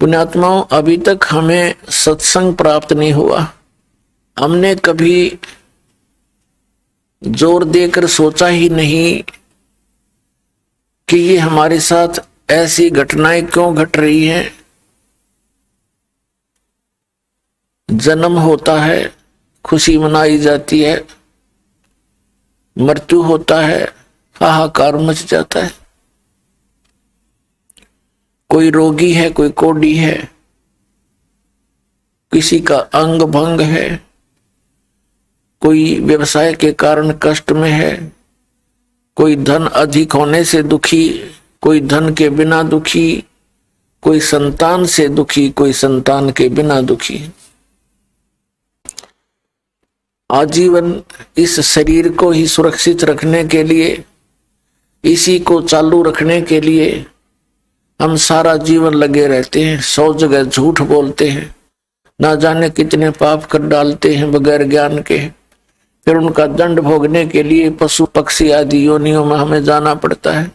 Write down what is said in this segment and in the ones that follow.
पुण्यात्माओं, अभी तक हमें सत्संग प्राप्त नहीं हुआ। हमने कभी जोर देकर सोचा ही नहीं कि ये हमारे साथ ऐसी घटनाएं क्यों घट रही हैं। जन्म होता है, खुशी मनाई जाती है, मृत्यु होता है, हाहाकार मच जाता है। कोई रोगी है, कोई कोढ़ी है, किसी का अंग भंग है, कोई व्यवसाय के कारण कष्ट में है, कोई धन अधिक होने से दुखी, कोई धन के बिना दुखी, कोई संतान से दुखी, कोई संतान के बिना दुखी। आजीवन इस शरीर को ही सुरक्षित रखने के लिए, इसी को चालू रखने के लिए हम सारा जीवन लगे रहते हैं। 100 जगह झूठ बोलते हैं, ना जाने कितने पाप कर डालते हैं बगैर ज्ञान के। फिर उनका दंड भोगने के लिए पशु पक्षी आदि योनियों में हमें जाना पड़ता है।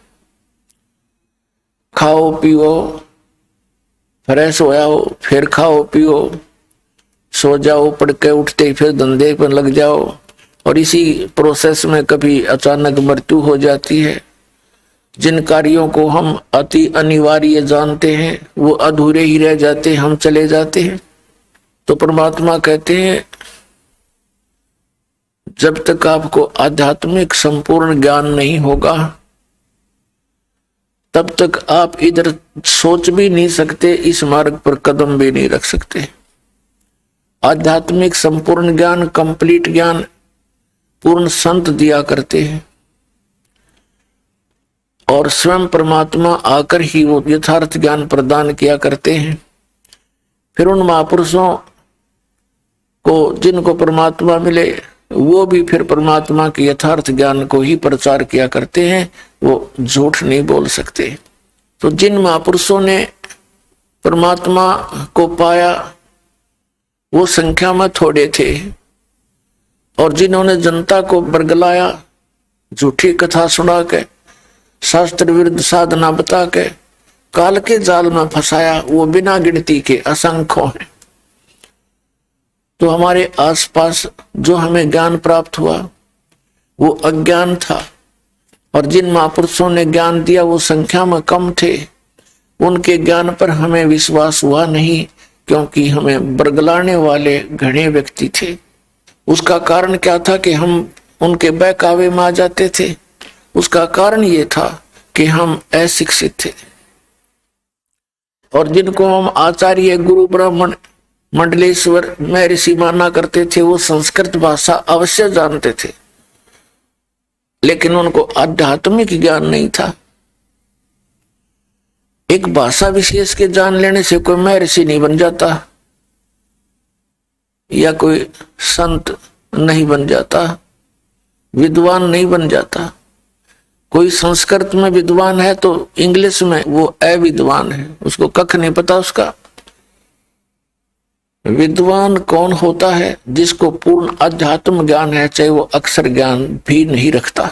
खाओ पियो, फ्रेश हो जाओ, फिर खाओ पियो, सो जाओ, पढ़ के उठते ही फिर धंधे पर लग जाओ, और इसी प्रोसेस में कभी अचानक मृत्यु हो जाती है। जिन कार्यों को हम अति अनिवार्य जानते हैं वो अधूरे ही रह जाते हैं, हम चले जाते हैं। तो परमात्मा कहते हैं, जब तक आपको आध्यात्मिक संपूर्ण ज्ञान नहीं होगा तब तक आप इधर सोच भी नहीं सकते, इस मार्ग पर कदम भी नहीं रख सकते। आध्यात्मिक संपूर्ण ज्ञान, कंप्लीट ज्ञान पूर्ण संत दिया करते हैं, और स्वयं परमात्मा आकर ही वो यथार्थ ज्ञान प्रदान किया करते हैं। फिर उन महापुरुषों को, जिनको परमात्मा मिले, वो भी फिर परमात्मा के यथार्थ ज्ञान को ही प्रचार किया करते हैं, वो झूठ नहीं बोल सकते। तो जिन महापुरुषों ने परमात्मा को पाया वो संख्या में थोड़े थे, और जिन्होंने जनता को बरगलाया, झूठी कथा सुना के, शास्त्र विरुद्ध साधना बता के काल के जाल में फंसाया, वो बिना गिनती के असंख्य हैं। तो हमारे आसपास जो हमें ज्ञान प्राप्त हुआ वो अज्ञान था, और जिन महापुरुषों ने ज्ञान दिया वो संख्या में कम थे। उनके ज्ञान पर हमें विश्वास हुआ नहीं, क्योंकि हमें बरगलाने वाले घने व्यक्ति थे। उसका कारण क्या था कि हम उनके बहकावे में आ जाते थे। उसका कारण ये था कि हम अशिक्षित थे, और जिनको हम आचार्य, गुरु, ब्राह्मण, मंडलेश्वर, महर्षि माना करते थे, वो संस्कृत भाषा अवश्य जानते थे, लेकिन उनको आध्यात्मिक ज्ञान नहीं था। एक भाषा विशेष के जान लेने से कोई महर्षि नहीं बन जाता, या कोई संत नहीं बन जाता, विद्वान नहीं बन जाता। कोई संस्कृत में विद्वान है तो इंग्लिश में वो अविद्वान है, उसको कख नहीं पता उसका। विद्वान कौन होता है? जिसको पूर्ण अध्यात्म ज्ञान है, चाहे वो अक्षर ज्ञान भी नहीं रखता।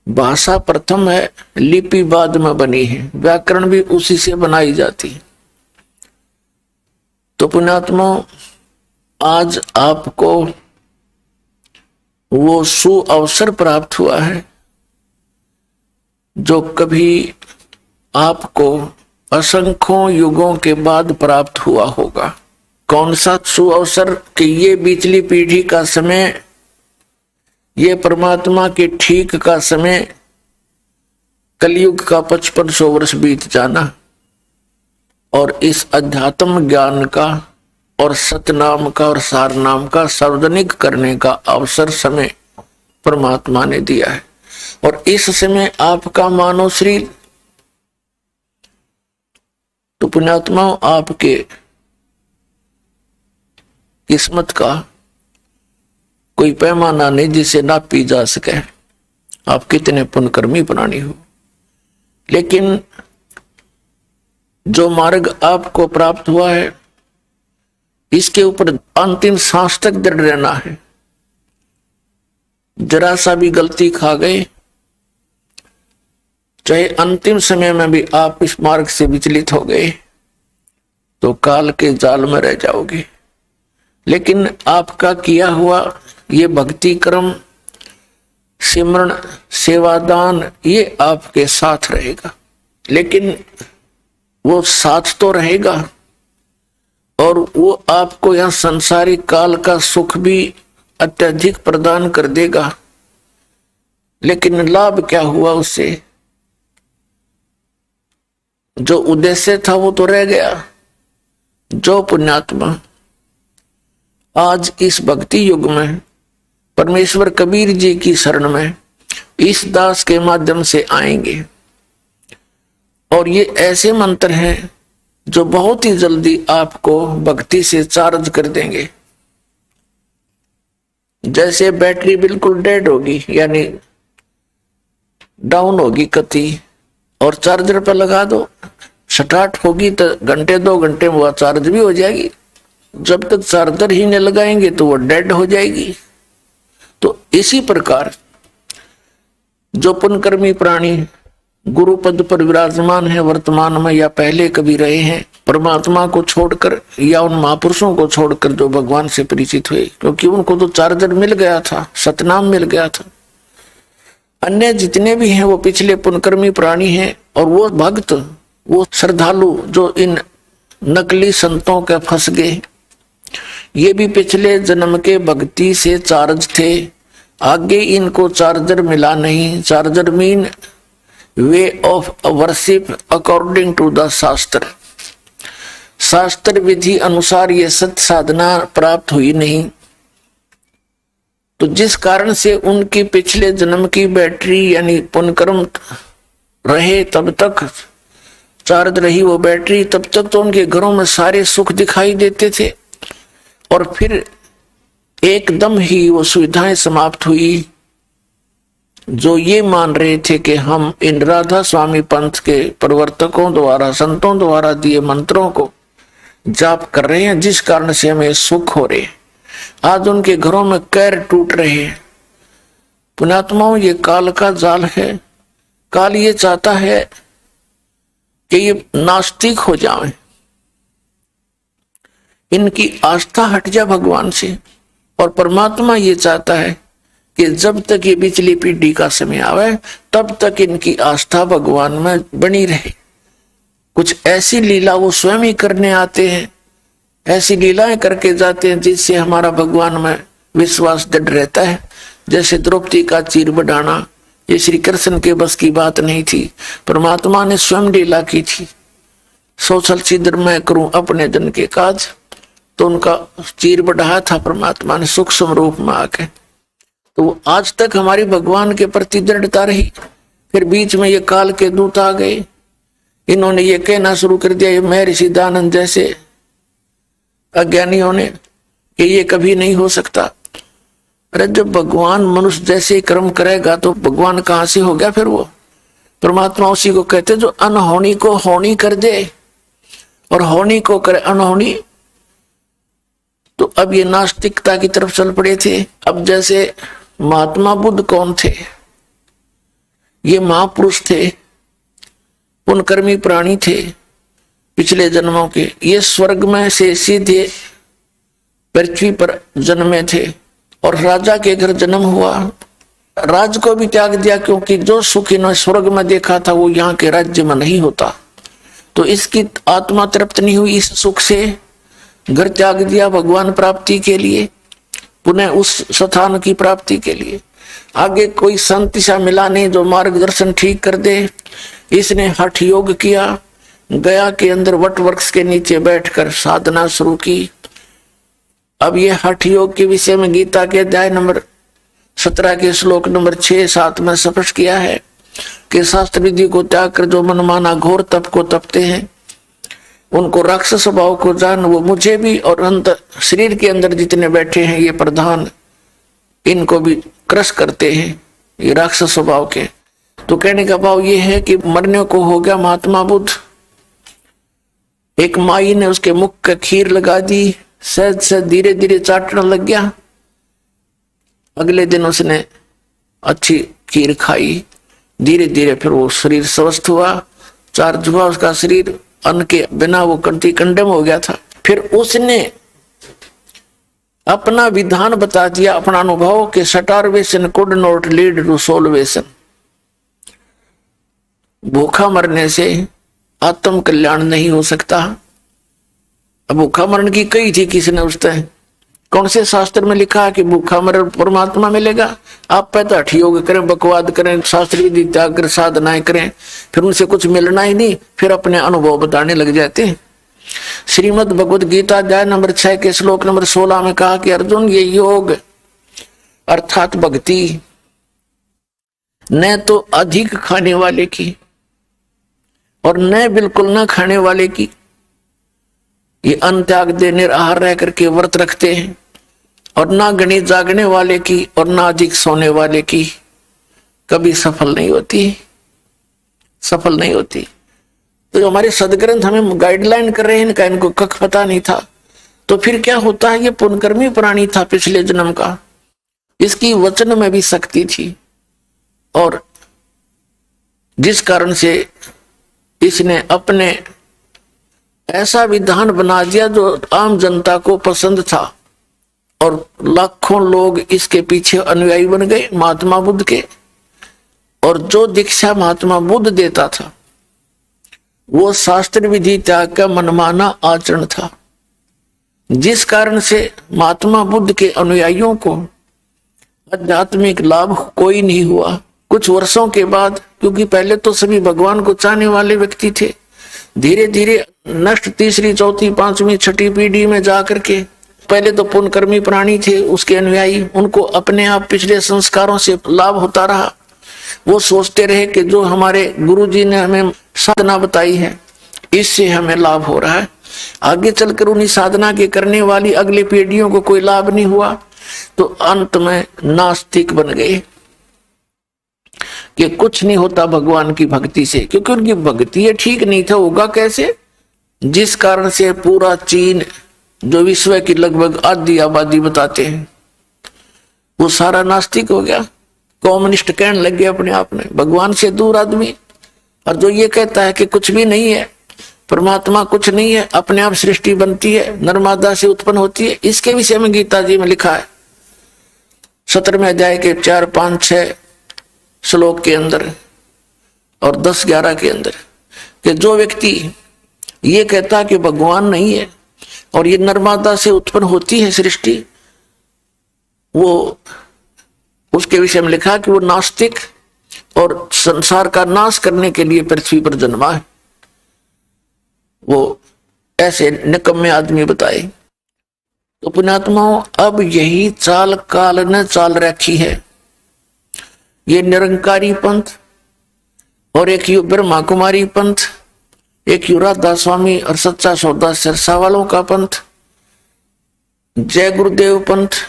भाषा प्रथम है, लिपि बाद में बनी है, व्याकरण भी उसी से बनाई जाती है। तो पुण्यात्मा, आज आपको वो सुअवसर प्राप्त हुआ है जो कभी आपको असंख्यों युगों के बाद प्राप्त हुआ होगा। कौन सा सुअवसर? कि ये बीचली पीढ़ी का समय, ये परमात्मा के ठीक का समय, कलयुग का 5500 वर्ष बीत जाना, और इस अध्यात्म ज्ञान का और सतनाम का और सारनाम का सार्वजनिक करने का अवसर समय परमात्मा ने दिया है। और इस समय आपका मानव शरीर, तो पुण्यात्माओं, आपके किस्मत का कोई पैमाना नहीं जिसे नापी जा सके, आप कितने पुण्यकर्मी प्राणी हो। लेकिन जो मार्ग आपको प्राप्त हुआ है, इसके ऊपर अंतिम सांस तक दृढ़ रहना है। जरा सा भी गलती खा गए, चाहे अंतिम समय में भी आप इस मार्ग से विचलित हो गए, तो काल के जाल में रह जाओगे। लेकिन आपका किया हुआ ये भक्ति क्रम, सिमरण, सेवादान, ये आपके साथ रहेगा। लेकिन वो साथ तो रहेगा और वो आपको यह संसारिक काल का सुख भी अत्यधिक प्रदान कर देगा। लेकिन लाभ क्या हुआ उससे? जो उद्देश्य था वो तो रह गया। जो पुण्यात्मा आज इस भक्ति युग में परमेश्वर कबीर जी की शरण में इस दास के माध्यम से आएंगे, और ये ऐसे मंत्र हैं जो बहुत ही जल्दी आपको भक्ति से चार्ज कर देंगे। जैसे बैटरी बिल्कुल डेड होगी, यानी डाउन होगी कति, और चार्जर पर लगा दो, स्टार्ट होगी तो घंटे 2 घंटे में वह चार्ज भी हो जाएगी। जब तक चार्जर ही नहीं लगाएंगे तो वो डेड हो जाएगी। तो इसी प्रकार जो पुण्यकर्मी प्राणी गुरु पद पर विराजमान है वर्तमान में या पहले कभी रहे हैं, परमात्मा को छोड़कर या उन महापुरुषों को छोड़कर जो भगवान से परिचित हुए, क्योंकि उनको तो चार्जर मिल गया था, सतनाम मिल गया था। अन्य जितने भी हैं वो पिछले पुण्यकर्मी प्राणी हैं, और वो भक्त, वो श्रद्धालु जो इन नकली संतों के फंस गए, ये भी पिछले जन्म के भक्ति से चार्ज थे। आगे इनको चार्जर मिला नहीं। चार्जर mean way of worship according to the shastra. शास्त्र विधि अनुसार ये सत्य साधना प्राप्त हुई नहीं, तो जिस कारण से उनकी पिछले जन्म की बैटरी यानी पुण्यकर्म रहे तब तक चार्ज रही वो बैटरी, तब तक तो उनके घरों में सारे सुख दिखाई देते थे। और फिर एकदम ही वो सुविधाएं समाप्त हुई। जो ये मान रहे थे कि हम इन राधा स्वामी पंथ के प्रवर्तकों द्वारा, संतों द्वारा दिए मंत्रों को जाप कर रहे हैं, जिस कारण से हमें सुख हो रहे, आज उनके घरों में कैर टूट रहे हैं। पुण्यात्माओं, ये काल का जाल है। काल ये चाहता है कि ये नास्तिक हो जाएं, इनकी आस्था हट जाए भगवान से। और परमात्मा ये चाहता है कि जब तक ये पिछली पीढ़ी का समय आवे तब तक इनकी आस्था भगवान में बनी रहे। कुछ ऐसी लीला वो स्वयं ही करने आते हैं, ऐसी लीलाएं करके जाते हैं जिससे हमारा भगवान में विश्वास दृढ़ रहता है। जैसे द्रौपदी का चीर बढ़ाना, ये श्री कृष्ण के बस की बात नहीं थी, परमात्मा ने स्वयं लीला की थी। सोचल छिद्र मैं करूं अपने जन के काज, तो उनका चीर बढ़ाया था परमात्मा ने सूक्ष्म रूप में आके। तो वो आज तक हमारी भगवान के प्रति दृढ़ता रही। फिर बीच में ये काल के दूत आ गए, इन्होंने ये कहना शुरू कर दिया, ये महर्षि दानंद जैसे अज्ञानियों ने, कि ये कभी नहीं हो सकता। अरे जब भगवान मनुष्य जैसे कर्म करेगा तो भगवान कहां से हो गया? फिर वो परमात्मा उसी को कहते जो अनहोनी को होनी कर दे और होनी को करे अनहोनी। तो अब ये नास्तिकता की तरफ चल पड़े थे। अब जैसे महात्मा बुद्ध कौन थे? ये महापुरुष थे, पुण्यकर्मी प्राणी थे पिछले जन्मों के। ये स्वर्ग में से सीधे पृथ्वी पर जन्मे थे और राजा के घर जन्म हुआ। राज को भी त्याग दिया, क्योंकि जो सुख इन्होंने स्वर्ग में देखा था वो यहाँ के राज्य में नहीं होता। तो इसकी आत्मा तृप्त नहीं हुई इस सुख से, घर त्याग दिया भगवान प्राप्ति के लिए, पुनः उस स्थान की प्राप्ति के लिए। आगे कोई संत सा मिला नहीं जो मार्गदर्शन ठीक कर दे। इसने हठ योग किया, गया के अंदर वट वृक्ष के नीचे बैठकर साधना शुरू की। अब ये हठ योग के विषय में गीता के अध्याय नंबर 17 के श्लोक नंबर 6-7 में स्पष्ट किया है कि शास्त्र विधि को त्याग कर जो मनमाना घोर तप को तपते हैं, उनको राक्षस स्वभाव को जान, वो मुझे भी और अंदर शरीर के अंदर जितने बैठे हैं ये प्रधान, इनको भी क्रश करते हैं ये राक्षस स्वभाव के। तो कहने का भाव ये है कि मरने को हो गया महात्मा बुद्ध। एक माई ने उसके मुख का खीर लगा दी, सहज से धीरे धीरे चाटने लग गया। अगले दिन उसने अच्छी खीर खाई, धीरे धीरे फिर वो शरीर स्वस्थ हुआ, चार्ज हुआ उसका शरीर। अन्न के बिना वो कंडम हो गया था। फिर उसने अपना विधान बता दिया, अपना अनुभव कि starvation could not lead to salvation. भूखा मरने से आत्म कल्याण नहीं हो सकता। अब भूखा मरण की कही थी किसने उस टाइम? कौन से शास्त्र में लिखा है कि भूखा मरण परमात्मा मिलेगा? आप पैदा हठ योग करें, बकवाद करें, शास्त्र विधि त्याग कर साधनाएं करें, फिर उनसे कुछ मिलना ही नहीं, फिर अपने अनुभव बताने लग जाते हैं। श्रीमद् भगवद गीता अध्याय नंबर 6 के श्लोक नंबर 16 में कहा कि अर्जुन, ये योग अर्थात भक्ति न तो अधिक खाने वाले की और न बिल्कुल न खाने वाले की, ये अन्न त्याग दे निराहार रह करके व्रत रखते हैं, और ना गणित जागने वाले की और ना अधिक सोने वाले की कभी सफल नहीं होती, सफल नहीं होती। तो जो हमारे सदग्रंथ हमें गाइडलाइन कर रहे हैं, इनका इनको कख पता नहीं था। तो फिर क्या होता है, ये पुण्यकर्मी प्राणी था पिछले जन्म का, इसकी वचन में भी शक्ति थी, और जिस कारण से इसने अपने ऐसा विधान बना दिया जो आम जनता को पसंद था, और लाखों लोग इसके पीछे अनुयायी बन गए महात्मा बुद्ध के। और जो दीक्षा महात्मा बुद्ध देता था वो शास्त्र विधि त्याग का मनमाना आचरण था, जिस कारण से महात्मा बुद्ध के अनुयायियों को आध्यात्मिक लाभ कोई नहीं हुआ। कुछ वर्षों के बाद, क्योंकि पहले तो सभी भगवान को चाहने वाले व्यक्ति थे, धीरे धीरे नष्ट तीसरी चौथी पांचवी छठी पीढ़ी में जाकर के, पहले तो पुण्यकर्मी प्राणी थे उसके अनुयायी, उनको अपने आप पिछले संस्कारों से लाभ होता रहा। वो सोचते रहे कि जो हमारे गुरुजी ने हमें साधना बताई है इससे हमें लाभ हो रहा है। आगे चलकर उन्हीं साधना के करने वाली अगली पीढ़ियों को कोई लाभ नहीं हुआ, तो अंत में नास्तिक बन गए कि कुछ नहीं होता भगवान की भक्ति से, क्योंकि उनकी भक्ति ठीक नहीं था, होगा कैसे? जिस कारण से पूरा चीन जो विश्व की लगभग आधी आबादी बताते हैं वो सारा नास्तिक हो गया, कम्युनिस्ट कहने लग गया अपने आप में, भगवान से दूर आदमी। और जो ये कहता है कि कुछ भी नहीं है, परमात्मा कुछ नहीं है, अपने आप सृष्टि बनती है, नर्मदा से उत्पन्न होती है, इसके विषय में गीता जी में लिखा है 17वें अध्याय के 4, 5, 6 श्लोक के अंदर और 10, 11 के अंदर कि जो व्यक्ति ये कहता कि भगवान नहीं है और ये नर्मदा से उत्पन्न होती है सृष्टि, वो उसके विषय में लिखा कि वो नास्तिक और संसार का नाश करने के लिए पृथ्वी पर जन्मा है। वो ऐसे निकम्मे आदमी बताए। तो पुण्यात्माओं, अब यही चाल काल ने चाल रखी है। ये निरंकारी पंथ और एक यू ब्रह्मा कुमारी पंथ, एक यू राधा स्वामी और सच्चा सौदा सिरसा वालों का पंथ, जय गुरुदेव पंथ,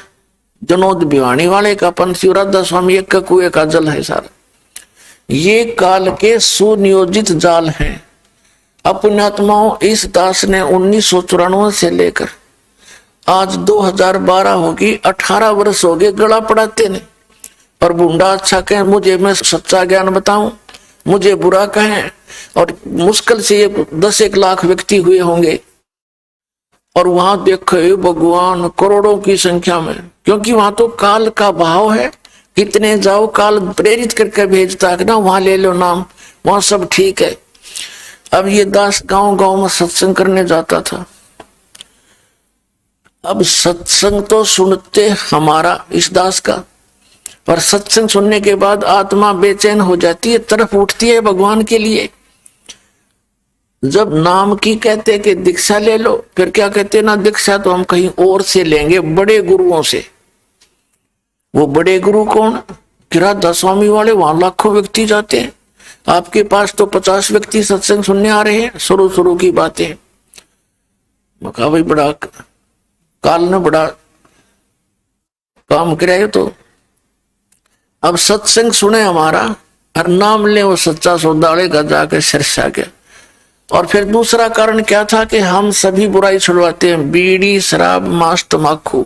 जनोद भिवानी वाले का पंथ, यू राधा स्वामी एक का कुएं का जल है सारा। ये काल के सुनियोजित जाल हैं। अब पुण्यात्माओं, इस दास ने 1994 से लेकर आज 2012 होगी, 18 वर्ष हो गए गला पड़ाते ने। और बूंदा अच्छा कहें मुझे, मैं सच्चा ज्ञान बताऊं, मुझे बुरा कहें, और मुश्किल से ये 10-1 लाख व्यक्ति हुए होंगे। और वहां देखो भगवान करोड़ों की संख्या में, क्योंकि वहां तो काल का भाव है, कितने जाओ काल प्रेरित करके भेजता है ना, वहां ले लो नाम, वहां सब ठीक है। अब ये दास गांव गांव में सत्संग करने जाता था। अब सत्संग तो सुनते हमारा इस दास का, पर सत्संग सुनने के बाद आत्मा बेचैन हो जाती है, तरफ उठती है भगवान के लिए। जब नाम की कहते कि दीक्षा ले लो, फिर क्या कहते ना, दीक्षा तो हम कहीं और से लेंगे, बड़े गुरुओं से। वो बड़े गुरु कौन? राधा स्वामी वाले, वहां लाखों व्यक्ति जाते हैं, आपके पास तो 50 व्यक्ति सत्संग सुनने आ रहे हैं। शुरू की बातें, मैं कहा भाई बड़ा काल ने बड़ा काम कराए। तो अब सत्संग सुने हमारा, हर नाम ले वो सच्चा सौदाले का जाकर सिरसा गया। और फिर दूसरा कारण क्या था कि हम सभी बुराई छुड़वाते हैं, बीड़ी, शराब, मांस, तम्बाकू,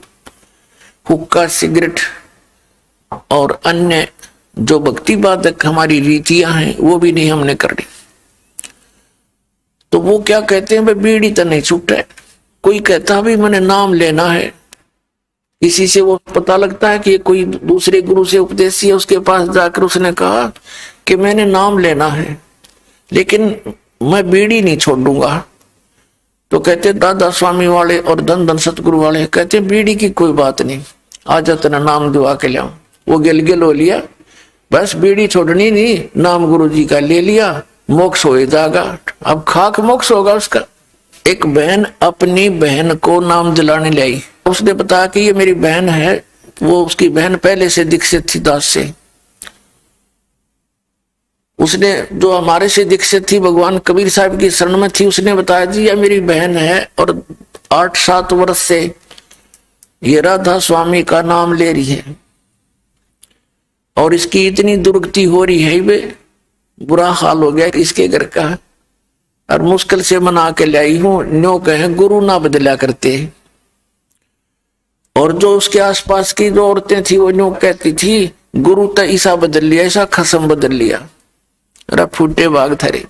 हुक्का, सिगरेट और अन्य जो भक्ति बाधक हमारी रीतियां हैं वो भी नहीं हमने करनी। तो वो क्या कहते हैं, भाई बीड़ी तो नहीं छूटे। कोई कहता भाई मैंने नाम लेना है, किसी से वो पता लगता है कि कोई दूसरे गुरु से उपदेशी है, उसके पास जाकर उसने कहा कि मैंने नाम लेना है लेकिन मैं बीड़ी नहीं छोड़ूंगा। तो कहते दादा स्वामी वाले और धन धन सतगुरु वाले कहते बीड़ी की कोई बात नहीं, आज तेरा नाम दुआ के लिया। वो गिल हो लिया, बस बीड़ी छोड़नी नहीं, नाम गुरु जी का ले लिया, मोक्ष हो जाएगा। अब खाक मोक्ष होगा उसका। एक बहन अपनी बहन को नाम दिलाने लाई, उसने बताया कि ये मेरी बहन है। वो उसकी बहन पहले से दीक्षित थी दास से। उसने जो हमारे से दीक्षित थी भगवान कबीर साहब की शरण में थी, उसने बताया जी ये मेरी बहन है और 8-7 वर्ष से ये राधा स्वामी का नाम ले रही है और इसकी इतनी दुर्गति हो रही है, वे बुरा हाल हो गया इसके घर का, और मुश्किल से मना के लाई हूं। न्यो कहे गुरु ना बदला करते। और जो उसके आसपास की जो औरतें थी वो न्यो कहती थी गुरु तो ऐसा बदल लिया, ऐसा खसम बदल लिया। अरे फूटे बाग थरे,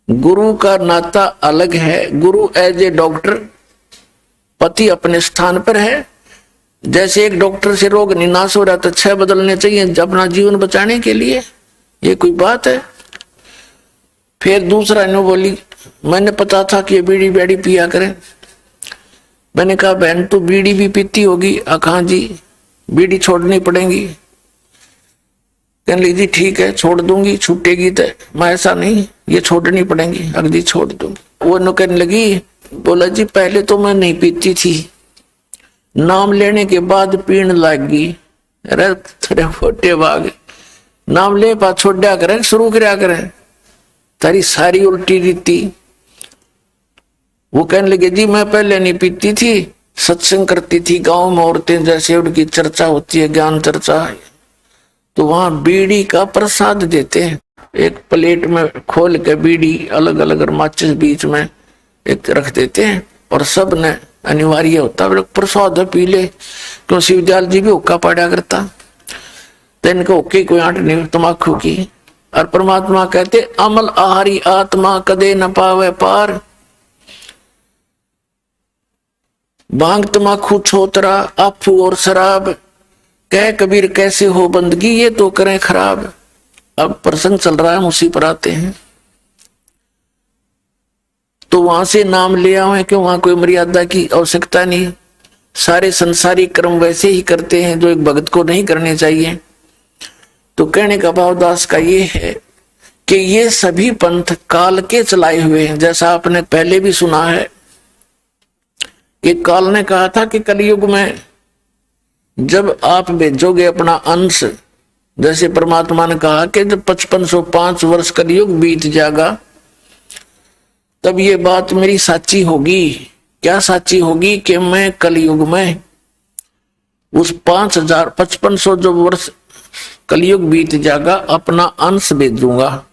गुरु का नाता अलग है। गुरु एज ए डॉक्टर, पति अपने स्थान पर है। जैसे एक डॉक्टर से रोग नहीं नाश हो रहा तो 6 बदलने चाहिए अपना जीवन बचाने के लिए, ये कोई बात है। फिर दूसरा नो बोली मैंने पता था कि ये बीड़ी बेड़ी पिया करें। मैंने कहा बहन तू बीड़ी भी पीती होगी? हाँ जी, बीड़ी छोड़नी पड़ेगी। कहने लगी जी ठीक है छोड़ दूंगी, छूटेगी तो। मैं ऐसा नहीं, ये छोड़नी पड़ेगी, अगली छोड़ दूंगी। वो नो कहने लगी, बोला जी पहले तो मैं नहीं पीती थी, नाम लेने के बाद पीने लगी। अरे तेरे फोटे बाग, नाम ले पा छोड़ा करें शुरू कराया करें, तारी सारी उल्टी रीति। वो कहने लगे जी मैं पहले नहीं पीती थी, सत्संग करती थी गांव में, औरतें जैसे उनकी चर्चा होती है, ज्ञान चर्चा, तो वहां बीड़ी का प्रसाद देते हैं। एक प्लेट में खोल के बीड़ी अलग अलग और माचिस बीच में एक रख देते हैं और सब ने अनिवार्य होता है प्रसाद पी ले, क्यों शिवदयाल जी भी हुक्का पड़ा करता, तो इनको हुक्के कोई आंट नहीं तमाकू की। और परमात्मा कहते अमल आहारी आत्मा कदे न पावे पार, भांग तमाकू छोतरा अफू और शराब, कह कबीर कैसे हो बंदगी ये तो करें खराब। अब प्रसंग चल रहा है, उसी पर आते हैं। तो वहां से नाम ले आए कि वहां कोई मर्यादा की आवश्यकता नहीं, सारे संसारिक कर्म वैसे ही करते हैं जो एक भगत को नहीं करने चाहिए। तो कहने का भाव दास का ये है कि ये सभी पंथ काल के चलाए हुए हैं। जैसा आपने पहले भी सुना है कि काल ने कहा था कि कलयुग में जब आप भेजोगे अपना अंश, जैसे परमात्मा ने कहा कि जब 5505 वर्ष कलयुग बीत जाएगा तब ये बात मेरी साची होगी। क्या साची होगी? कि मैं कलयुग में उस 5500 जो वर्ष कलयुग बीत जाएगा अपना अंश भेजूंगा,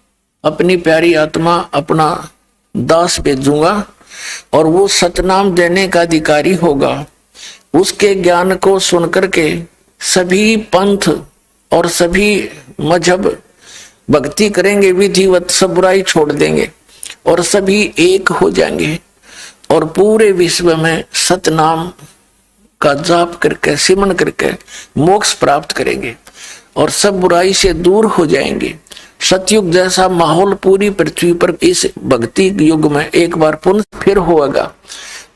अपनी प्यारी आत्मा अपना दास भेजूंगा और वो सतनाम देने का अधिकारी होगा। उसके ज्ञान को सुनकर के सभी पंथ और सभी मजहब भक्ति करेंगे, विधिवत सब बुराई छोड़ देंगे और सभी एक हो जाएंगे और पूरे विश्व में सतनाम का जाप करके सिमरन करके मोक्ष प्राप्त करेंगे और सब बुराई से दूर हो जाएंगे। सतयुग जैसा माहौल पूरी पृथ्वी पर इस भक्ति युग में एक बार पुनः फिर होगा।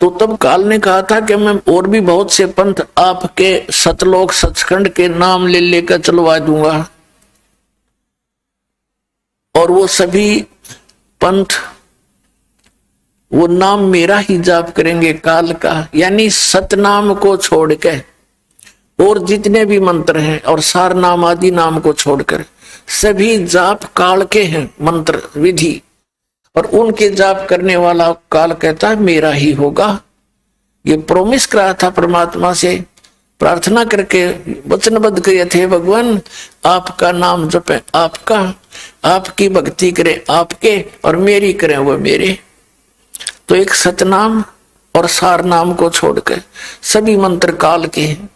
तो तब काल ने कहा था कि मैं और भी बहुत से पंथ आपके सतलोक सचखंड के नाम ले लेकर चलवा दूंगा और वो सभी पंथ वो नाम मेरा ही जाप करेंगे काल का, यानी सतनाम को छोड़ के और जितने भी मंत्र हैं और सार नाम आदि नाम को छोड़कर सभी जाप काल के हैं मंत्र विधि, और उनके जाप करने वाला काल कहता है मेरा ही होगा। ये प्रोमिस करा था परमात्मा से, प्रार्थना करके वचनबद्ध किए थे भगवान आपका नाम जपे आपका, आपकी भक्ति करे आपके और मेरी करें वो मेरे। तो एक सतनाम और सार नाम को छोड़कर सभी मंत्र काल के हैं,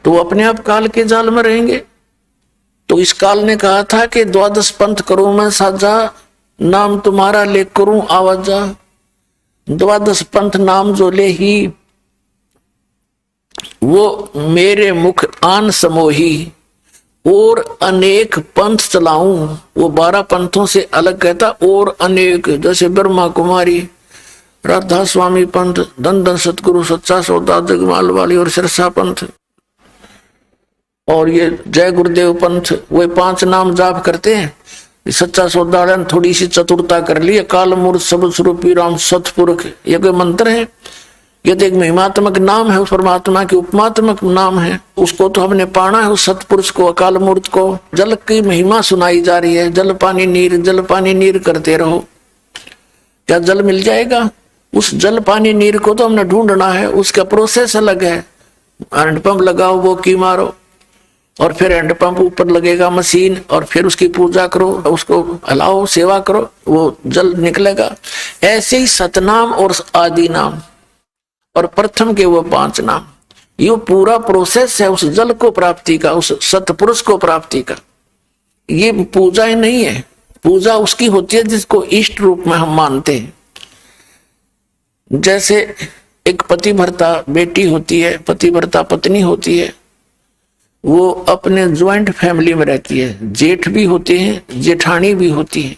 तो वो अपने आप काल के जाल में रहेंगे। तो इस काल ने कहा था कि 12 पंथ करो मैं साझा, नाम तुम्हारा ले करूं आवाजा, द्वादश पंथ नाम जो ले ही, वो मेरे मुख आन समोही, और अनेक पंथ चलाऊं। वो 12 पंथों से अलग कहता, और अनेक, जैसे ब्रह्मा कुमारी, राधा स्वामी पंथ, धन धन सतगुरु, सच्चा सौदा, जगमाल वाली और सिरसा पंथ, और ये जय गुरुदेव पंथ, वे 5 नाम जाप करते हैं। सच्चा सौदा ने थोड़ी सी चतुरता कर ली, काल मूर्त सब स्वरूपी राम सतपुरुष, ये कोई मंत्र है? ये तो एक महिमात्मक नाम है, उस परमात्मा की उपमात्मक नाम है, उसको तो हमने पाना है, उस सतपुरुष को, अकाल मूर्त को। जल की महिमा सुनाई जा रही है, जल पानी नीर करते रहो, क्या जल मिल जाएगा? उस जल पानी नीर को तो हमने ढूंढना है, उसका प्रोसेस अलग है। हैंडपंप लगाओ, वो की मारो, और फिर हैंडपंप ऊपर लगेगा मशीन, और फिर उसकी पूजा करो, उसको हलाओ, सेवा करो, वो जल निकलेगा। ऐसे ही सतनाम और आदि नाम और प्रथम के वो 5 नाम, ये पूरा प्रोसेस है उस जल को प्राप्ति का, उस सतपुरुष को प्राप्ति का। ये पूजा ही नहीं है, पूजा उसकी होती है जिसको इष्ट रूप में हम मानते हैं। जैसे एक पतिव्रता बेटी होती है, पतिव्रता पत्नी होती है, वो अपने ज्वाइंट फैमिली में रहती है, जेठ भी होते हैं, जेठानी भी होती है,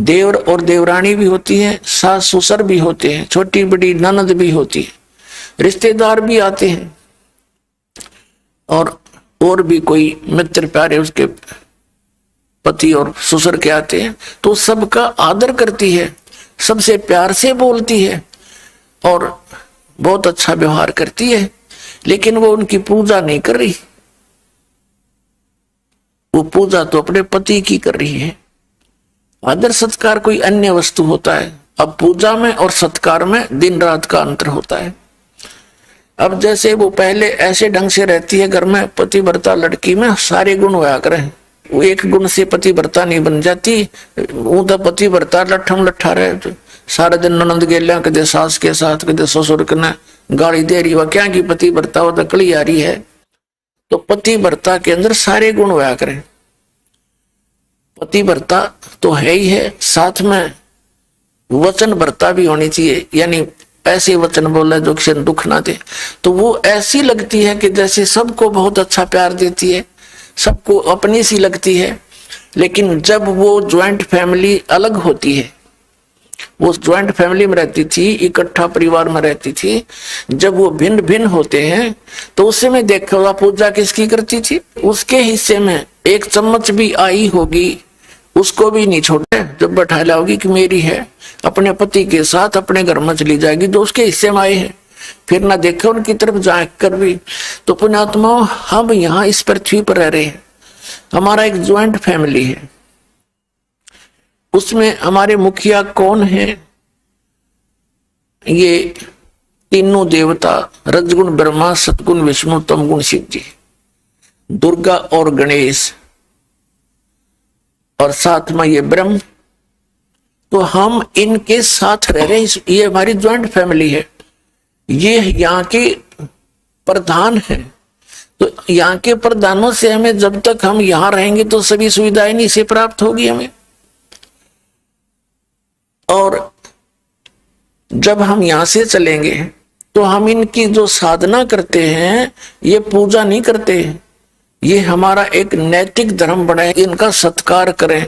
देवर और देवरानी भी होती है, सास ससुर भी होते हैं, छोटी बड़ी ननद भी होती है, रिश्तेदार भी आते हैं, और भी कोई मित्र प्यारे उसके पति और ससुर के आते हैं, तो सबका आदर करती है, सबसे प्यार से बोलती है और बहुत अच्छा व्यवहार करती है, लेकिन वो उनकी पूजा नहीं कर रही, वो पूजा तो अपने पति की कर रही है। आदर सत्कार कोई अन्य वस्तु होता है। अब पूजा में और सत्कार में दिन रात का अंतर होता है। अब जैसे वो पहले ऐसे ढंग से रहती है घर में, पतिव्रता लड़की में सारे गुण होया करें, वो एक गुण से पतिव्रता नहीं बन जाती, वो तो पतिव्रता लट्ठम लट्ठा रहे, तो सारा दिन ननद गेलिया, कदे सास के साथ, कदे ससुर ने गाली दे रही, वह क्या की पतिव्रता, वो तो कली आ रही है। तो पतिव्रता के अंदर सारे गुण होया करें, पतिव्रता तो है ही है, साथ में वचनव्रता भी होनी चाहिए, यानी ऐसे वचन बोले जो किसी दुख ना दे। तो वो ऐसी लगती है कि जैसे सबको बहुत अच्छा प्यार देती है, सबको अपनी सी लगती है, लेकिन जब वो ज्वाइंट फैमिली अलग होती है, वो ज्वाइंट फैमिली में रहती थी, इकट्ठा परिवार में रहती थी, जब वो भिन्न भिन्न होते हैं तो उससे में देखो पूजा किसकी करती थी, उसके हिस्से में 1 चम्मच भी आई होगी उसको भी नहीं छोड़े, जब बैठा लाओगी कि मेरी है, अपने पति के साथ अपने घर में चली जाएगी जो उसके हिस्से में आए हैं, फिर ना देखे उनकी तरफ जाए कर भी। तो पुण्यात्मा, हम यहाँ इस पृथ्वी पर रह रहे हैं, हमारा एक ज्वाइंट फैमिली है, उसमें हमारे मुखिया कौन है? ये तीनों देवता, रजगुण ब्रह्मा, सतगुण विष्णु, तमगुण शिव जी, दुर्गा और गणेश, और साथ में ये ब्रह्म। तो हम इनके साथ रह रहे हैं, ये हमारी ज्वाइंट फैमिली है, ये यहाँ के प्रधान है। तो यहाँ के प्रधानों से हमें, जब तक हम यहाँ रहेंगे तो सभी सुविधाएं नहीं से प्राप्त होगी हमें, और जब हम यहां से चलेंगे तो हम इनकी जो साधना करते हैं, ये पूजा नहीं करते, ये हमारा एक नैतिक धर्म बने, इनका सत्कार करें,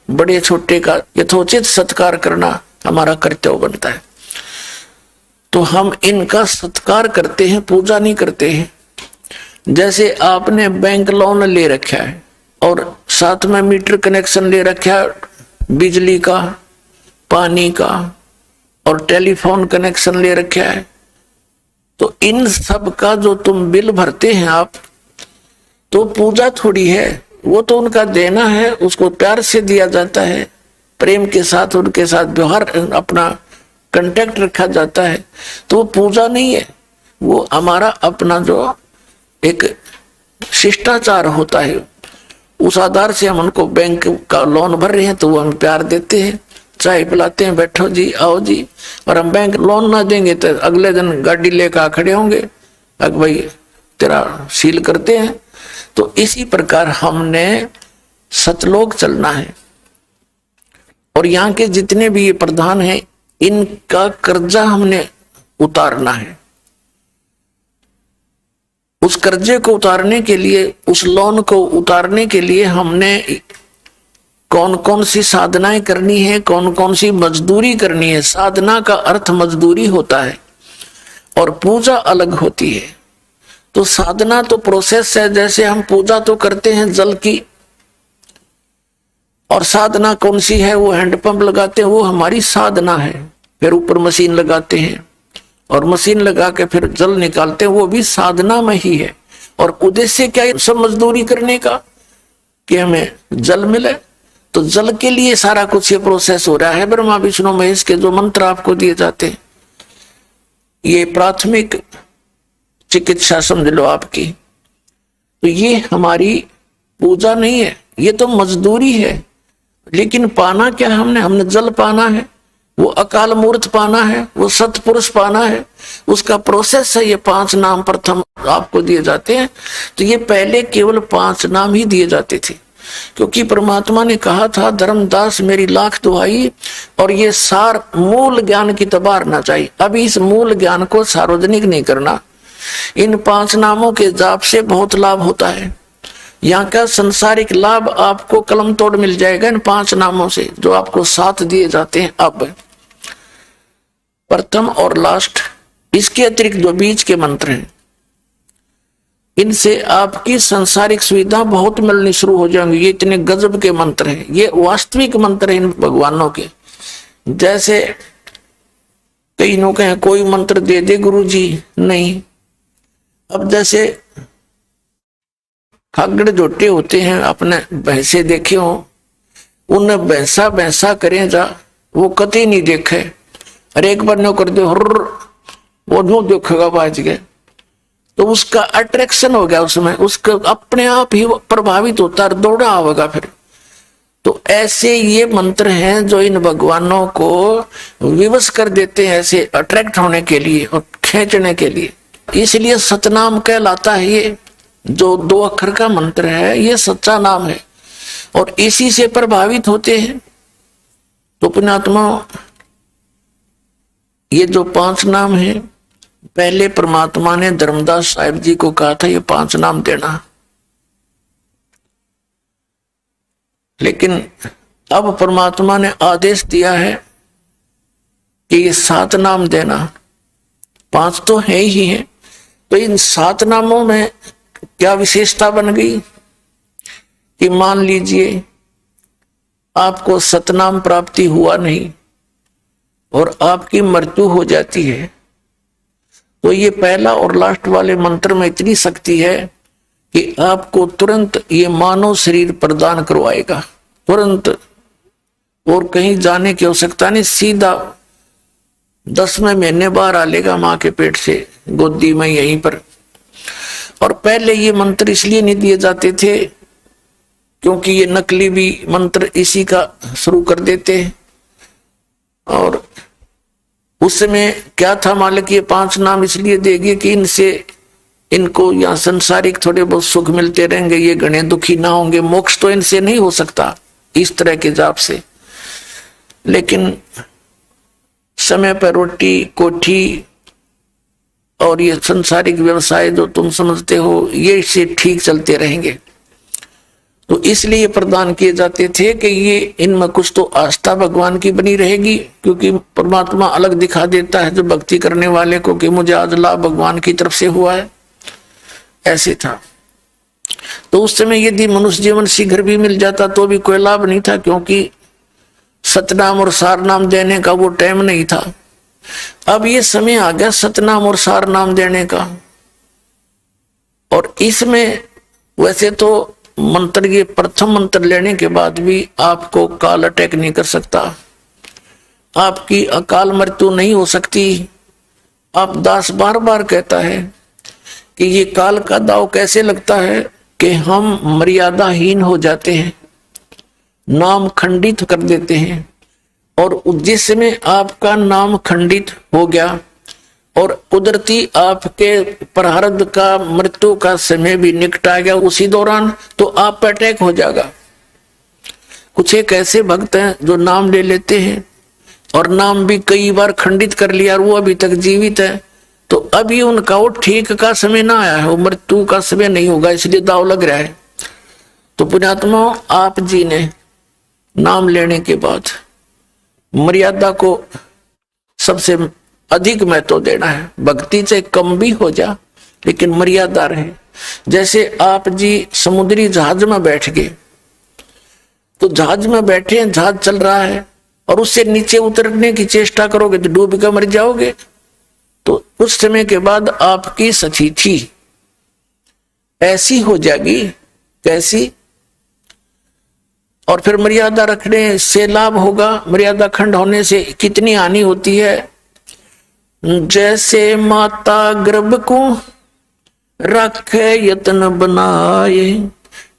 बड़े छोटे का यथोचित सत्कार करना हमारा कर्तव्य बनता है। तो हम इनका सत्कार करते हैं, पूजा नहीं करते हैं। जैसे आपने बैंक लोन ले रखा है और साथ में मीटर कनेक्शन ले रखा है, बिजली का, पानी का और टेलीफोन कनेक्शन ले रखा है, तो इन सब का जो तुम बिल भरते हैं आप, तो पूजा थोड़ी है, वो तो उनका देना है, उसको प्यार से दिया जाता है, प्रेम के साथ उनके साथ व्यवहार, अपना कांटेक्ट रखा जाता है, तो वो पूजा नहीं है, वो हमारा अपना जो एक शिष्टाचार होता है, उस आधार से हम उनको बैंक का लोन भर रहे हैं तो वो हम प्यार देते हैं, चाय पिलाते हैं, बैठो जी, आओ जी। और हम बैंक लोन ना देंगे तो अगले दिन गाड़ी लेकर खड़े होंगे, अग भाई तेरा सील करते हैं। तो इसी प्रकार हमने सतलोक चलना है और यहाँ के जितने भी ये प्रधान हैं, इनका कर्जा हमने उतारना है। उस कर्जे को उतारने के लिए, उस लोन को उतारने के लिए हमने कौन कौन सी साधनाएं करनी है, कौन कौन सी मजदूरी करनी है। साधना का अर्थ मजदूरी होता है और पूजा अलग होती है। तो साधना तो प्रोसेस है, जैसे हम पूजा तो करते हैं जल की, और साधना कौन सी है, वो हैंडपंप लगाते हैं, वो हमारी साधना है। फिर ऊपर मशीन लगाते हैं और मशीन लगा के फिर जल निकालते हैं, वो भी साधना में ही है। और उद्देश्य क्या है सब मजदूरी करने का, कि हमें जल मिले। तो जल के लिए सारा कुछ ये प्रोसेस हो रहा है। ब्रह्मा विष्णु महेश के जो मंत्र आपको दिए जाते हैं, ये प्राथमिक चिकित्सा समझ लो आपकी। तो ये हमारी पूजा नहीं है, ये तो मजदूरी है। लेकिन पाना क्या है, हमने जल पाना है, वो अकाल मूर्त पाना है, वो सतपुरुष पाना है, उसका प्रोसेस है। ये 5 नाम प्रथम आपको दिए जाते हैं। तो ये पहले केवल 5 नाम ही दिए जाते थे, क्योंकि परमात्मा ने कहा था, धर्मदास मेरी लाख दुहाई, और ये सार मूल ज्ञान की तबारना चाहिए। अभी इस मूल ज्ञान को सार्वजनिक नहीं करना। इन 5 नामों के जाप से बहुत लाभ होता है। यहाँ का संसारिक लाभ आपको कलम तोड़ मिल जाएगा इन 5 नामों से, जो आपको 7 दिए जाते हैं। अब प्रथम और लास्ट, इसके अतिरिक्त जो बीच के मंत्र हैं, इनसे आपकी संसारिक सुविधा बहुत मिलनी शुरू हो जाएंगी। ये इतने गजब के मंत्र हैं, ये वास्तविक मंत्र हैं इन भगवानों के। जैसे कई लोग कहें कोई मंत्र दे दे गुरुजी, नहीं। अब जैसे खागड़ जोटे होते हैं, अपने भैंसे देखे हो, उन्हें भैंसा भैंसा करें जा, वो कति नहीं देखे। अरे एक बार नो कर दो, वो नो देखेगा बाज गए, तो उसका अट्रैक्शन हो गया उसमें, उसका अपने आप ही प्रभावित होता है, दौड़ा होगा फिर। तो ऐसे ये मंत्र हैं जो इन भगवानों को विवश कर देते हैं, ऐसे अट्रैक्ट होने के लिए और खींचने के लिए। इसलिए सतनाम कहलाता है। ये जो 2 अक्षर का मंत्र है, ये सच्चा नाम है और इसी से प्रभावित होते हैं। तो पुण्यात्मा, ये जो 5 नाम है, पहले परमात्मा ने धर्मदास साहिब जी को कहा था ये 5 नाम देना, लेकिन अब परमात्मा ने आदेश दिया है कि ये 7 नाम देना। 5 तो है ही है, तो इन 7 नामों में क्या विशेषता बन गई कि मान लीजिए आपको सतनाम प्राप्ति हुआ नहीं और आपकी मृत्यु हो जाती है, तो ये पहला और लास्ट वाले मंत्र में इतनी शक्ति है कि आपको तुरंत ये मानव शरीर प्रदान करवाएगा, तुरंत। और कहीं जाने की आवश्यकता नहीं, सीधा 10वें महीने बाहर आ लेगा मां के पेट से, गोदी में यहीं पर। और पहले ये मंत्र इसलिए नहीं दिए जाते थे क्योंकि ये नकली भी मंत्र इसी का शुरू कर देते हैं। और उस समय क्या था, मालिक ये 5 नाम इसलिए देगी कि इनसे इनको यहाँ संसारिक थोड़े बहुत सुख मिलते रहेंगे, ये घने दुखी ना होंगे, मोक्ष तो इनसे नहीं हो सकता इस तरह के जाप से। लेकिन समय पर रोटी कोठी और ये संसारिक व्यवसाय जो तुम समझते हो, ये इससे ठीक चलते रहेंगे। तो इसलिए प्रदान किए जाते थे कि ये इनमें कुछ तो आस्था भगवान की बनी रहेगी, क्योंकि परमात्मा अलग दिखा देता है जो भक्ति करने वाले को कि मुझे आज लाभ भगवान की तरफ से हुआ है। ऐसे था। तो उस समय यदि मनुष्य जीवन शीघ्र भी मिल जाता तो भी कोई लाभ नहीं था, क्योंकि सतनाम और सार नाम देने का वो टाइम नहीं था। अब ये समय आ गया सतनाम और सार नाम देने का। और इसमें वैसे तो मंत्र, ये प्रथम मंत्र लेने के बाद भी आपको काल अटैक नहीं कर सकता, आपकी अकाल मृत्यु नहीं हो सकती। आप दास बार बार कहता है कि ये काल का दाव कैसे लगता है कि हम मर्यादाहीन हो जाते हैं, नाम खंडित कर देते हैं, और जिसमें आपका नाम खंडित हो गया और कुदरती आपके प्रारब्ध का मृत्यु का समय भी निकट आ गया उसी दौरान, तो आप पर अटैक हो जाएगा। कुछ एक ऐसे भक्त हैं जो नाम ले लेते हैं और नाम भी कई बार खंडित कर लिया और वो अभी तक जीवित है, तो अभी उनका वो ठीक का समय ना आया है, वो मृत्यु का समय नहीं होगा, इसलिए दाव लग रहा है। तो पुण्यात्मा, आप जी ने नाम लेने के बाद मर्यादा को सबसे अधिक महत्व देना है। भक्ति से कम भी हो जा लेकिन मर्यादा रहे। जैसे आप जी समुद्री जहाज में बैठ गए, तो जहाज में बैठे हैं, जहाज चल रहा है और उससे नीचे उतरने की चेष्टा करोगे तो डूब कर मर जाओगे। तो उस समय के बाद आपकी सतीथि ऐसी हो जाएगी, कैसी, और फिर मर्यादा रखने से लाभ होगा। मर्यादा खंड होने से कितनी हानि होती है। जैसे माता गर्भ को रखे यत्न बनाए,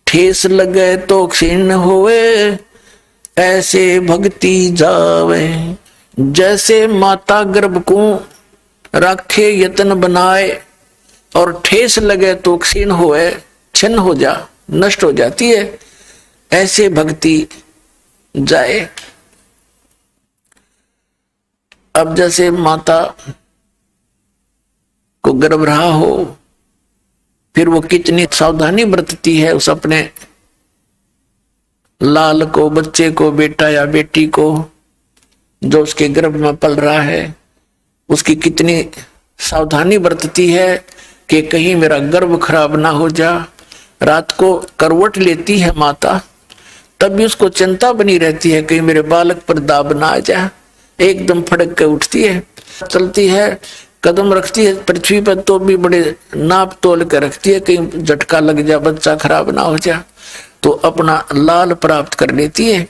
ठेस लगे तो क्षीण होवे, ऐसे भक्ति जावे। जैसे माता गर्भ को रखे यत्न बनाए और ठेस लगे तो क्षीण होवे, छिन्न हो जा, नष्ट हो जाती है, ऐसे भक्ति जाए। अब जैसे माता को गर्भ रहा हो, फिर वो कितनी सावधानी बरतती है उस अपने लाल को, बच्चे को, बेटा या बेटी को जो उसके गर्भ में पल रहा है, उसकी कितनी सावधानी बरतती है कि कहीं मेरा गर्भ खराब ना हो जा। रात को करवट लेती है माता, तब भी उसको चिंता बनी रहती है कहीं मेरे बालक पर दाब ना आ जाए। एकदम फड़क के उठती है, चलती है, कदम रखती है पृथ्वी पर तो भी बड़े नाप तोल के रखती है, कहीं झटका लग जा, बच्चा खराब ना हो जा, तो अपना लाल प्राप्त कर लेती है।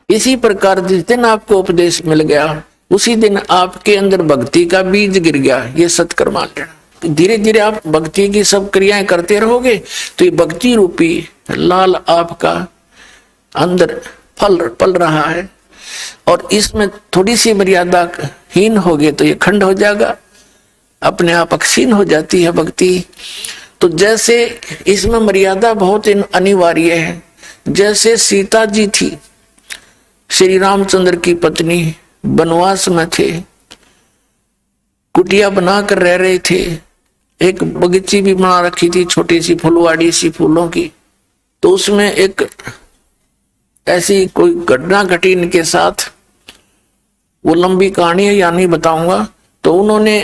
इसी प्रकार जिस दिन आपको उपदेश मिल गया उसी दिन आपके अंदर भक्ति का बीज गिर गया, ये सत्कर्म मान लेना। धीरे धीरे आप भक्ति की सब क्रियाएं करते रहोगे तो ये भक्ति रूपी लाल आपका अंदर पल रहा है, और इसमें थोड़ी सी मर्यादा हीन हो गए तो ये खंड हो जाएगा, अपने आप अक्षीण हो जाती है भक्ति। तो जैसे इसमें मर्यादा बहुत अनिवार्य है। जैसे सीता जी थी, श्री रामचंद्र की पत्नी, वनवास में थे, कुटिया बनाकर रह रहे थे, एक बगीची भी बना रखी थी छोटी सी फुलवाड़ी सी फूलों की। तो उसमें एक ऐसी कोई घटना घटी इनके साथ, वो लंबी कहानी है या नहीं बताऊंगा। तो उन्होंने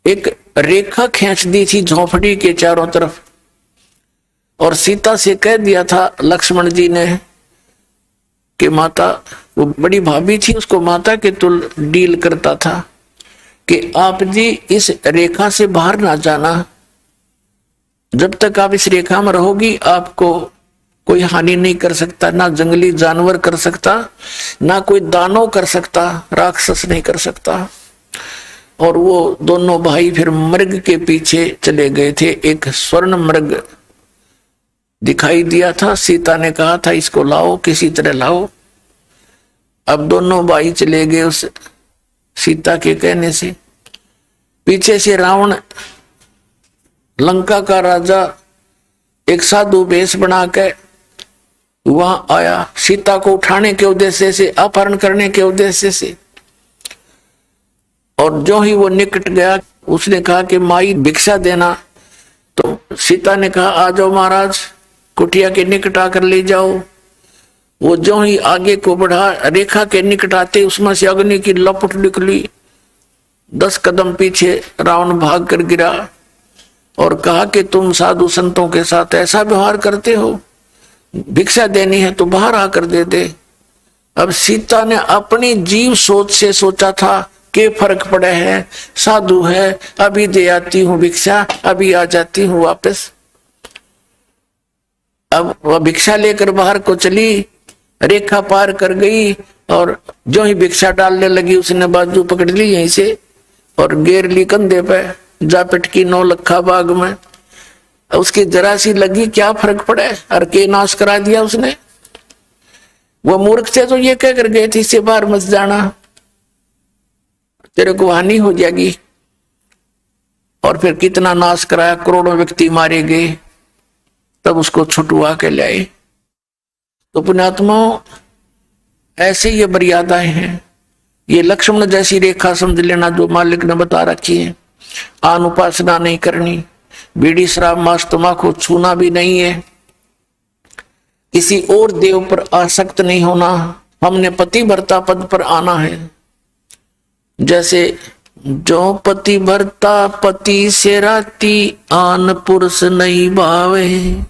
एक रेखा खींच दी थी झोंपड़ी के चारों तरफ, और सीता से कह दिया था लक्ष्मण जी ने कि माता, वो बड़ी भाभी थी, उसको माता के तुल डील करता था कि आप जी इस रेखा से बाहर ना जाना, जब तक आप इस रेखा में रहोगी आपको कोई हानि नहीं कर सकता, ना जंगली जानवर कर सकता, ना कोई दानव कर सकता, राक्षस नहीं कर सकता। और वो दोनों भाई फिर मृग के पीछे चले गए थे। एक स्वर्ण मृग दिखाई दिया था, सीता ने कहा था इसको लाओ, किसी तरह लाओ। अब दोनों भाई चले गए उस सीता के कहने से। पीछे से रावण, लंका का राजा, एक साधु वेश बना के वहां आया, सीता को उठाने के उद्देश्य से, अपहरण करने के उद्देश्य से। और जो ही वो निकट गया, उसने कहा कि माई भिक्षा देना। तो सीता ने कहा आ जाओ महाराज, कुटिया के निकट आकर ले जाओ। वो जो ही आगे को बढ़ा, रेखा के निकट आते उसमें से अग्नि की लपट निकली। 10 कदम पीछे रावण भाग कर गिरा और कहा कि तुम साधु संतों के साथ ऐसा व्यवहार करते हो, भिक्षा देनी है तो बाहर आकर दे दे। अब सीता ने अपनी जीव सोच से सोचा था कि फर्क पड़े है, साधु है, अभी दे आती हूँ भिक्षा, अभी आ जाती हूँ वापस। अब वह भिक्षा लेकर बाहर को चली, रेखा पार कर गई, और जो ही भिक्षा डालने लगी उसने बाजू पकड़ ली यहीं से और घेर ली कंधे पे, जा पिटकी 9 लखा बाग में। उसकी जरा सी लगी, क्या फर्क पड़े, हर के नाश करा दिया उसने। वो मूर्ख थे तो ये कह कर गए थे इससे बाहर मत जाना, तेरे को हानि हो जाएगी। और फिर कितना नाश कराया, करोड़ों व्यक्ति मारे गए, तब उसको छुटवा के लाए। तो पुण्यात्माओं, ऐसे ये मर्यादाएं हैं। ये लक्ष्मण जैसी रेखा समझ लेना जो मालिक ने बता रखी है। आन उपासना नहीं करनी, बीड़ी शराब मांस तंबाकू छूना भी नहीं है, किसी और देव पर आसक्त नहीं होना, हमने पतिव्रता पद पर आना है। जैसे जो पतिव्रता पति से राती, आन पुरुष नहीं भावे,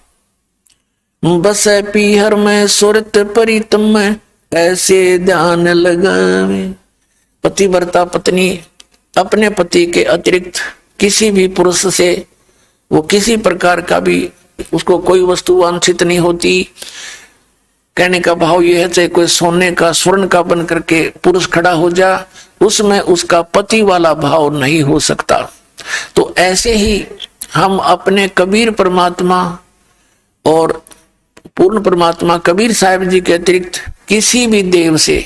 बस पीहर में सुरत परितम में, ऐसे ध्यान लगावे। पतिव्रता पत्नी अपने पति के अतिरिक्त किसी भी पुरुष से वो किसी प्रकार का भी उसको कोई वस्तु वांछित नहीं होती। कहने का भाव यह है, चाहे कोई सोने का स्वर्ण का बन करके पुरुष खड़ा हो जा, उसमें उसका पति वाला भाव नहीं हो सकता। तो ऐसे ही हम अपने कबीर परमात्मा और पूर्ण परमात्मा कबीर साहिब जी के अतिरिक्त किसी भी देव से,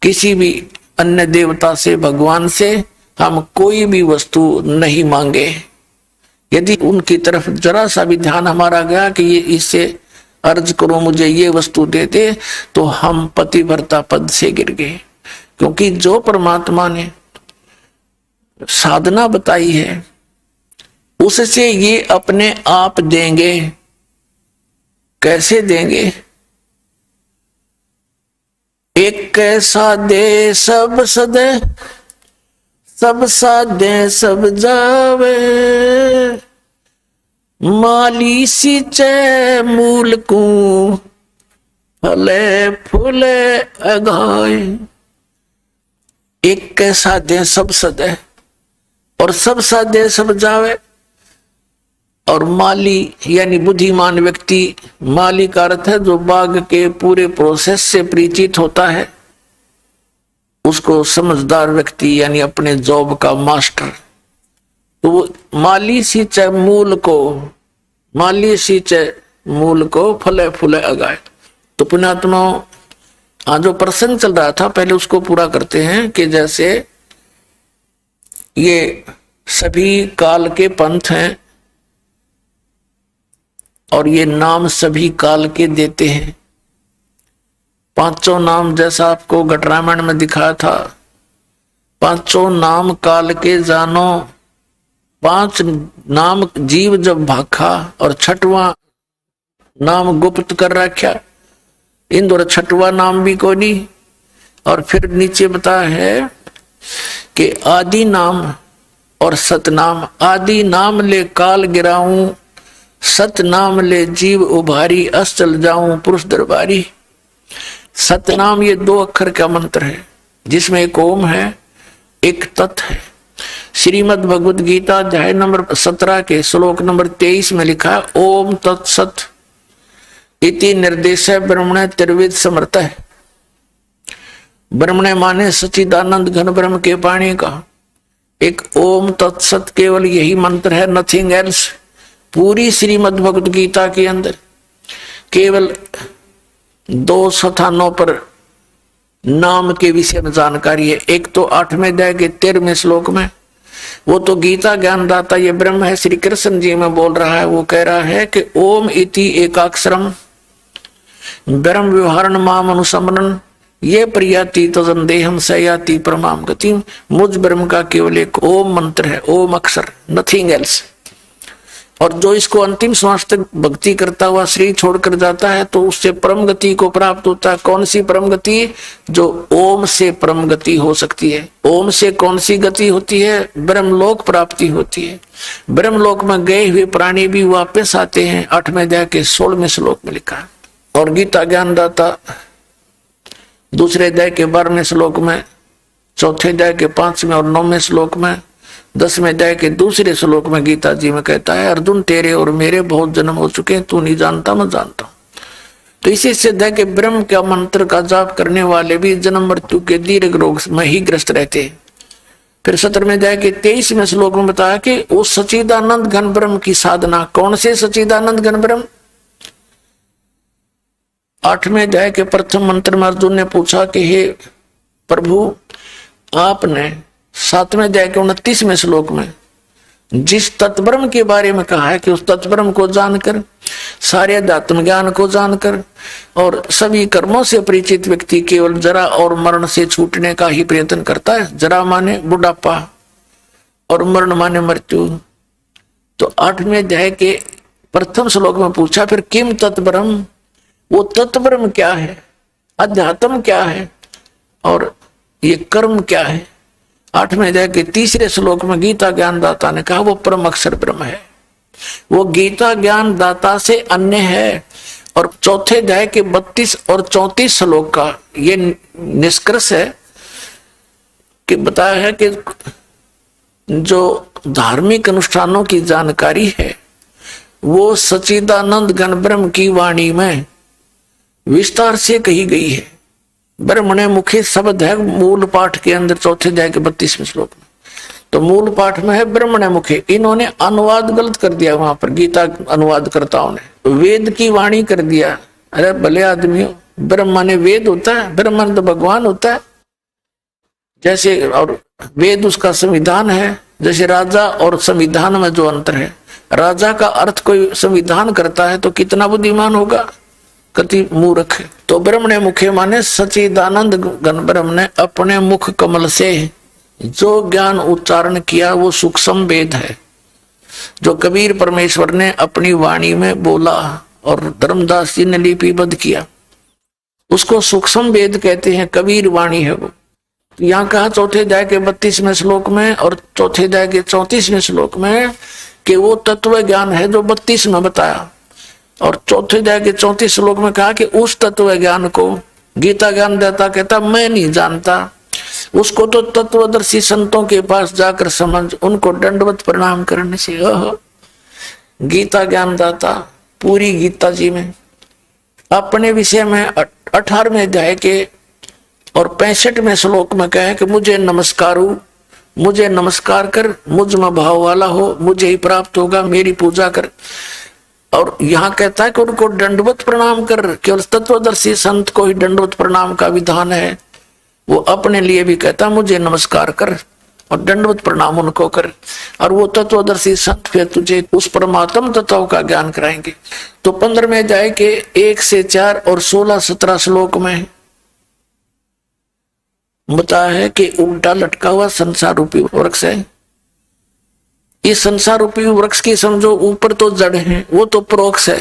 किसी भी अन्य देवता से, भगवान से हम कोई भी वस्तु नहीं मांगे। यदि उनकी तरफ जरा सा भी ध्यान हमारा गया कि ये इससे अर्ज करो मुझे ये वस्तु दे दे, तो हम पतिव्रता पद से गिर गए। क्योंकि जो परमात्मा ने साधना बताई है उससे ये अपने आप देंगे। कैसे देंगे? एक कैसा दे सब सदे, सब साधे सब जावे, माली सींचे मूल को, फले फूले अगाए। एक कैसा दे सब सदे और सब साधे सब जावे। और माली यानी बुद्धिमान व्यक्ति, माली का अर्थ है जो बाग के पूरे प्रोसेस से परिचित होता है, उसको समझदार व्यक्ति यानी अपने जॉब का मास्टर। तो वो माली सींचे मूल को, माली सींचे मूल को, फले फूले अगाए। तो पुण्यात्माओं, आज जो प्रसंग चल रहा था पहले उसको पूरा करते हैं कि जैसे ये सभी काल के पंथ हैं और ये नाम सभी काल के देते हैं। पांचों नाम जैसा आपको घटरामायण में दिखाया था, पांचों नाम काल के जानो, पांच नाम जीव जब भाखा और छठवां नाम गुप्त कर रखा, इन दोनों छठवां नाम भी कोई नहीं। और फिर नीचे बताया है कि आदि नाम और सतनाम। आदि नाम ले काल गिराऊं, सतनाम ले जीव उभारी, अस चल जाऊं पुरुष दरबारी। सतनाम ये दो अक्षर का मंत्र है जिसमें एक ओम है, एक तत् है। श्रीमद् भगवद गीता अध्याय नंबर 17 के श्लोक नंबर 23 में लिखा है, ओम तत्सत इति निर्देश ब्रह्मण त्रिविध समर्थ है। ब्रह्मण माने सच्चिदानंद घन ब्रह्म के पाणी का। एक ओम तत्सत केवल यही मंत्र है, नथिंग एल्स। पूरी श्रीमद् भगवद गीता के अंदर केवल 2 स्थानों पर नाम के विषय में जानकारी है। एक तो 8वें अध्याय के 13वें श्लोक में, वो तो गीता ज्ञानदाता ये ब्रह्म है, श्री कृष्ण जी में बोल रहा है। वो कह रहा है कि ओम इति एकाक्षरम ब्रह्म व्यवहारण माम अनुसमरण, ये प्रियाति तजन देहम सयाति परमाम गति। मुझ ब्रह्म का केवल एक ओम मंत्र है, ओम अक्षर, नथिंग एल्स। और जो इसको अंतिम श्वास तक भक्ति करता हुआ शरीर छोड़कर जाता है तो उससे परम गति को प्राप्त होता है। कौन सी परम गति? जो ओम से परम गति हो सकती है। ओम से कौन सी गति होती है? ब्रह्मलोक प्राप्ति होती है। ब्रह्मलोक में गए हुए प्राणी भी वापस आते हैं, 8वें अध्याय के 16वें श्लोक में लिखा है। और गीता ज्ञानदाता 2 अध्याय के 12वें श्लोक में, 4 अध्याय के 5वें और 9वें श्लोक में, 10वें अध्याय के 2 श्लोक में गीता जी में कहता है, अर्जुन तेरे और मेरे बहुत जन्म हो चुके हैं, तू नहीं जानता मैं जानता हूं। तो इसी सिद्ध है कि ब्रह्म का मंत्र का जाप करने वाले भी जन्म मृत्यु के दीर्घ रोग में ही ग्रस्त रहते हैं। फिर 17वें अध्याय के 23वें श्लोक में बताया कि वो सच्चिदानंद घन ब्रह्म की साधना। कौन से सच्चिदानंद घन ब्रह्म? 8वें अध्याय के प्रथम मंत्र में अर्जुन ने पूछा कि हे प्रभु, आपने 7वें अध्याय के 29वें श्लोक में जिस तत्ब्रह्म के बारे में कहा है कि उस तत्ब्रह्म को जानकर, सारे अध्यात्म ज्ञान को जानकर और सभी कर्मों से परिचित व्यक्ति केवल जरा और मरण से छूटने का ही प्रयत्न करता है। जरा माने बुढ़ापा और मरण माने मृत्यु। तो 8वें अध्याय के प्रथम श्लोक में पूछा फिर किम तत्ब्रह्म, वो तत्ब्रह्म क्या है, अध्यात्म क्या है और ये कर्म क्या है। 8वें अध्याय के तीसरे श्लोक में गीता ज्ञान दाता ने कहा वो परम अक्षर ब्रह्म है, वो गीता ज्ञान दाता से अन्य है। और चौथे अध्याय के 32 और 34 श्लोक का ये निष्कर्ष है कि बताया है कि जो धार्मिक अनुष्ठानों की जानकारी है वो सच्चिदानंद घन ब्रह्म की वाणी में विस्तार से कही गई है। ब्रह्मणे मुखे शब्द है मूल पाठ के अंदर चौथे अध्याय के 32वें श्लोक में। तो मूल पाठ में है ब्रह्मणे मुखे, इन्होंने अनुवाद गलत कर दिया, वहां पर गीता अनुवादकर्ताओं ने वेद की वाणी कर दिया। अरे भले आदमियों, ब्रह्म माने वेद होता है, ब्रह्म माने तो भगवान होता है जैसे, और वेद उसका संविधान है। जैसे राजा और संविधान में जो अंतर है, राजा का अर्थ कोई संविधान करता है तो कितना बुद्धिमान होगा, कति मूर्ख। तो ब्रह्मणे मुखे माने सच्चिदानंद घन ब्रह्म ने अपने मुख कमल से जो ज्ञान उच्चारण किया वो सूक्ष्म वेद है, जो कबीर परमेश्वर ने अपनी वाणी में बोला और धर्मदास जी ने लिपिबद्ध किया, उसको सूक्ष्म वेद कहते हैं, कबीर वाणी है वो। यहाँ कहा चौथे अध्याय के 32वें श्लोक में और चौथे अध्याय के 34वें श्लोक में कि वो तत्व ज्ञान है जो 32 में बताया, और चौथे अध्याय के 34 श्लोक में कहा कि उस तत्व ज्ञान को गीता ज्ञान दाता कहता मैं नहीं जानता, उसको तो तत्वदर्शी संतों के पास जाकर समझ, उनको दंडवत प्रणाम करने से। गीता ज्ञान दाता पूरी गीता जी में अपने विषय में 18वें अध्याय के और 65वें श्लोक में कहे कि मुझे नमस्कारु, मुझे नमस्कार कर, मुझ में भाव वाला हो, मुझे ही प्राप्त होगा, मेरी पूजा कर। और यहाँ कहता है कि उनको दंडवत प्रणाम कर, केवल तत्वदर्शी संत को ही दंडवत प्रणाम का विधान है। वो अपने लिए भी कहता मुझे नमस्कार कर और दंडवत प्रणाम उनको कर, और वो तत्वदर्शी संत फिर तुझे उस परमात्म तत्व का ज्ञान कराएंगे। तो 15वें अध्याय के 1 से 4 और 16-17 श्लोक में बताया है कि उल्टा लटका हुआ संसार रूपी वृक्ष है। इस संसार रूपी वृक्ष की समझो ऊपर तो जड़ है, वो तो परोक्ष है,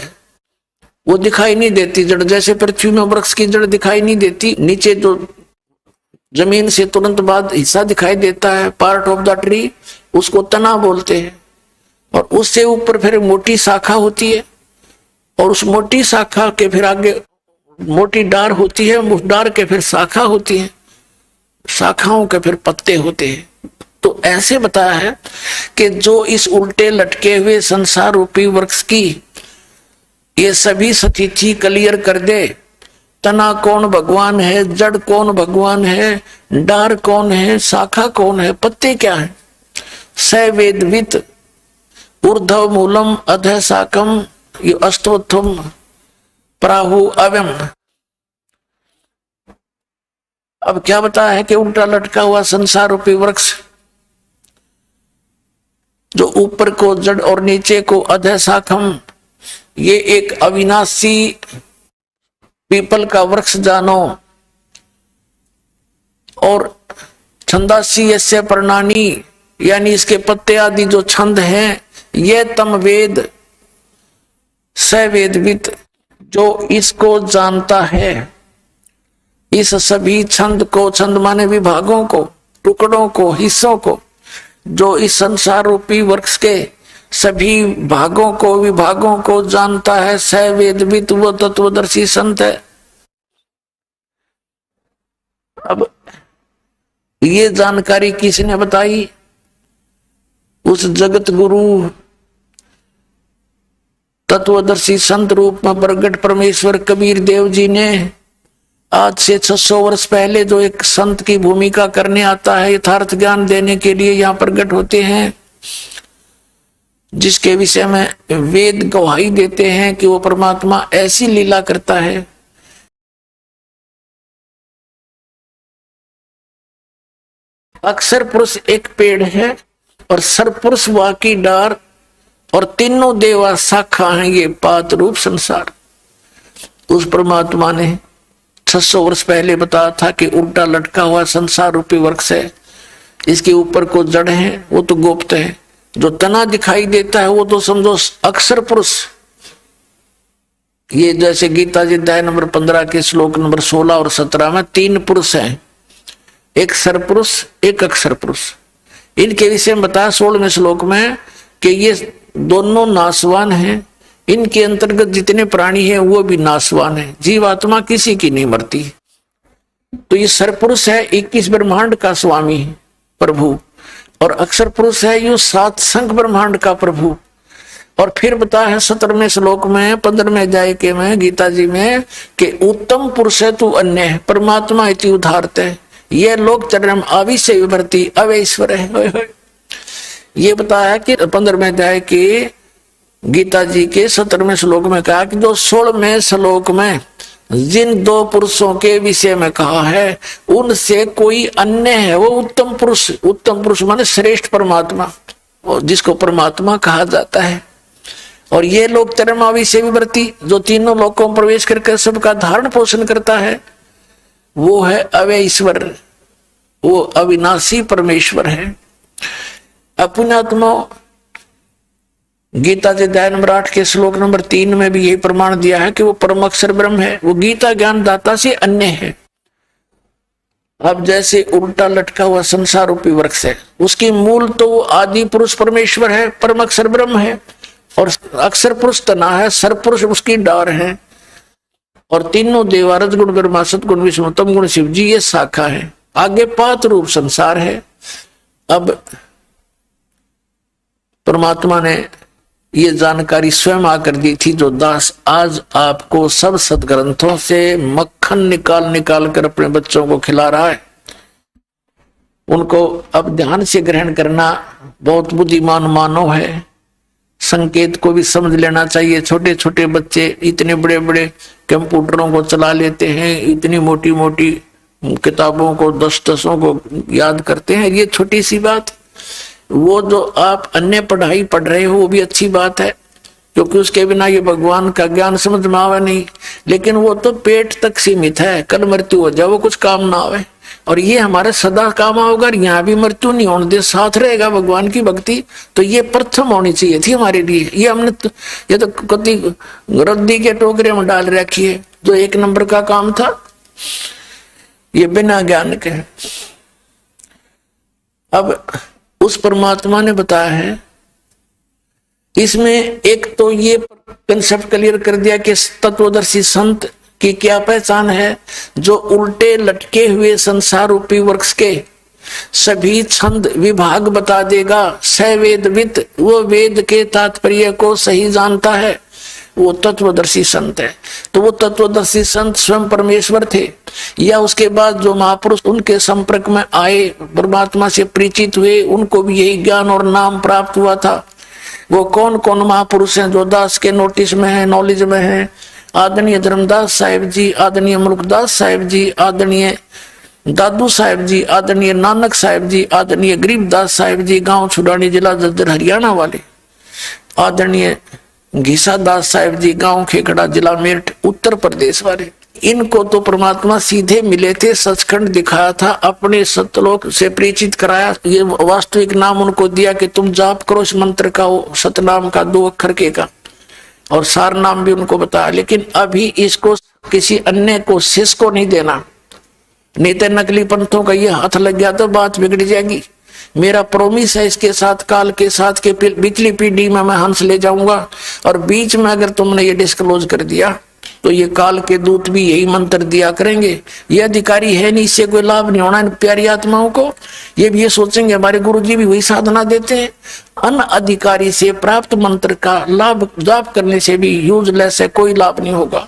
वो दिखाई नहीं देती जड़। जैसे पृथ्वी में वृक्ष की जड़ दिखाई नहीं देती, नीचे जो जमीन से तुरंत बाद हिस्सा दिखाई देता है पार्ट ऑफ द ट्री, उसको तना बोलते हैं। और उससे ऊपर फिर मोटी शाखा होती है, और उस मोटी शाखा के फिर आगे मोटी डार होती है, उस डार के फिर शाखा होती है, शाखाओं के फिर पत्ते होते हैं। तो ऐसे बताया है कि जो इस उल्टे लटके हुए संसार रूपी वृक्ष की ये सभी स्थिति क्लियर कर दे, तना कौन भगवान है, जड़ कौन भगवान है, डार कौन है, शाखा कौन है, पत्ते क्या है। स वेदवित ऊर्ध्व मूलम अधः शाकम अस्तोत्थम प्राहु अव्यम। अब क्या बताया है कि उल्टा लटका हुआ संसार रूपी वृक्ष, जो ऊपर को जड़ और नीचे को अधः शाखम, ये एक अविनाशी पीपल का वृक्ष जानो। और छंदासी यस्य पर्णानी, यानी इसके पत्ते आदि जो छंद हैं, ये तम वेद स वेदवित, जो इसको जानता है, इस सभी छंद को, छंद माने विभागों को, टुकड़ों को, हिस्सों को, जो इस संसार रूपी वृक्ष के सभी भागों को, विभागों को जानता है, स वेदवित, वो तत्वदर्शी संत है। अब ये जानकारी किसने बताई? उस जगत गुरु तत्वदर्शी संत रूप में प्रगट परमेश्वर कबीर देव जी ने आज से 600 वर्ष पहले जो एक संत की भूमिका करने आता है, यथार्थ ज्ञान देने के लिए यहाँ प्रगट होते हैं, जिसके विषय में वेद गवाही देते हैं कि वो परमात्मा ऐसी लीला करता है। अक्षर पुरुष एक पेड़ है और सरपुरुष वाकी डार और तीनों देवा शाखा हैं, ये पात रूप संसार। उस परमात्मा ने 600 वर्ष पहले बताया था कि उल्टा लटका हुआ संसार रूपी वृक्ष है, इसके ऊपर को जड़ है वो तो गुप्त है, जो तना दिखाई देता है वो तो समझो अक्षर पुरुष। ये जैसे गीता जी अध्याय नंबर 15 के श्लोक नंबर 16 और 17 में 3 पुरुष हैं, एक सरपुरुष एक अक्षर पुरुष। इनके विषय में बताया 16वें श्लोक में कि ये दोनों नाशवान हैं, इनके अंतर्गत जितने प्राणी हैं वो भी नाशवान है, जीवात्मा किसी की नहीं मरती। तो ये सरपुरुष है 21 ब्रह्मांड का स्वामी प्रभु, और अक्षर पुरुष है यो 7 संख ब्रह्मांड का प्रभु। और फिर बताया है 17वें श्लोक में 15वें अध्याय के में गीता जी में कि उत्तम पुरुष है तू अन्य है, परमात्मा इति उदारत है, ये लोग चरम आविश्य विभर्ति अवैश्वर है। ये बताया कि 15वें अध्याय के गीता जी के 17वें श्लोक में कहा कि जो 16वें श्लोक में जिन 2 पुरुषों के विषय में कहा है उनसे कोई अन्य है, वो उत्तम पुरुष। उत्तम पुरुष माने श्रेष्ठ परमात्मा, जिसको परमात्मा कहा जाता है। और ये लोग चरमावी से विवर्ती, जो तीनों लोकों में प्रवेश करके सबका धारण पोषण करता है, वो है अव्यय ईश्वर, वो अविनाशी परमेश्वर है। अपनात्मा गीता जी अध्याय नंबर 8 के श्लोक नंबर 3 में भी यही प्रमाण दिया है कि वो परम अक्षर ब्रह्म है, वो गीता ज्ञान दाता से अन्य है। अब जैसे उल्टा लटका हुआ संसार रूपी वृक्ष है, उसकी मूल तो वो आदि पुरुष परमेश्वर है, परम अक्षर ब्रह्म है, और अक्षर पुरुष तना है, सरपुरुष उसकी डार है, और तीनों देवा रजगुण ब्रह्मा सतगुण विष्णु तम गुण शिव जी ये शाखा है। आगे पात रूप संसार है। अब परमात्मा ने ये जानकारी स्वयं आकर दी थी, जो दास आज आपको सब सदग्रंथों से मक्खन निकाल निकाल कर अपने बच्चों को खिला रहा है। उनको अब ध्यान से ग्रहण करना बहुत बुद्धिमान मानव है। संकेत को भी समझ लेना चाहिए। छोटे छोटे बच्चे इतने बड़े बड़े कंप्यूटरों को चला लेते हैं, इतनी मोटी मोटी किताबों को 10-10 को याद करते हैं, ये छोटी सी बात। वो जो आप अन्य पढ़ाई पढ़ रहे हो वो भी अच्छी बात है, क्योंकि उसके बिना ये भगवान का ज्ञान समझ में आवे नहीं, लेकिन वो तो पेट तक सीमित है, कल मृत्यु हो जाए वो कुछ काम ना आवे। और ये हमारे सदा काम आओगे, यहाँ भी मृत्यु नहीं होने दे, साथ रहेगा भगवान की भक्ति। तो ये प्रथम होनी चाहिए थी हमारे लिए। ये हमने ये तो कति रद्दी के टोकरे में डाल रखी है, जो 1 नंबर का काम था ये बिना ज्ञान के। अब उस परमात्मा ने बताया है इसमें एक तो ये कंसेप्ट क्लियर कर दिया कि तत्वदर्शी संत की क्या पहचान है, जो उल्टे लटके हुए संसार रूपी वृक्ष के सभी छंद विभाग बता देगा। सवेदविद, वो वेद के तात्पर्य को सही जानता है, वो तत्वदर्शी संत है। तो वो तत्वदर्शी संत स्वयं परमेश्वर थे, या उसके बाद जो महापुरुष उनके संपर्क में आए, परमात्मा से परिचित हुए, उनको भी यही ज्ञान और नाम प्राप्त हुआ था। वो कौन कौन महापुरुष हैं जो दास के नोटिस में है, नॉलेज में है? आदरणीय धर्मदास साहिब जी, आदरणीय मुल्कदास साहिब जी, आदरणीय दादू साहिब जी, आदरणीय नानक साहिब जी, आदरणीय गरीबदास साहिब जी, गांव छुड़ानी जिला जद्दर हरियाणा वाले, आदरणीय घीसा दास साहिब जी, गांव खेखड़ा जिला मेरठ उत्तर प्रदेश वाले। इनको तो परमात्मा सीधे मिले थे, सचखंड दिखाया था, अपने सतलोक से परिचित कराया। ये वास्तविक नाम उनको दिया कि तुम जाप करो इस मंत्र का, सतनाम का 2 अक्षर के का, और सार नाम भी उनको बताया। लेकिन अभी इसको किसी अन्य को, शिष्य को नहीं देना, नहीं तो नकली पंथों का ये हाथ लग गया तो बात बिगड़ जाएगी। मेरा प्रोमिस है इसके साथ, काल के साथ के पिछली पीढ़ी में मैं हंस ले जाऊंगा, और बीच में अगर तुमने ये डिस्क्लोज कर दिया तो ये काल के दूत भी यही मंत्र दिया करेंगे। ये अधिकारी है नहीं, इससे कोई लाभ नहीं होना इन प्यारी आत्माओं को। ये भी ये सोचेंगे हमारे गुरुजी भी वही साधना देते हैं। अन अधिकारी से प्राप्त मंत्र का लाभ जाप करने से भी यूजलेस है, कोई लाभ नहीं होगा।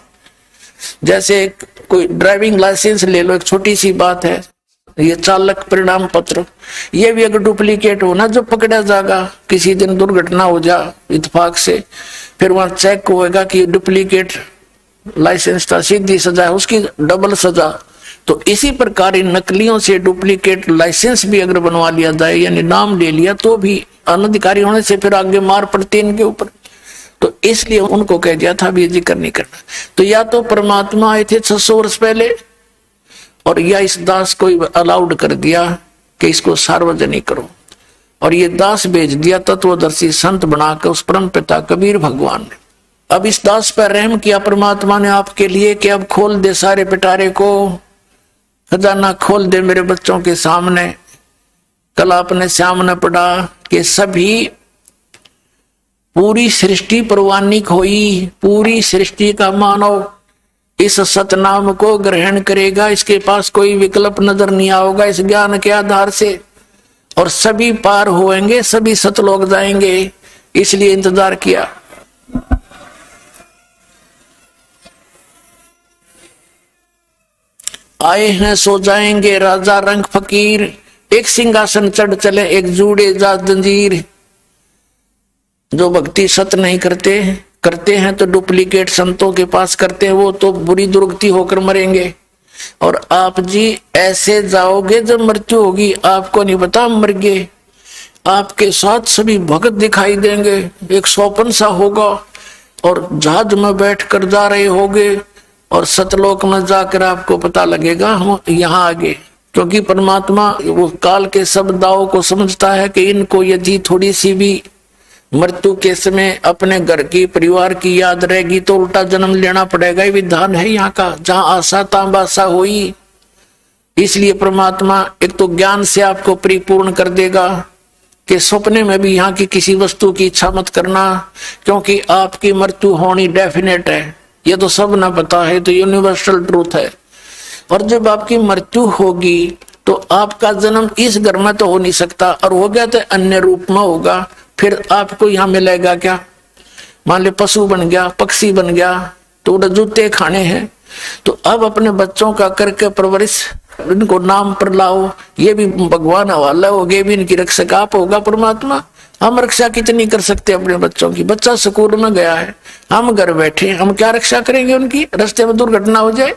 जैसे कोई ड्राइविंग लाइसेंस ले लो, एक छोटी सी बात है, ये चालक परिणाम पत्र, ये भी अगर डुप्लीकेट हो ना, जो पकड़ा जाएगा, किसी दिन दुर्घटना हो जा इत्तेफाक से, फिर वहां चेक होगा कि डुप्लीकेट लाइसेंस था, सीधी सजा है, उसकी डबल सजा तो इसी प्रकार इन नकलियों से डुप्लीकेट लाइसेंस भी अगर बनवा लिया जाए, यानी नाम ले लिया, तो भी अनधिकारी होने से फिर आगे मार पड़ती है इनके ऊपर। तो इसलिए उनको कह दिया था भी जिक्र नहीं करना। तो या तो परमात्मा आए थे 600 वर्ष पहले, और या इस दास को अलाउड कर दिया कि इसको सार्वजनिक करो, और ये दास भेज दिया तत्वदर्शी संत बनाकर उस परम पिता कबीर भगवान ने। अब इस दास पर रहम किया परमात्मा ने आपके लिए कि अब खोल दे सारे पिटारे को, खजाना खोल दे मेरे बच्चों के सामने। कल आपने सामने पढ़ा कि सभी पूरी सृष्टि परवानिक हुई, पूरी सृष्टि का मानव इस सतनाम को ग्रहण करेगा, इसके पास कोई विकल्प नजर नहीं आओगा इस ज्ञान के आधार से, और सभी पार होएंगे, सभी सतलोक जाएंगे। इसलिए इंतजार किया। आए हैं सो जाएंगे राजा रंग फकीर, एक सिंहासन चढ़ चले एक जूड़े जा जंजीर। जो भक्ति सत नहीं करते हैं तो डुप्लीकेट संतों के पास करते हैं, वो तो बुरी दुर्गति होकर मरेंगे। और आप जी ऐसे जाओगे जब मृत्यु होगी, आपको नहीं पता मर गए, आपके साथ सभी भक्त दिखाई देंगे, एक स्वप्न सा होगा, और जहाज में बैठ कर जा रहे होगे, और सतलोक में जाकर आपको पता लगेगा हम यहाँ आ गए। क्योंकि परमात्मा वो काल के सब दावों को समझता है कि इनको यदि थोड़ी सी भी मृत्यु के समय अपने घर की परिवार की याद रहेगी तो उल्टा जन्म लेना पड़ेगा। ये विधान है यहाँ का, जहाँ आशा तां बासा हुई। इसलिए परमात्मा एक तो ज्ञान से आपको परिपूर्ण कर देगा कि सपने में भी यहाँ की किसी वस्तु की इच्छा मत करना, क्योंकि आपकी मृत्यु होनी डेफिनेट है। ये तो सब ना पता है, तो यूनिवर्सल ट्रूथ है। और जब आपकी मृत्यु होगी तो आपका जन्म इस घर में तो हो नहीं सकता, और हो गया तो अन्य रूप में होगा। फिर आपको यहाँ मिलेगा क्या? मान ले पशु बन गया, पक्षी बन गया, तो जूते खाने हैं। तो अब अपने बच्चों का करके परवरिश, इनको नाम पर लाओ, ये भी भगवान हवाला हो गए, भी इनकी रक्षक आप होगा परमात्मा। हम रक्षा कितनी कर सकते हैं अपने बच्चों की? बच्चा स्कूल में गया है, हम घर बैठे, हम क्या रक्षा करेंगे उनकी? रास्ते में दुर्घटना हो जाए,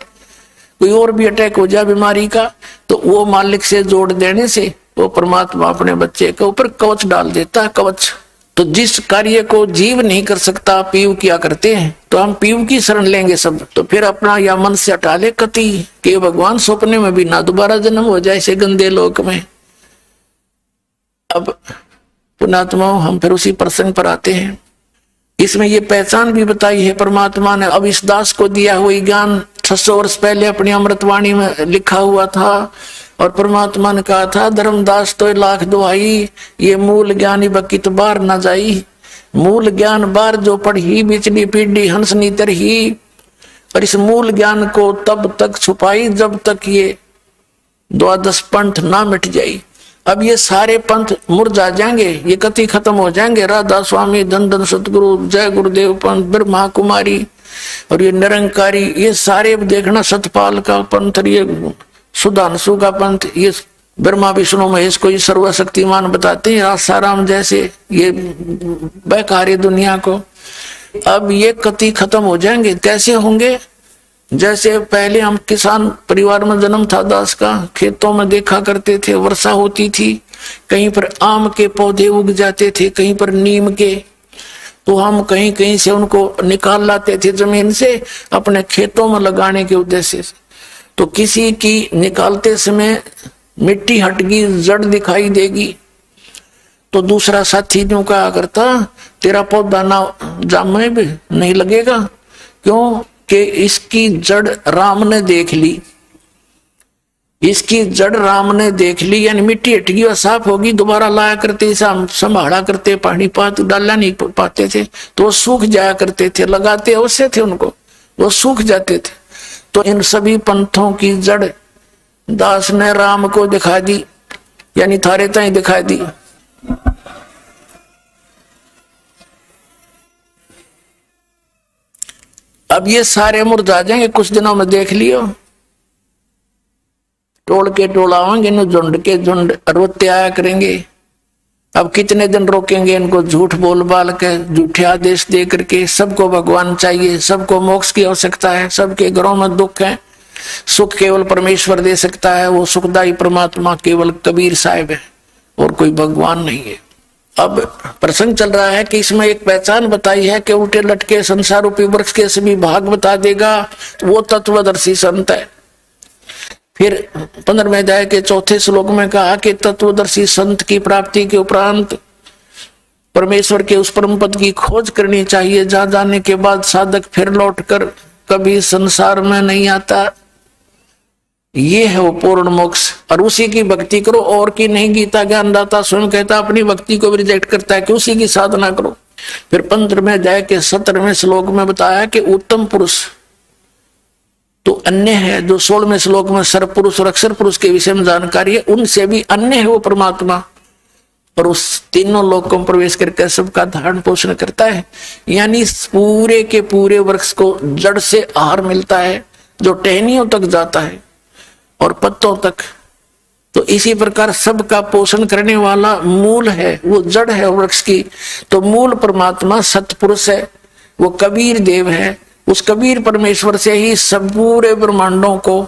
कोई और भी अटैक हो जाए बीमारी का, तो वो मालिक से जोड़ देने से वो परमात्मा अपने बच्चे के ऊपर कवच डाल देता है। कवच तो जिस कार्य को जीव नहीं कर सकता पीव किया करते हैं, तो हम पीव की शरण लेंगे सब। तो फिर अपना या मन से हटा ले कति कि भगवान सपने में भी ना दोबारा जन्म हो जाए ऐसे गंदे लोक में। अब पुणात्मा हम फिर उसी प्रसंग पर आते हैं। इसमें ये पहचान भी बताई है परमात्मा ने। अब इस दास को दिया हुआ ज्ञान 600 वर्ष पहले अपनी अमृतवाणी में लिखा हुआ था, और परमात्मा ने कहा था धर्मदास तो लाख दुहाई, ये मूल ज्ञान बकित बार न जाई। मूल ज्ञान बार जो पढ़ी बिचली पीढ़ी हंसनी तरही, और इस मूल ज्ञान को तब तक छुपाई जब तक ये द्वादश पंथ ना मिट जाई। अब ये सारे पंथ मुरझा जाएंगे, ये कति खत्म हो जाएंगे। राधा स्वामी, धन धन सतगुरु, जय गुरुदेव पंथ, ब्रह्मा कुमारी और ये निरंकारी, ये सारे देखना सतपाल का पंथ, ये सुधांशु का पंथ, ये ब्रह्मा विष्णु महेश को ये सर्वशक्तिमान बताते हैं, आसाराम जैसे, ये बेकार दुनिया को। अब ये कति खत्म हो जाएंगे। कैसे होंगे? जैसे पहले हम किसान परिवार में जन्म था दास का, खेतों में देखा करते थे, वर्षा होती थी, कहीं पर आम के पौधे उग जाते थे, कहीं पर नीम के, तो हम कहीं कहीं से उनको निकाल लाते थे जमीन से अपने खेतों में लगाने के उद्देश्य से। तो किसी की निकालते समय मिट्टी हटगी, जड़ दिखाई देगी, तो दूसरा साथी जो कहा करता तेरा पौधा ना जामे भी नहीं लगेगा, क्यों कि इसकी जड़ राम ने देख ली, इसकी जड़ राम ने देख ली, यानी मिट्टी हटगी और साफ होगी, दोबारा लाया करते, संभाला करते, पानी पात डालना नहीं पाते थे, तो वो सूख जाया करते थे, लगाते अवश्य थे उनको, वो सूख जाते थे। तो इन सभी पंथों की जड़ दास ने राम को दिखा दी, यानी थारे ताई दिखा दी। अब ये सारे मुरझा जाएंगे कुछ दिनों में, देख लियो। टोल के टोल आवेंगे, झुंड के झुंड रोते आया करेंगे। अब कितने दिन रोकेंगे इनको झूठ बोल बाल के, झूठे आदेश दे करके। सबको भगवान चाहिए, सबको मोक्ष की आवश्यकता है, सबके घरों में दुख है, सुख केवल परमेश्वर दे सकता है, वो सुखदायी परमात्मा केवल कबीर साहिब है और कोई भगवान नहीं है। अब प्रसंग चल रहा है कि इसमें एक पहचान बताई है कि उल्टे लटके संसार रूपी वृक्ष के सभी भाग बता देगा, वो तत्वदर्शी संत है। फिर 15वें अध्याय के 4 श्लोक में कहा कि तत्वदर्शी संत की प्राप्ति के उपरांत परमेश्वर के उस परम पद की खोज करनी चाहिए, जहां जाने के बाद साधक फिर लौटकर कभी संसार में नहीं आता। ये है वो पूर्ण मोक्ष, और उसी की भक्ति करो और की नहीं। गीता ज्ञानदाता स्वयं कहता अपनी भक्ति को भी रिजेक्ट करता है कि उसी की साधना करो। फिर 15वें अध्याय के 17वें श्लोक में बताया कि उत्तम पुरुष तो अन्य है, जो 16वें श्लोक में सर्व पुरुष और अक्षर पुरुष के विषय में जानकारी है, उनसे भी अन्य है वो परमात्मा, और उस तीनों लोकों में प्रवेश करके सबका धारण पोषण करता है। यानी पूरे के पूरे वृक्ष को जड़ से आहार मिलता है, जो टहनियों तक जाता है और पत्तों तक। तो इसी प्रकार सबका पोषण करने वाला मूल है, वो जड़ है वृक्ष की। तो मूल परमात्मा सतपुरुष है, वो कबीर देव है। उस कबीर परमेश्वर से ही सब पूरे ब्रह्मांडों को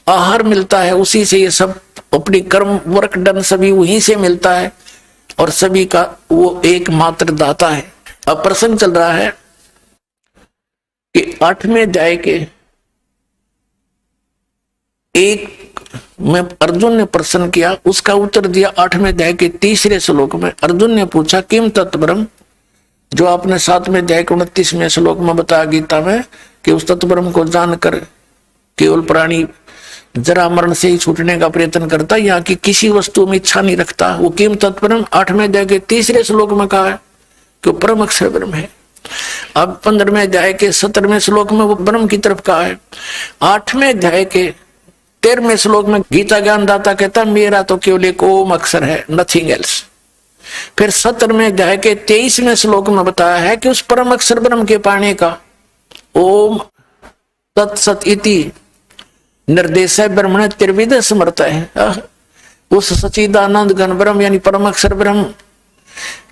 आहार मिलता है, उसी से ये सब अपनी कर्म वर्क डन सभी वहीं से मिलता है, और सभी का वो एकमात्र दाता है। अब प्रसंग चल रहा है कि 8वें अध्याय के एक में अर्जुन ने प्रश्न किया, उसका उत्तर दिया 8वें अध्याय के 3 श्लोक में। अर्जुन ने पूछा किम तत्ब्रह्म, जो आपने 7वें अध्याय के 29वें श्लोक में बताया गीता में कि उस तत्ब्रह्म को जानकर केवल प्राणी जरा मरण से ही छूटने का प्रयत्न करता, यहाँ की किसी वस्तु में इच्छा नहीं रखता। वो किम तत्ब्रह्म 8वें अध्याय के 3 श्लोक में कहा है कि परम अक्षर ब्रह्म है। अब 15वें अध्याय के 17वें श्लोक में वो ब्रह्म की तरफ कहा है। 8वें अध्याय के 13वें श्लोक में गीता ज्ञानदाता कहता मेरा तो केवल एक ओम अक्षर है, नथिंग एल्स। फिर 17वें अध्याय के 23वें श्लोक में बताया है कि उस परम अक्षर ब्रह्म के पाने का ओम तत्सत इति निर्देश ब्रह्मण त्रिविध समर्थ है। उस सच्चिदानंद घन ब्रह्म यानी परम अक्षर ब्रह्म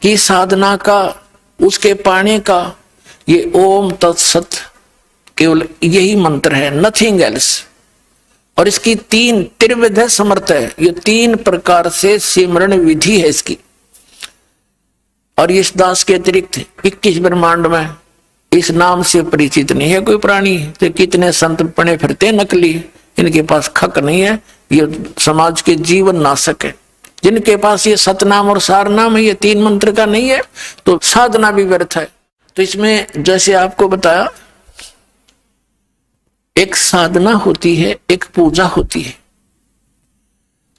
की साधना का, उसके पाने का ये ओम तत्सत केवल यही मंत्र है, नथिंग एल्स। और इसकी 3 त्रिविध समर्थ है, ये 3 प्रकार से सिमरण विधि है इसकी। और इस दास के अतिरिक्त 21 ब्रह्मांड में इस नाम से परिचित नहीं है कोई प्राणी। तो कितने संत पड़े फिरते नकली, इनके पास खक नहीं है, ये समाज के जीवन नाशक है। जिनके पास ये सतनाम और सारनाम है, ये 3 मंत्र का नहीं है, तो साधना भी व्यर्थ है। तो इसमें जैसे आपको बताया, एक साधना होती है, एक पूजा होती है।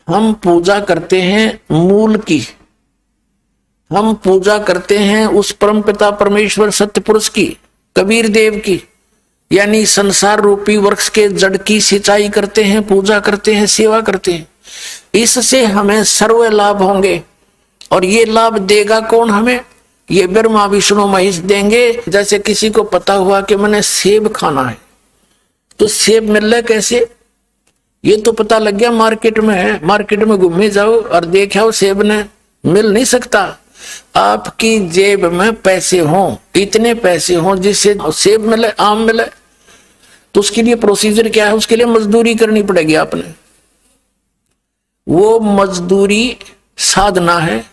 हम पूजा करते हैं मूल की, हम पूजा करते हैं उस परम पिता परमेश्वर सत्य पुरुष की, कबीर देव की, यानी संसार रूपी वृक्ष के जड़ की सिंचाई करते हैं, पूजा करते हैं, सेवा करते हैं। इससे हमें सर्व लाभ होंगे। और ये लाभ देगा कौन हमें? ये ब्रह्मा विष्णु महेश देंगे। जैसे किसी को पता हुआ कि मैंने सेब खाना है, तो सेब मिल रहा कैसे? ये तो पता लग गया मार्केट में है, मार्केट में घूमे जाओ और देखो सेब ने, मिल नहीं सकता। आपकी जेब में पैसे हों, इतने पैसे हों जिससे सेब मिले, आम मिले, तो उसके लिए प्रोसीजर क्या है? उसके लिए मजदूरी करनी पड़ेगी आपने। वो मजदूरी साधना है।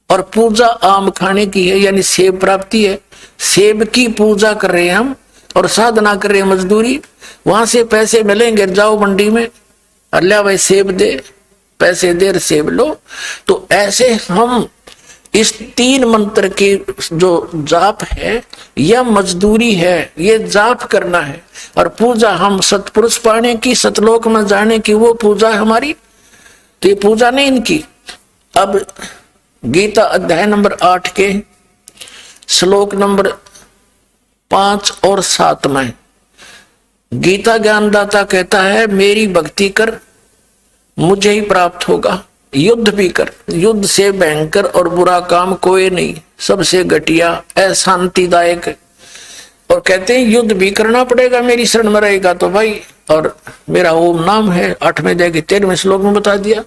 और पूजा आम खाने की है, यानी सेब प्राप्ति है। सेब की पूजा कर रहे हैं हम और साधना कर रहे हैं मजदूरी। वहां से पैसे मिलेंगे, जाओ मंडी में, अल्लाह भाई सेब दे, पैसे दे, सेब लो। तो ऐसे हम इस 3 मंत्र की जो जाप है, यह मजदूरी है, ये जाप करना है। और पूजा हम सतपुरुष पाने की, सतलोक में जाने की, वो पूजा है हमारी। तो ये पूजा नहीं इनकी। अब गीता अध्याय नंबर 8 के श्लोक नंबर 5 और 7 में गीता ज्ञानदाता कहता है मेरी भक्ति कर, मुझे ही प्राप्त होगा। युद्ध भी कर, युद्ध से भयंकर और बुरा काम कोई नहीं, सबसे घटिया अशांतिदायक। और कहते हैं युद्ध भी करना पड़ेगा, मेरी शरण में रहेगा तो भाई। और मेरा ओम नाम है, 8वें अध्याय के 13वें श्लोक में बता दिया।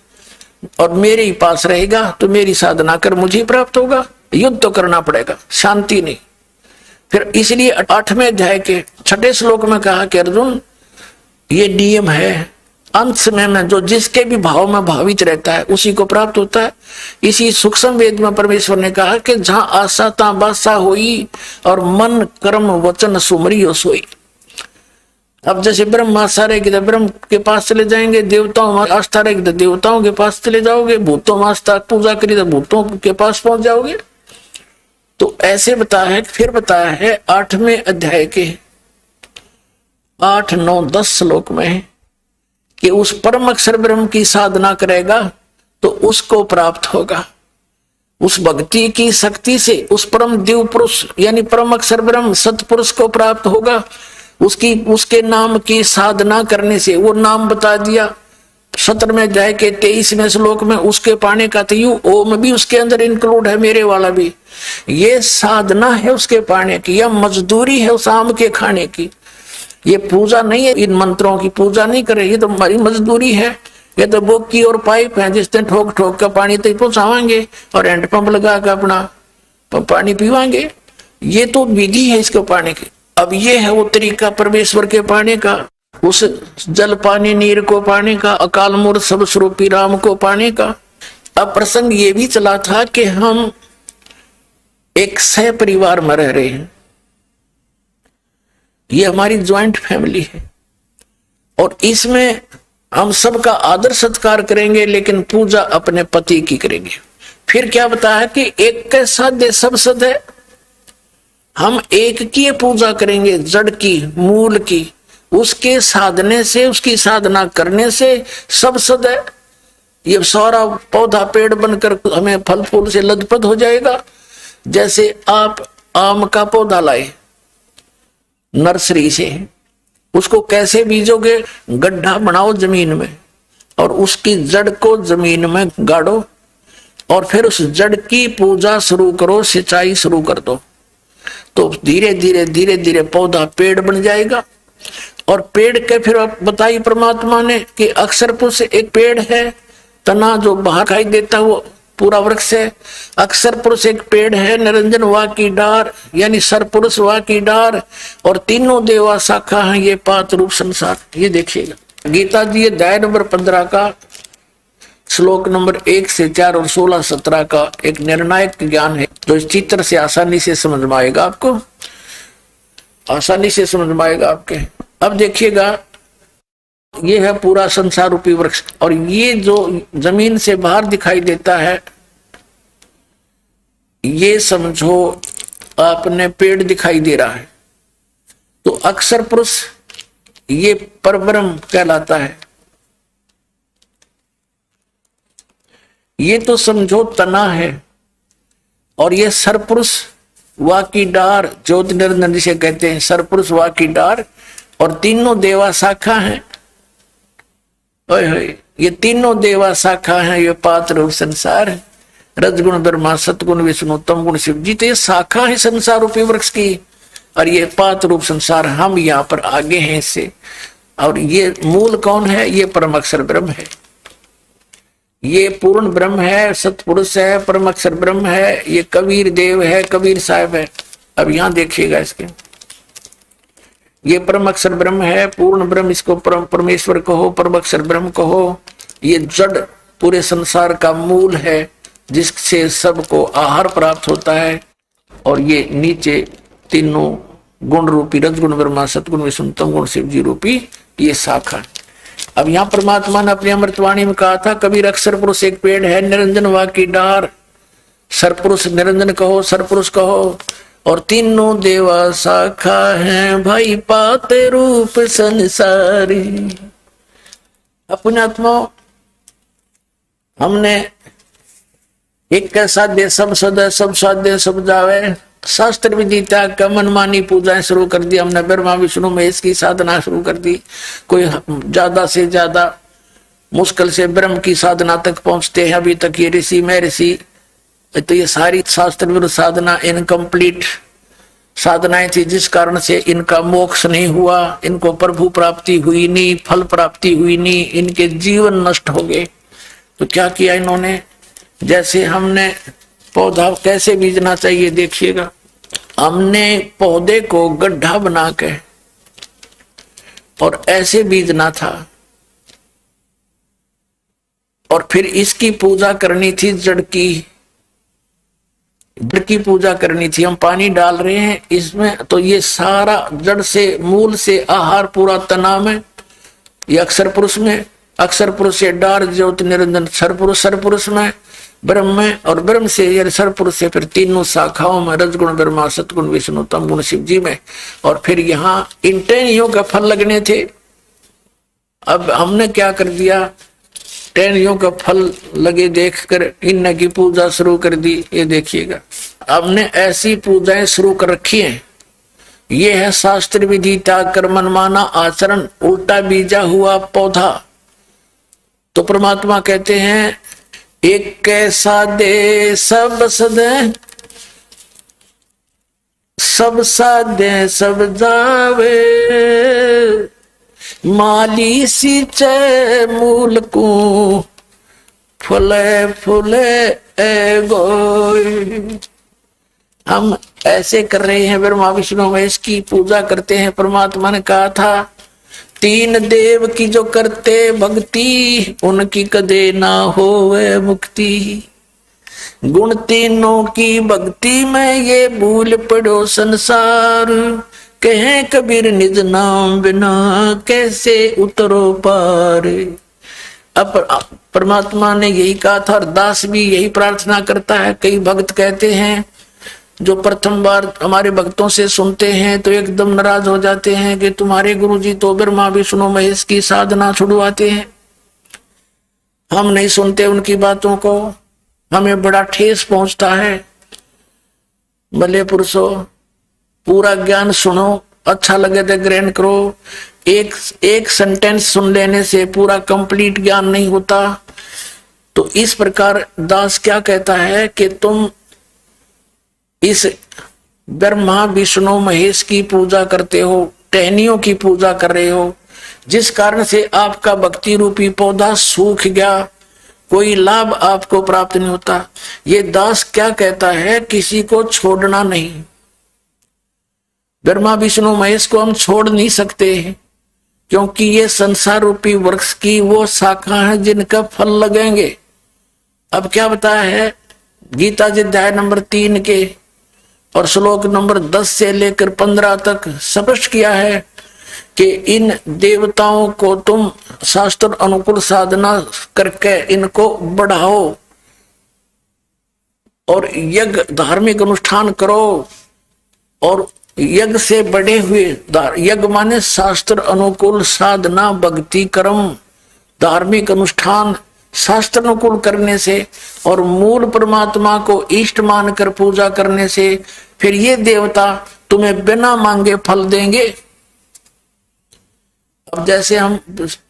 और मेरे ही पास रहेगा तो मेरी साधना कर, मुझे प्राप्त होगा। युद्ध तो करना पड़ेगा, शांति नहीं। फिर इसलिए 8वें अध्याय के 6ठे श्लोक में कहा कि अर्जुन ये नियम है। अंत समय में जो जिसके भी भाव में भावित रहता है उसी को प्राप्त होता है। इसी सूक्ष्म वेद में परमेश्वर ने कहा कि जहां आशा तहां बासा होई, और मन कर्म वचन सुमरी हो सोई। अब जैसे ब्रह्म आस्था रहेगी तो ब्रह्म के पास चले जाएंगे, देवताओं में आस्था रहेगी तो देवताओं के पास चले जाओगे, भूतों में आस्था पूजा करी तो भूतों के पास पहुंच जाओगे। तो ऐसे बताया है। फिर बताया है 8वें अध्याय के 8, 9, 10 श्लोक में कि उस परम अक्षर ब्रह्म की साधना करेगा तो उसको प्राप्त होगा। उस भक्ति की शक्ति से उस परम देव पुरुष यानी परम अक्षर ब्रह्म सतपुरुष को प्राप्त होगा। उसके नाम की साधना करने से, वो नाम बता दिया 17वें अध्याय के 23वें श्लोक में, उसके पाने का तयु ओम भी उसके अंदर इंक्लूड है, मेरे वाला भी। ये साधना है उसके पाने की, या मजदूरी है उस आम के खाने की। ये पूजा नहीं है, इन मंत्रों की पूजा नहीं करे, ये तो हमारी मजदूरी है। ये तो बुक की और पाइप है, जिस दिन ठोक ठोक का पानी तक पहुंचावांगे और हैंड पंप लगा कर अपना पानी पीवांगे। ये तो विधि है इसको पाने की। अब ये है वो तरीका परमेश्वर के पाने का, उस जल पानी नीर को पाने का, अकाल मूर्त सब स्वरूपी राम को पाने का। अब प्रसंग ये भी चला था कि हम एक सह परिवार में रह रहे हैं, ये हमारी ज्वाइंट फैमिली है, और इसमें हम सबका आदर सत्कार करेंगे, लेकिन पूजा अपने पति की करेंगे। फिर क्या बताया कि एक के साथ सब सद है, हम एक की पूजा करेंगे, जड़ की मूल की, उसके साधने से उसकी साधना करने से सब सद है। ये सारा पौधा पेड़ बनकर हमें फल फूल से लदपद हो जाएगा। जैसे आप आम का पौधा लाए नर्सरी से, उसको कैसे बीजोगे? गड्ढा बनाओ जमीन में और उसकी जड़ को जमीन में गाड़ो, और फिर उस जड़ की पूजा शुरू करो, सिंचाई शुरू कर दो, तो धीरे धीरे धीरे धीरे पौधा पेड़ बन जाएगा। और पेड़ के फिर बताई परमात्मा ने कि अक्षर पुरुष एक पेड़ है, तना जो बाहर खाई देता वो पूरा वृक्ष है। अक्षर पुरुष एक पेड़ है, निरंजन वा की डार यानी सर पुरुष वा की डार, और तीनों देवा शाखा है ये पात रूप संसार। ये देखिएगा गीता जी अध्याय नंबर 15 का श्लोक नंबर 1 से 4 और 16, 17 का एक निर्णायक ज्ञान है, जो इस चित्र से आसानी से समझ में आएगा, आपको आसानी से समझ में आएगा आपके। अब देखिएगा, ये है पूरा संसार रूपी वृक्ष, और ये जो जमीन से बाहर दिखाई देता है, ये समझो आपने पेड़ दिखाई दे रहा है, तो अक्षर पुरुष ये परब्रह्म कहलाता है। ये तो समझो तना है, और ये सरपुरुष वा की डार, ज्योति निरंजन जिसे कहते हैं, सरपुरुष वा की डार, और तीनों देवा शाखा हैं। ये तीनों देवा शाखा हैं, ये पात्र रूप संसार है। रजगुण ब्रह्मा, सतगुण विष्णु, तम गुण शिव जी, तो ये शाखा है संसार रूपी वृक्ष की, और ये पात्र रूप संसार, हम यहाँ पर आगे हैं इससे। और ये मूल कौन है? ये परम अक्षर ब्रह्म है, ये पूर्ण ब्रह्म है, सतपुरुष है, परम अक्षर ब्रह्म है, ये कबीर देव है, कबीर साहब है। अब यहां देखिएगा इसके, ये परम अक्षर ब्रह्म है, पूर्ण ब्रह्म, इसको परमेश्वर कहो, परम अक्षर ब्रह्म कहो। ये जड़ पूरे संसार का मूल है, जिससे सबको आहार प्राप्त होता है। और ये नीचे तीनों गुण रूपी रजगुण ब्रह्मा, सतगुण विष्णु, तम गुण शिव जी रूपी ये शाखा। अब यहाँ परमात्मा ने अपनी अमृतवाणी में कहा था, कबीर अक्षर पुरुष एक पेड़ है, निरंजन वा की डार, सरपुरुष निरंजन कहो, सरपुरुष कहो, और तीनों देवा शाखा हैं भाई पाते रूप संसारी। अपने आत्मा हमने एक के साध्य सब सद, सब साध्य सब जावे, शास्त्र विधि त्याग का मनमानी पूजाएं शुरू कर दी हमने, ब्रह्मा विष्णु महेश की साधना शुरू कर दी। कोई ज्यादा से ज्यादा मुश्किल से ब्रह्म की साधना तक पहुंचते हैं। अभी तक ये ऋषि में ऋषि, तो ये सारी शास्त्र विरुद्ध साधना इनकम्प्लीट साधनाएं थी, जिस कारण से इनका मोक्ष नहीं हुआ, इनको प्रभु प्राप्ति हुई नहीं, फल प्राप्ति हुई नहीं, इनके जीवन नष्ट हो गए। तो क्या किया इन्होंने? जैसे हमने पौधा कैसे बीजना चाहिए देखिएगा, हमने पौधे को गड्ढा बना के और ऐसे बीजना था। और फिर इसकी पूजा करनी थी, जड़ की पूजा करनी थी। हम पानी डाल रहे हैं इसमें, तो ये सारा जड़ से मूल से आहार पूरा तना में, ये अक्षर पुरुष में, अक्षर पुरुष से डार ज्योति निरंजन सर पुरुष में, ब्रह्म में, और ब्रह्म से ये सर पुरुष से फिर तीनों शाखाओं में, रजगुण ब्रह्मा, सतगुण विष्णु, तम गुण शिव जी में। और फिर यहाँ इन टेनियों का फल लगने थे। अब हमने क्या कर दिया, टेनियों का फल लगे देखकर इन की पूजा शुरू कर दी। ये देखिएगा, हमने ऐसी पूजाएं शुरू कर रखी हैं। ये है शास्त्र विधि त्याग कर मनमाना आचरण, उल्टा बीजा हुआ पौधा। तो परमात्मा कहते हैं एक कैसा दे सब सदे, सब साधे सब जावे, माली सींचे मूल को, फुले फुले ए गोई। हम ऐसे कर रहे हैं, ब्रह्मा विष्णु महेश की पूजा करते हैं। परमात्मा ने कहा था तीन देव की जो करते भक्ति, उनकी कदे ना होवे मुक्ति। गुण तीनों की भक्ति में ये भूल पड़ो संसार, कहे कबीर निज नाम बिना कैसे उतरो पार। अब परमात्मा ने यही कहा था और दास भी यही प्रार्थना करता है। कई भक्त कहते हैं, जो प्रथम बार हमारे भक्तों से सुनते हैं तो एकदम नाराज हो जाते हैं कि तुम्हारे गुरुजी तो ब्रह्मा विष्णु महेश की साधना छुड़वाते हैं, हम नहीं सुनते उनकी बातों को, हमें बड़ा ठेस पहुंचता है। भले पुरुषों, पूरा ज्ञान सुनो, अच्छा लगे तो ग्रहण करो। एक सेंटेंस सुन लेने से पूरा कंप्लीट ज्ञान नहीं होता। तो इस प्रकार दास क्या कहता है कि तुम इस ब्रह्मा विष्णु महेश की पूजा करते हो, टहनियों की पूजा कर रहे हो, जिस कारण से आपका भक्ति रूपी पौधा सूख गया, कोई लाभ आपको प्राप्त नहीं होता। ये दास क्या कहता है, किसी को छोड़ना नहीं। ब्रह्मा विष्णु महेश को हम छोड़ नहीं सकते, क्योंकि ये संसार रूपी वृक्ष की वो शाखा है जिनका फल लगेंगे। अब क्या बताया है गीता जी अध्याय नंबर 3 के और श्लोक नंबर 10 से लेकर 15 तक स्पष्ट किया है कि इन देवताओं को तुम शास्त्र अनुकूल साधना करके इनको बढ़ाओ और यज्ञ धार्मिक अनुष्ठान करो। और यज्ञ से बढ़े हुए, यज्ञ माने शास्त्र अनुकूल साधना, भक्ति कर्म, धार्मिक अनुष्ठान शास्त्र अनुकूल करने से और मूल परमात्मा को इष्ट मानकर पूजा करने से फिर ये देवता तुम्हें बिना मांगे फल देंगे। अब जैसे हम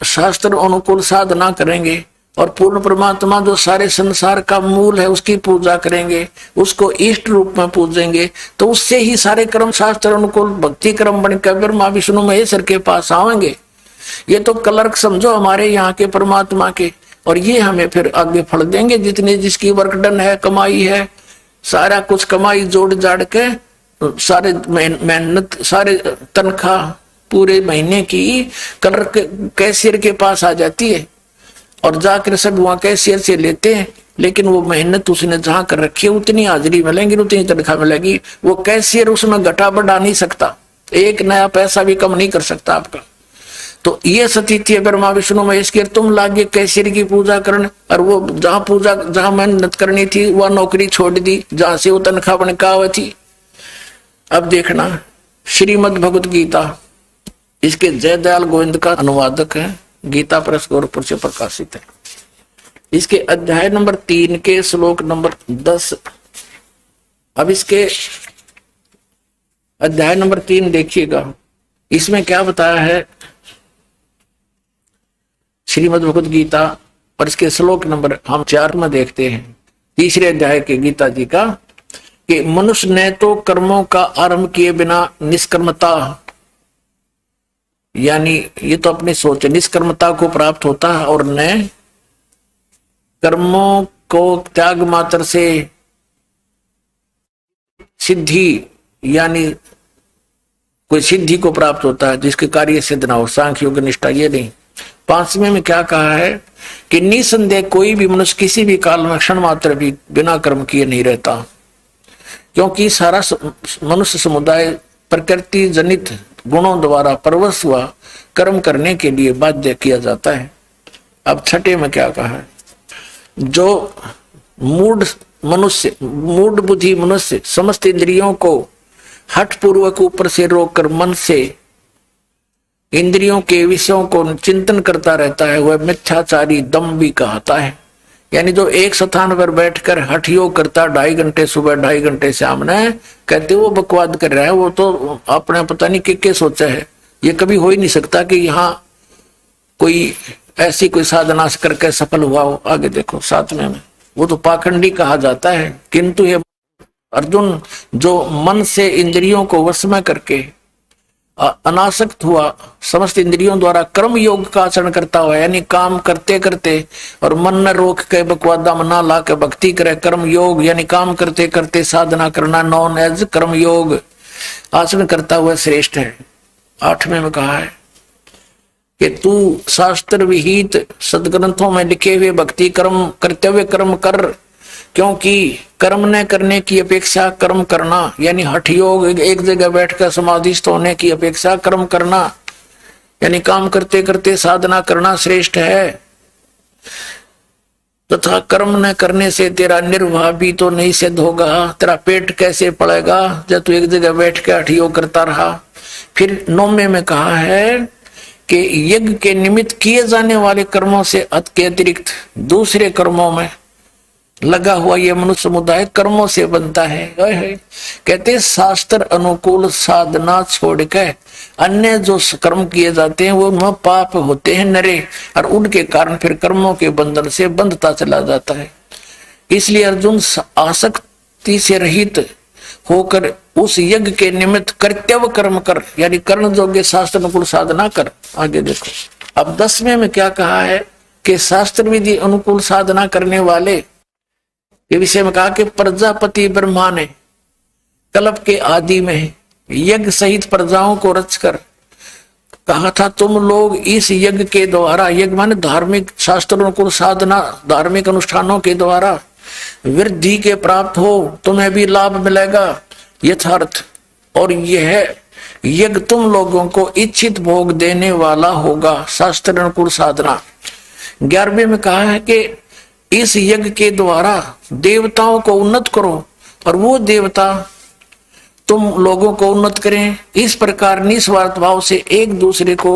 शास्त्र अनुकूल साधना करेंगे और पूर्ण परमात्मा जो सारे संसार का मूल है उसकी पूजा करेंगे, उसको इष्ट रूप में पूजेंगे, तो उससे ही सारे कर्म शास्त्र अनुकूल भक्ति कर्म बनकर ब्रह्मा विष्णु महेश्वर के पास आएंगे। ये तो क्लर्क समझो हमारे यहाँ के परमात्मा के, और ये हमें फिर आगे फल देंगे। जितने जिसकी वर्क डन है, कमाई है, सारा कुछ कमाई जोड़ जाड़ के सारे मेहनत, सारे तनख्वाह पूरे महीने की क्लर्क कैशियर के पास आ जाती है और जाकर सब वहां कैशियर से लेते हैं। लेकिन वो मेहनत उसने जहां कर रखी है उतनी हाजिरी मिलेंगी, उतनी तनख्वाह मिलेगी। वो कैशियर उसमें घटा बढ़ा नहीं सकता, एक नया पैसा भी कम नहीं कर सकता आपका। तो ये स्थिति है ब्रह्मा विष्णु महेश की। तुम लागे कैशियर की पूजा करने, और वो जहां मेहनत करनी थी वह नौकरी छोड़ दी जहां से वो तनख्वाह बन का थी। अब देखना श्रीमद् भगवत गीता, इसके जयदयाल गोविंद का अनुवादक है, गीता प्रेस गोरखपुर से प्रकाशित है। इसके अध्याय नंबर 3 के श्लोक नंबर 10। अब इसके अध्याय नंबर 3 देखिएगा, इसमें क्या बताया है श्रीमद् भगवत गीता, और इसके श्लोक नंबर हम 4 में देखते हैं, तीसरे अध्याय के गीता जी का, कि मनुष्य ने तो कर्मों का आरंभ किए बिना निष्कर्मता, यानी ये तो अपनी सोच निष्कर्मता को प्राप्त होता है, और न कर्मों को त्याग मात्र से सिद्धि यानी कोई सिद्धि को प्राप्त होता है जिसके कार्य सिद्ध ना हो, सांख्य योग निष्ठा ये नहीं। 5वें में क्या कहा है कि निसंदेह कोई भी मनुष्य किसी भी काल में क्षण मात्र भी बिना कर्म किए नहीं रहता, क्योंकि सारा मनुष्य समुदाय प्रकृति जनित गुणों द्वारा परवश हुआ कर्म करने के लिए बाध्य किया जाता है। अब 6 में क्या कहा है, जो मूढ़ बुद्धि मनुष्य समस्त इंद्रियों को हठ पूर्वक ऊपर से रोककर मन से इंद्रियों के विषयों को चिंतन करता रहता है, वह मिथ्याचारी दम्भी कहता है। यानी जो एक स्थान पर बैठकर हठ योग करता 2.5 घंटे सुबह 2.5 घंटे शाम ने, कहते वो बकवाद कर रहा है, वो तो अपने पता नहीं क्या सोचा है। ये कभी हो ही नहीं सकता कि यहाँ कोई ऐसी कोई साधना करके सफल हुआ हो। आगे देखो 7वें में, वो तो पाखंडी कहा जाता है। किंतु ये अर्जुन जो मन से इंद्रियों को वश में करके अनासक्त हुआ, समस्त इंद्रियों द्वारा कर्म योग का आचरण करता हुआ, यानी काम करते करते और मन न रोक के बकवादा में ना ला के भक्ति करे, कर्म योग यानी काम करते करते साधना करना, नॉन एज कर्म योग आचरण करता हुआ श्रेष्ठ है। 8वें में कहा है कि तू शास्त्र विहित सदग्रंथों में लिखे हुए भक्ति कर्म कर्तव्य कर्म कर, क्योंकि कर्म न करने की अपेक्षा कर्म करना यानी हठ योग एक जगह बैठकर समाधिस्थ होने की अपेक्षा कर्म करना यानी काम करते करते साधना करना श्रेष्ठ है। तथा कर्म न करने से तेरा निर्वाह भी तो नहीं सिद्ध होगा, तेरा पेट कैसे पड़ेगा जब तू एक जगह बैठ के हठ योग करता रहा। फिर 9वें में कहा है कि यज्ञ के निमित्त किए जाने वाले कर्मों से के अतिरिक्त दूसरे कर्मों में लगा हुआ यह मनुष्य समुदाय कर्मों से बनता है। कहते शास्त्र अनुकूल साधना छोड़ के अन्य जो कर्म किए जाते हैं वो उनमें पाप होते हैं नरे, और उनके कारण फिर कर्मों के बंधन से बंधता चला जाता है। इसलिए अर्जुन आसक्ति से रहित होकर उस यज्ञ के निमित्त कर्तव्य कर्म कर, यानी कर्ण योग्य शास्त्र अनुकूल साधना कर। आगे देखो अब 10वें में क्या कहा है कि शास्त्र विधि अनुकूल साधना करने वाले के विषय में कहा कि प्रजापति ब्रह्मा ने कल्प के आदि में यज्ञ सहित प्रजाओं को रचकर कहा था, तुम लोग इस यज्ञ के द्वारा, यज्ञ माने धार्मिक शास्त्रों को साधना धार्मिक अनुष्ठानों के द्वारा वृद्धि के प्राप्त हो, तुम्हें भी लाभ मिलेगा यथार्थ, और यह यज्ञ तुम लोगों को इच्छित भोग देने वाला होगा शास्त्र अनुकूल साधना। 11वें में कहा है कि इस यज्ञ के द्वारा देवताओं को उन्नत करो और वो देवता तुम लोगों को उन्नत करें। इस प्रकार निस्वार्थ भाव से एक दूसरे को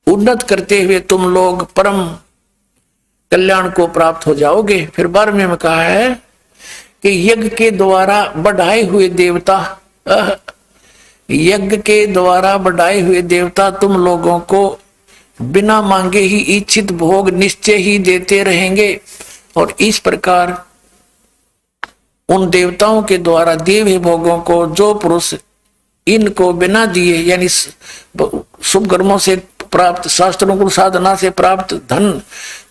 उन्नत करते हुए तुम लोग परम कल्याण को प्राप्त हो जाओगे। फिर 12वें में कहा है कि यज्ञ के द्वारा बढ़ाए हुए देवता, यज्ञ के द्वारा बढ़ाए हुए देवता तुम लोगों को बिना मांगे ही इच्छित भोग निश्चय ही देते रहेंगे, और इस प्रकार उन देवताओं के द्वारा दिए हुए भोगों को जो पुरुष इनको बिना दिए यानी शुभ कर्मों से प्राप्त शास्त्रों को साधना से प्राप्त धन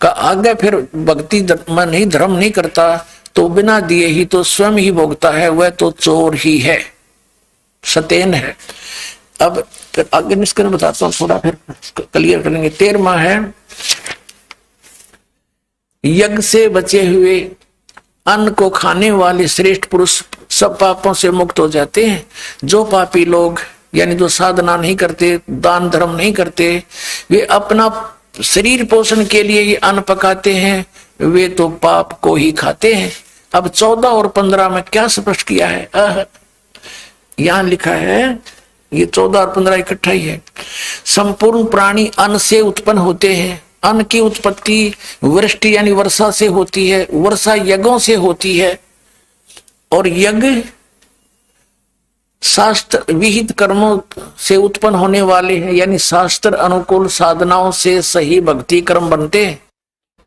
का आगे फिर भक्ति में नहीं धर्म नहीं करता, तो बिना दिए ही तो स्वयं ही भोगता है, वह तो चोर ही है, सतेन है। अब आगे निष्कर्ष बताता हूं, थोड़ा फिर क्लियर करेंगे। 13वां है यज्ञ से बचे हुए अन्न को खाने वाले श्रेष्ठ पुरुष सब पापों से मुक्त हो जाते हैं। जो पापी लोग यानी जो साधना नहीं करते, दान धर्म नहीं करते, वे अपना शरीर पोषण के लिए ये अन्न पकाते हैं, वे तो पाप को ही खाते हैं। अब 14 और 15 में क्या स्पष्ट किया है, यहां लिखा है, ये 14 और 15 इकट्ठा ही है। संपूर्ण प्राणी अन्न से उत्पन्न होते हैं। अन्न की उत्पत्ति वृष्टि यानी वर्षा से होती है, वर्षा यज्ञों से होती है, और यज्ञ शास्त्र विहित कर्मों से उत्पन्न होने वाले हैं, यानी शास्त्र अनुकूल साधनाओं से सही भक्ति कर्म बनते हैं।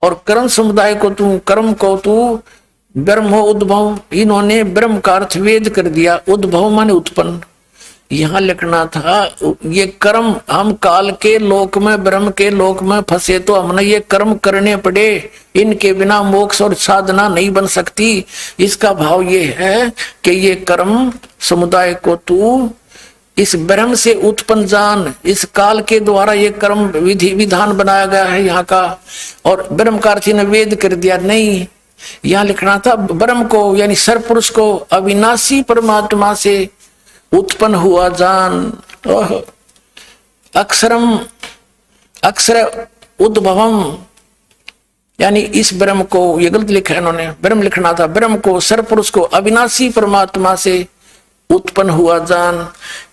और कर्म समुदाय को कर्म को ब्रह्म उद्भव, इन्होंने ब्रह्म का अर्थ वेद कर दिया। उद्भव माने उत्पन्न, यहां लिखना था ये कर्म, हम काल के लोक में ब्रह्म के लोक में फंसे तो हमने ये कर्म करने पड़े, इनके बिना मोक्ष और साधना नहीं बन सकती। इसका भाव ये है कि ये कर्म समुदाय को तू इस ब्रह्म से उत्पन्न जान, इस काल के द्वारा ये कर्म विधि विधान बनाया गया है यहाँ का, और ब्रह्म कार्य ने वेद कर दिया नहीं। यहाँ लिखना था ब्रह्म को यानी सरपुरुष को अविनाशी परमात्मा से उत्पन्न हुआ जान। अक्षरम अक्षर उद्भवम, यानी इस ब्रह्म को, ये गलत लिखा है इन्होंने, ब्रह्म लिखना था ब्रह्म को सरपुरुष को अविनाशी परमात्मा से उत्पन्न हुआ जान।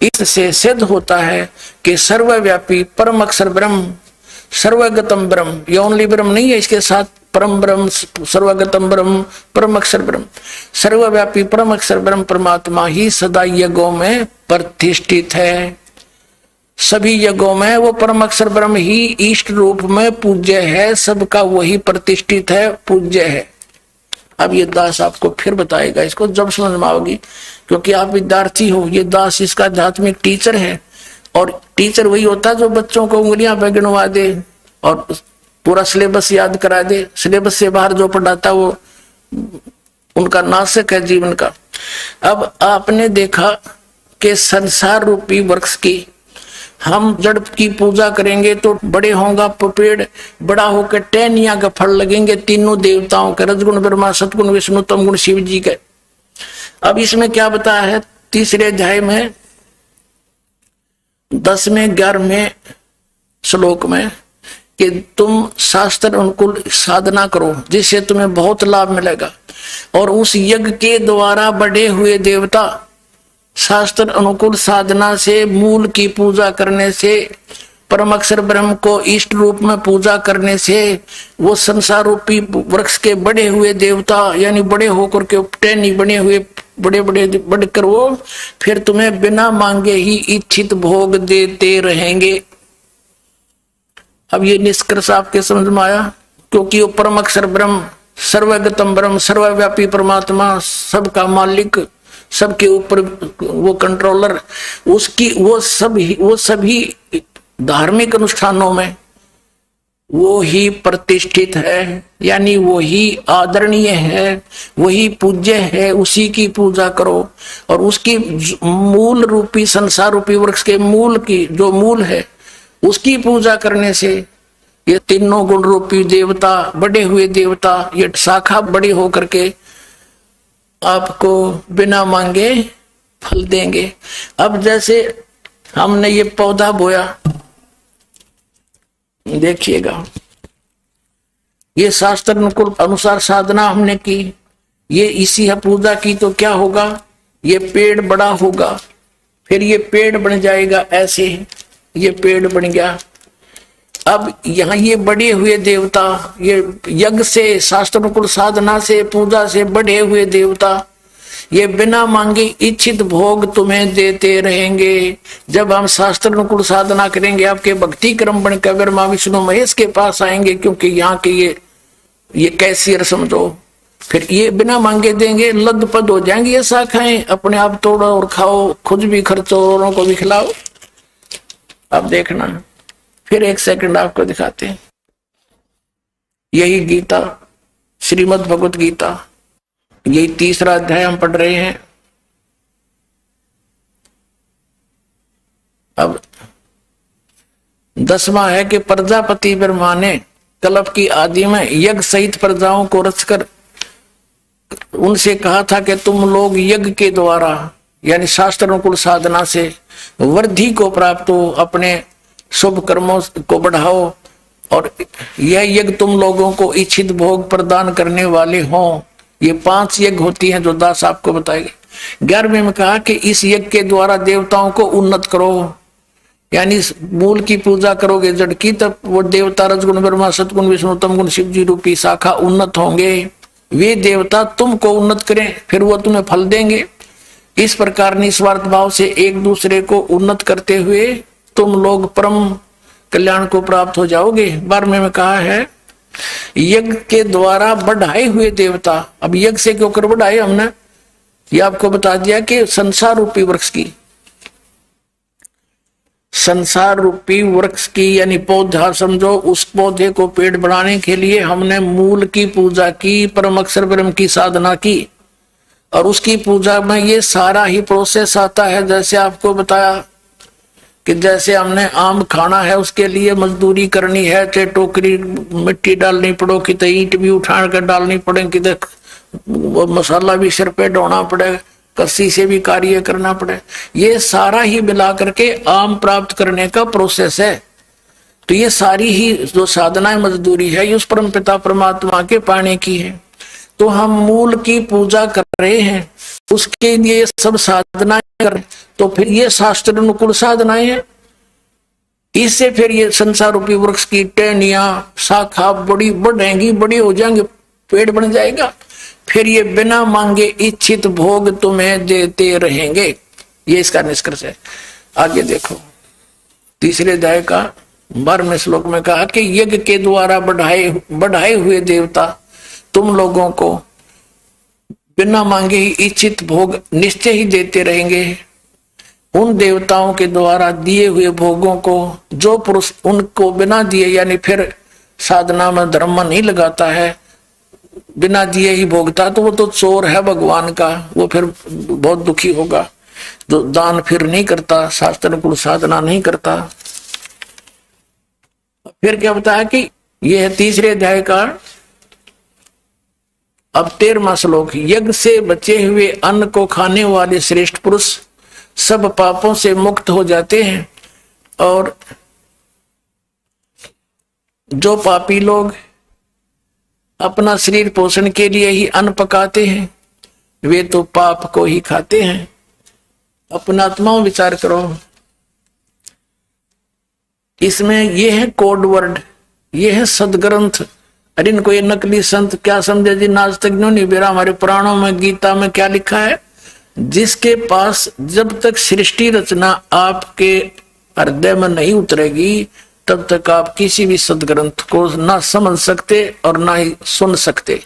इससे सिद्ध होता है कि सर्वव्यापी परम अक्षर ब्रह्म, सर्वगतम ब्रह्म, ये ओनली ब्रह्म नहीं है, इसके साथ परम ब्रह्म, सर्वगतम ब्रह्म, परम अक्षर ब्रह्म, सर्वव्यापी परम अक्षर ब्रह्म परमात्मा ही सदा यज्ञों में प्रतिष्ठित है। सभी यज्ञों में वो परम अक्षर ब्रह्म ही इष्ट रूप में पूज्य है, सबका वही प्रतिष्ठित है, पूज्य है। अब ये दास आपको फिर बताएगा, इसको जब समझ में आओगी, क्योंकि आप विद्यार्थी हो, ये दास इसका आध्यात्मिक टीचर है। और टीचर वही होता है जो बच्चों को उंगलियां पे गिनवा दे और पूरा सिलेबस याद करा दे। सिलेबस से बाहर जो पढ़ाता वो उनका नाशक है जीवन का। अब आपने देखा कि संसार रूपी वृक्ष की हम जड़ की पूजा करेंगे तो बड़े होगा पेड़, बड़ा होकर टहनिया का फल लगेंगे, तीनों देवताओं के, रजगुण ब्रह्मा, सतगुण विष्णु, तमगुण शिव जी के। अब इसमें क्या बताया है तीसरे अध्याय में 10वें 11वें श्लोक में कि तुम शास्त्र अनुकूल साधना करो जिससे तुम्हें बहुत लाभ मिलेगा, और उस यज्ञ के द्वारा बढ़े हुए देवता शास्त्र अनुकूल साधना से, मूल की पूजा करने से, परम अक्षर ब्रह्म को इष्ट रूप में पूजा करने से, वो संसार रूपी वृक्ष के बड़े हुए देवता यानी बड़े होकर के टहनी बने हुए बड़े बड़े बढ़कर वो फिर तुम्हें बिना मांगे ही इच्छित भोग देते रहेंगे। अब ये निष्कर्ष आपके समझ में आया, क्योंकि वो परम अक्षर ब्रह्म, सर्वगतम ब्रह्म, सर्वव्यापी परमात्मा, सबका मालिक, सबके ऊपर वो कंट्रोलर, उसकी वो सभी धार्मिक अनुष्ठानों में वो ही प्रतिष्ठित है, यानी वो ही आदरणीय है, वही पूज्य है, उसी की पूजा करो। और उसकी मूल रूपी संसार रूपी वृक्ष के मूल की जो मूल है उसकी पूजा करने से ये तीनों गुण रूपी देवता, बड़े हुए देवता, ये शाखा बड़ी होकर के आपको बिना मांगे फल देंगे। अब जैसे हमने ये पौधा बोया, देखिएगा, ये शास्त्र अनुसार साधना हमने की, ये इसी पूजा की तो क्या होगा, ये पेड़ बड़ा होगा, फिर ये पेड़ बन जाएगा, ऐसे ये पेड़ बन गया। अब यहाँ ये बढ़े हुए देवता, ये यज्ञ से, शास्त्र अनुकूल साधना से, पूजा से बढ़े हुए देवता, ये बिना मांगे इच्छित भोग तुम्हें देते रहेंगे। जब हम शास्त्र अनुकूल साधना करेंगे, आपके भक्ति क्रम बनकर ब्रह्मा विष्णु महेश के पास आएंगे, क्योंकि यहाँ के ये कैसी रस्म दो, फिर ये बिना मांगे देंगे, लदपद हो जाएंगे ये शाखाएं, अपने आप तोड़ो और खाओ, खुद भी खर्चो, औरों को भी खिलाओ। अब देखना, फिर एक सेकंड आपको दिखाते हैं। यही गीता, श्रीमद् भगवत गीता, यही तीसरा अध्याय हम पढ़ रहे हैं। अब 10वां है कि प्रजापति ब्रह्मा ने कल्प की आदि में यज्ञ सहित प्रजाओं को रचकर उनसे कहा था कि तुम लोग यज्ञ के द्वारा यानी शास्त्र अनुकूल साधना से वृद्धि को प्राप्त हो, अपने शुभ कर्मों को बढ़ाओ, और यह यज्ञ तुम लोगों को इच्छित भोग प्रदान करने वाले हों। ये 5 यज्ञ होती हैं जो दास आपको बताएंगे। 11वें में कहा कि इस यज्ञ के द्वारा देवताओं को उन्नत करो, यानी मूल की पूजा करोगे जड़ की, तब वो देवता रजगुण ब्रह्मा, सतगुण विष्णु, तमगुण शिव जी रूपी शाखा उन्नत होंगे। वे देवता तुमको उन्नत करें, फिर वो तुम्हें फल देंगे। इस प्रकार निस्वार्थ भाव से एक दूसरे को उन्नत करते हुए तुम लोग परम कल्याण को प्राप्त हो जाओगे। 12वें में कहा है यज्ञ के द्वारा बढ़ाए हुए देवता। अब यज्ञ से क्यों कर बढ़ाए हमने, ये आपको बता दिया कि संसार रूपी वृक्ष की संसार रूपी वृक्ष की यानी पौधा समझो, उस पौधे को पेड़ बढ़ाने के लिए हमने मूल की पूजा की, परम अक्षर ब्रह्म की साधना की, और उसकी पूजा में ये सारा ही प्रोसेस आता है। जैसे आपको बताया कि जैसे हमने आम खाना है, उसके लिए मजदूरी करनी है, चाहे टोकरी मिट्टी डालनी पड़ो, कितने ईंट भी उठा कर डालनी पड़े, कितने वो मसाला भी सिर पे ढोना पड़े, कस्सी से भी कार्य करना पड़े। ये सारा ही मिला करके आम प्राप्त करने का प्रोसेस है। तो ये सारी ही जो साधना मजदूरी है, ये उस परम पिता परमात्मा के पाने की है। तो हम मूल की पूजा कर रहे हैं, उसके लिए सब साधनाएं कर रहे हैं, तो फिर ये शास्त्र अनुकूल साधनाएं हैं। इससे फिर ये संसार रूपी वृक्ष की टहनियां शाखा बड़ी बढ़ेंगी, बड़ी हो जाएंगे, पेड़ बन जाएगा। फिर ये बिना मांगे इच्छित भोग तुम्हें देते रहेंगे। ये इसका निष्कर्ष है। आगे देखो, तीसरे अध्याय का 12वें श्लोक में कहा कि यज्ञ के द्वारा बढ़ाए हुए देवता तुम लोगों को बिना मांगे ही इच्छित भोग निश्चय ही देते रहेंगे। उन देवताओं के द्वारा दिए हुए भोगों को जो पुरुष उनको बिना दिए यानी फिर साधना में धर्म नहीं लगाता है, बिना दिए ही भोगता, तो वो तो चोर है भगवान का, वो फिर बहुत दुखी होगा। जो दान फिर नहीं करता, शास्त्र कुल साधना नहीं करता। फिर क्या बताया कि यह है तीसरे अध्याय का अब 13वां श्लोक। यज्ञ से बचे हुए अन्न को खाने वाले श्रेष्ठ पुरुष सब पापों से मुक्त हो जाते हैं, और जो पापी लोग अपना शरीर पोषण के लिए ही अन्न पकाते हैं, वे तो पाप को ही खाते हैं। अपना आत्मा विचार करो। इसमें यह है कोड वर्ड, यह है सदग्रंथ। अरे इनको ये नकली संत क्या समझे जी, नास्तिज्ञों ने बेरा हमारे पुराणों में गीता में क्या लिखा है, जिसके पास जब तक सृष्टि रचना आपके हृदय में नहीं उतरेगी तब तक आप किसी भी सदग्रंथ को ना समझ सकते और ना ही सुन सकते।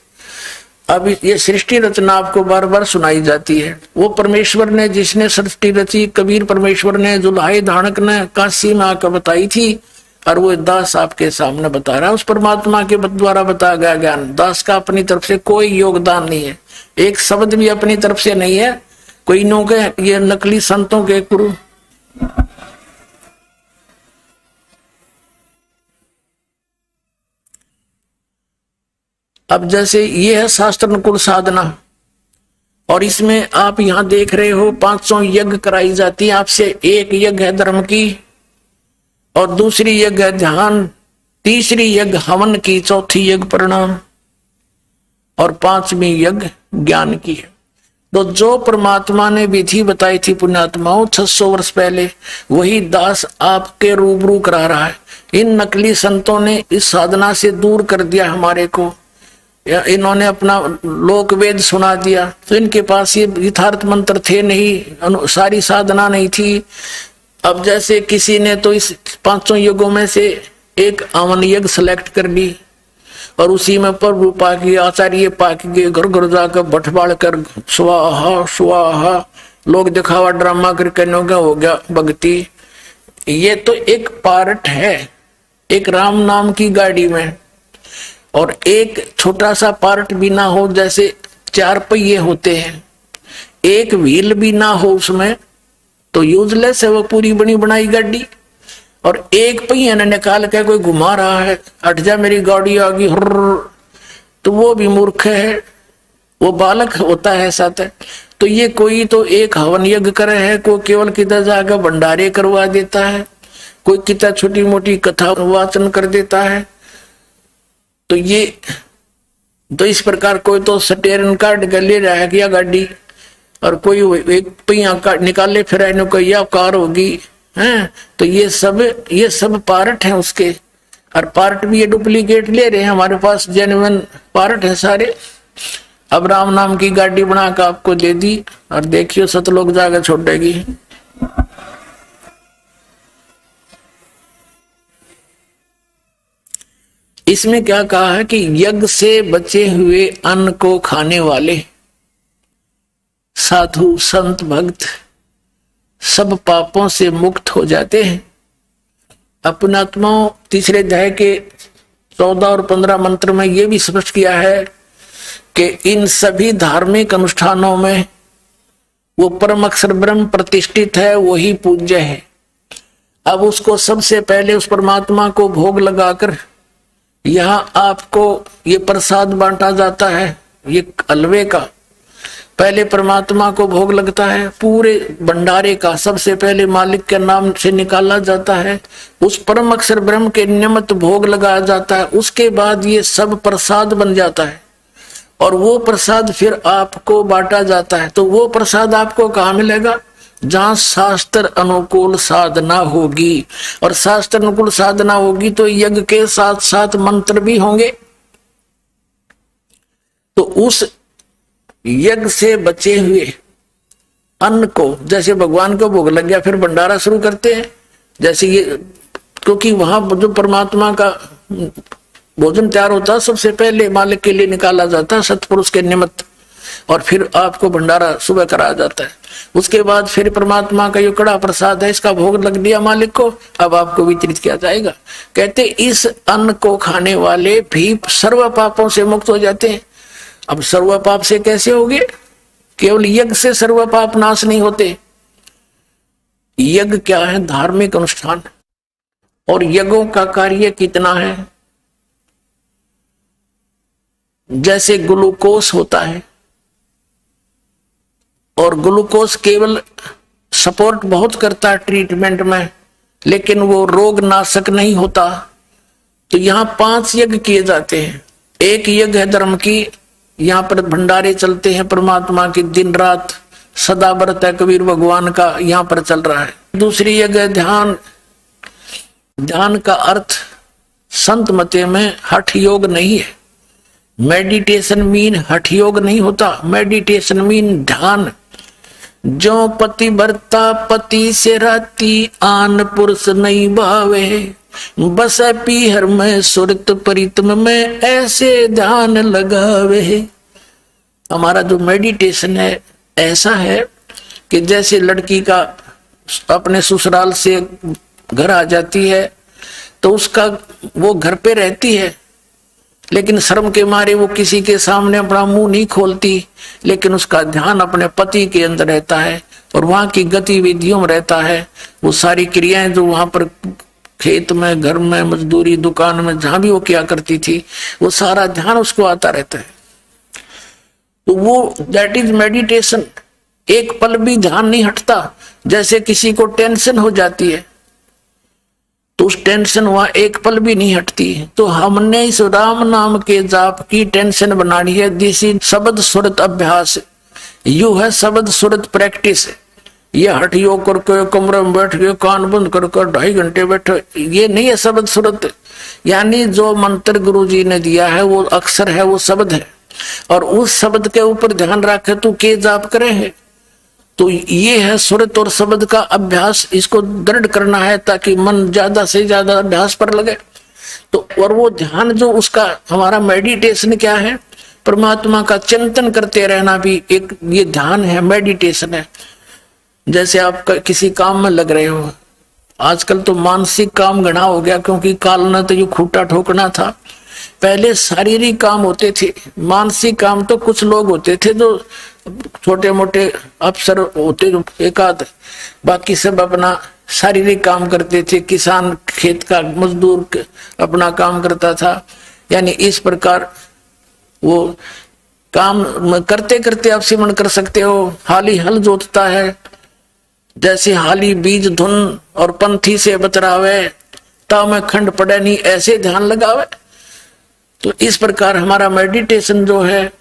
अब ये सृष्टि रचना आपको बार बार सुनाई जाती है। वो परमेश्वर ने जिसने सृष्टि रची, कबीर परमेश्वर ने, जुल्हाई धाणक ने काशी में आकर बताई थी, और वो दास आपके सामने बता रहा है। उस परमात्मा के द्वारा बताया गया ज्ञान, दास का अपनी तरफ से कोई योगदान नहीं है, एक शब्द भी अपनी तरफ से नहीं है। कोई नो के ये नकली संतों के गुरु। अब जैसे ये है शास्त्र अनुकूल साधना, और इसमें आप यहां देख रहे हो 500 यज्ञ कराई जाती है आपसे। एक यज्ञ है धर्म की, और दूसरी यज्ञ है ध्यान, तीसरी यज्ञ हवन की, चौथी यज्ञ प्रणाम, और 5वीं यज्ञ ज्ञान की है। तो जो परमात्मा ने विधि बताई थी पुण्यात्माओं 600 वर्ष पहले, वही दास आपके रूबरू करा रहा है। इन नकली संतों ने इस साधना से दूर कर दिया हमारे को, इन्होंने अपना लोक वेद सुना दिया। तो इनके पास ये यथार्थ मंत्र थे नहीं, सारी साधना नहीं थी। अब जैसे किसी ने तो इस 500 युगों में से एक आवन यज्ञ सेलेक्ट कर ली, और उसी में प्रभु पाकी आचार्य पाकी घर घर जाकर भटबाड़ कर स्वाहा स्वाहा, लोग दिखावा ड्रामा करके हो गया भक्ति। ये तो एक पार्ट है एक राम नाम की गाड़ी में, और एक छोटा सा पार्ट भी ना हो, जैसे 4 पहिए होते हैं, एक व्हील भी ना हो उसमें, तो यूजलेस है वो पूरी बनी बनाई गाड़ी। और एक पहिया ने निकाल के कोई घुमा रहा है, हट जा मेरी गाड़ी आ गई, तो वो भी मूर्ख है, वो बालक होता है साथ है। तो ये कोई तो एक हवन यज्ञ करे है, कोई केवल किधर जाकर भंडारे करवा देता है, कोई कितना छोटी मोटी कथा वाचन कर देता है। तो ये तो इस प्रकार कोई तो स्टीयरिंग काट के ले रहा है क्या गाड़ी, और कोई एक पहिया निकाले फिर आने को यह कार होगी हैं। तो ये सब पार्ट हैं उसके, और पार्ट भी ये डुप्लीकेट ले रहे हैं, हमारे पास जेन्युइन पार्ट है सारे। अब राम नाम की गाड़ी बना कर आपको दे दी, और देखियो सतलोक जाकर छोड़ेगी। इसमें क्या कहा है कि यज्ञ से बचे हुए अन्न को खाने वाले साधु संत भक्त सब पापों से मुक्त हो जाते हैं। अपने आत्माओं तीसरे अध्याय के 14 और 15 मंत्र में यह भी स्पष्ट किया है कि इन सभी धार्मिक अनुष्ठानों में वो परम अक्षर ब्रह्म प्रतिष्ठित है, वही पूज्य है। अब उसको सबसे पहले उस परमात्मा को भोग लगाकर यहाँ आपको ये प्रसाद बांटा जाता है, ये हलवे का पहले परमात्मा को भोग लगता है, पूरे भंडारे का सबसे पहले मालिक के नाम से निकाला जाता है, उस परम अक्षर ब्रह्म के निमित्त भोग लगाया जाता है। उसके बाद ये सब प्रसाद बन जाता है और वो प्रसाद फिर आपको बांटा जाता है। तो वो प्रसाद आपको कहाँ मिलेगा? जहां शास्त्र अनुकूल साधना होगी, और शास्त्र अनुकूल साधना होगी तो यज्ञ के साथ साथ मंत्र भी होंगे। तो उस यज्ञ से बचे हुए अन्न को, जैसे भगवान को भोग लग गया फिर भंडारा शुरू करते हैं, जैसे ये, क्योंकि वहां जो परमात्मा का भोजन तैयार होता है सबसे पहले मालिक के लिए निकाला जाता है सतपुरुष के निमित्त, और फिर आपको भंडारा सुबह कराया जाता है। उसके बाद फिर परमात्मा का ये कड़ा प्रसाद है, इसका भोग लग दिया मालिक को, अब आपको वितरित किया जाएगा। कहते इस अन्न को खाने वाले भी सर्व पापों से मुक्त हो जाते हैं। अब सर्व पाप से कैसे होगे? केवल यज्ञ से सर्व पाप नाश नहीं होते। यज्ञ क्या है? धार्मिक अनुष्ठान। और यज्ञों का कार्य कितना है? जैसे ग्लूकोस होता है, और ग्लूकोज केवल सपोर्ट बहुत करता है ट्रीटमेंट में, लेकिन वो रोग नाशक नहीं होता। तो यहाँ 5 यज्ञ किए जाते हैं। एक यज्ञ है धर्म की, यहाँ पर भंडारे चलते हैं परमात्मा की, दिन रात सदा व्रत है कबीर भगवान का यहाँ पर चल रहा है। दूसरी यज्ञ ध्यान। ध्यान का अर्थ संत मते में हठ योग नहीं है। मेडिटेशन मीन हठ योग नहीं होता, मेडिटेशन मीन ध्यान। जो पति भरता पति से राती, आन पुरुष नहीं भावे, बस पीहर में सुरत परितम में ऐसे ध्यान लगावे। हमारा जो मेडिटेशन है ऐसा है कि जैसे लड़की का अपने ससुराल से घर आ जाती है तो उसका वो घर पे रहती है, लेकिन शर्म के मारे वो किसी के सामने अपना मुंह नहीं खोलती, लेकिन उसका ध्यान अपने पति के अंदर रहता है और वहां की गतिविधियों में रहता है। वो सारी क्रियाएं जो वहां पर खेत में, घर में, मजदूरी, दुकान में, जहां भी वो किया करती थी, वो सारा ध्यान उसको आता रहता है। तो वो दैट इज मेडिटेशन। एक पल भी ध्यान नहीं हटता। जैसे किसी को टेंशन हो जाती है तो उस टेंशन वहां एक पल भी नहीं हटती। तो हमने इस राम नाम के जाप की टेंशन बनानी है। दिस इज शब्द सुरत अभ्यास, यू है शब्द सुरत प्रैक्टिस। ये हठ योग करके कमरे में बैठ के कान बंद करके 2.5 घंटे बैठे, ये नहीं है शब्द सुरत। यानी जो मंत्र गुरु जी ने दिया है वो अक्षर है, वो शब्द है, और उस शब्द के ऊपर ध्यान रखे तो के जाप करे है। तो ये है सुरत और शब्द का अभ्यास। इसको दृढ़ करना है ताकि मन ज्यादा से ज्यादा अभ्यास पर लगे। तो और वो ध्यान जो उसका हमारा मेडिटेशन क्या है? परमात्मा का चिंतन करते रहना भी एक ये ध्यान है, मेडिटेशन है। जैसे आप किसी काम में लग रहे हो, आजकल तो मानसिक काम घना हो गया, क्योंकि काल न तो ये खूटा ठोकना था। पहले शारीरिक काम होते थे, मानसिक काम तो कुछ लोग होते थे जो छोटे मोटे अफसर होते एक आध, बाकी सब अपना शारीरिक काम करते थे। किसान खेत का मजदूर अपना काम करता था। यानी इस प्रकार वो काम करते करते आप सिमरण कर सकते हो। हाली हल जोतता है, जैसे हाली बीज धुन और पंथी से बतरावे, ता में खंड पड़े नहीं, ऐसे ध्यान लगावे। तो इस प्रकार हमारा मेडिटेशन जो है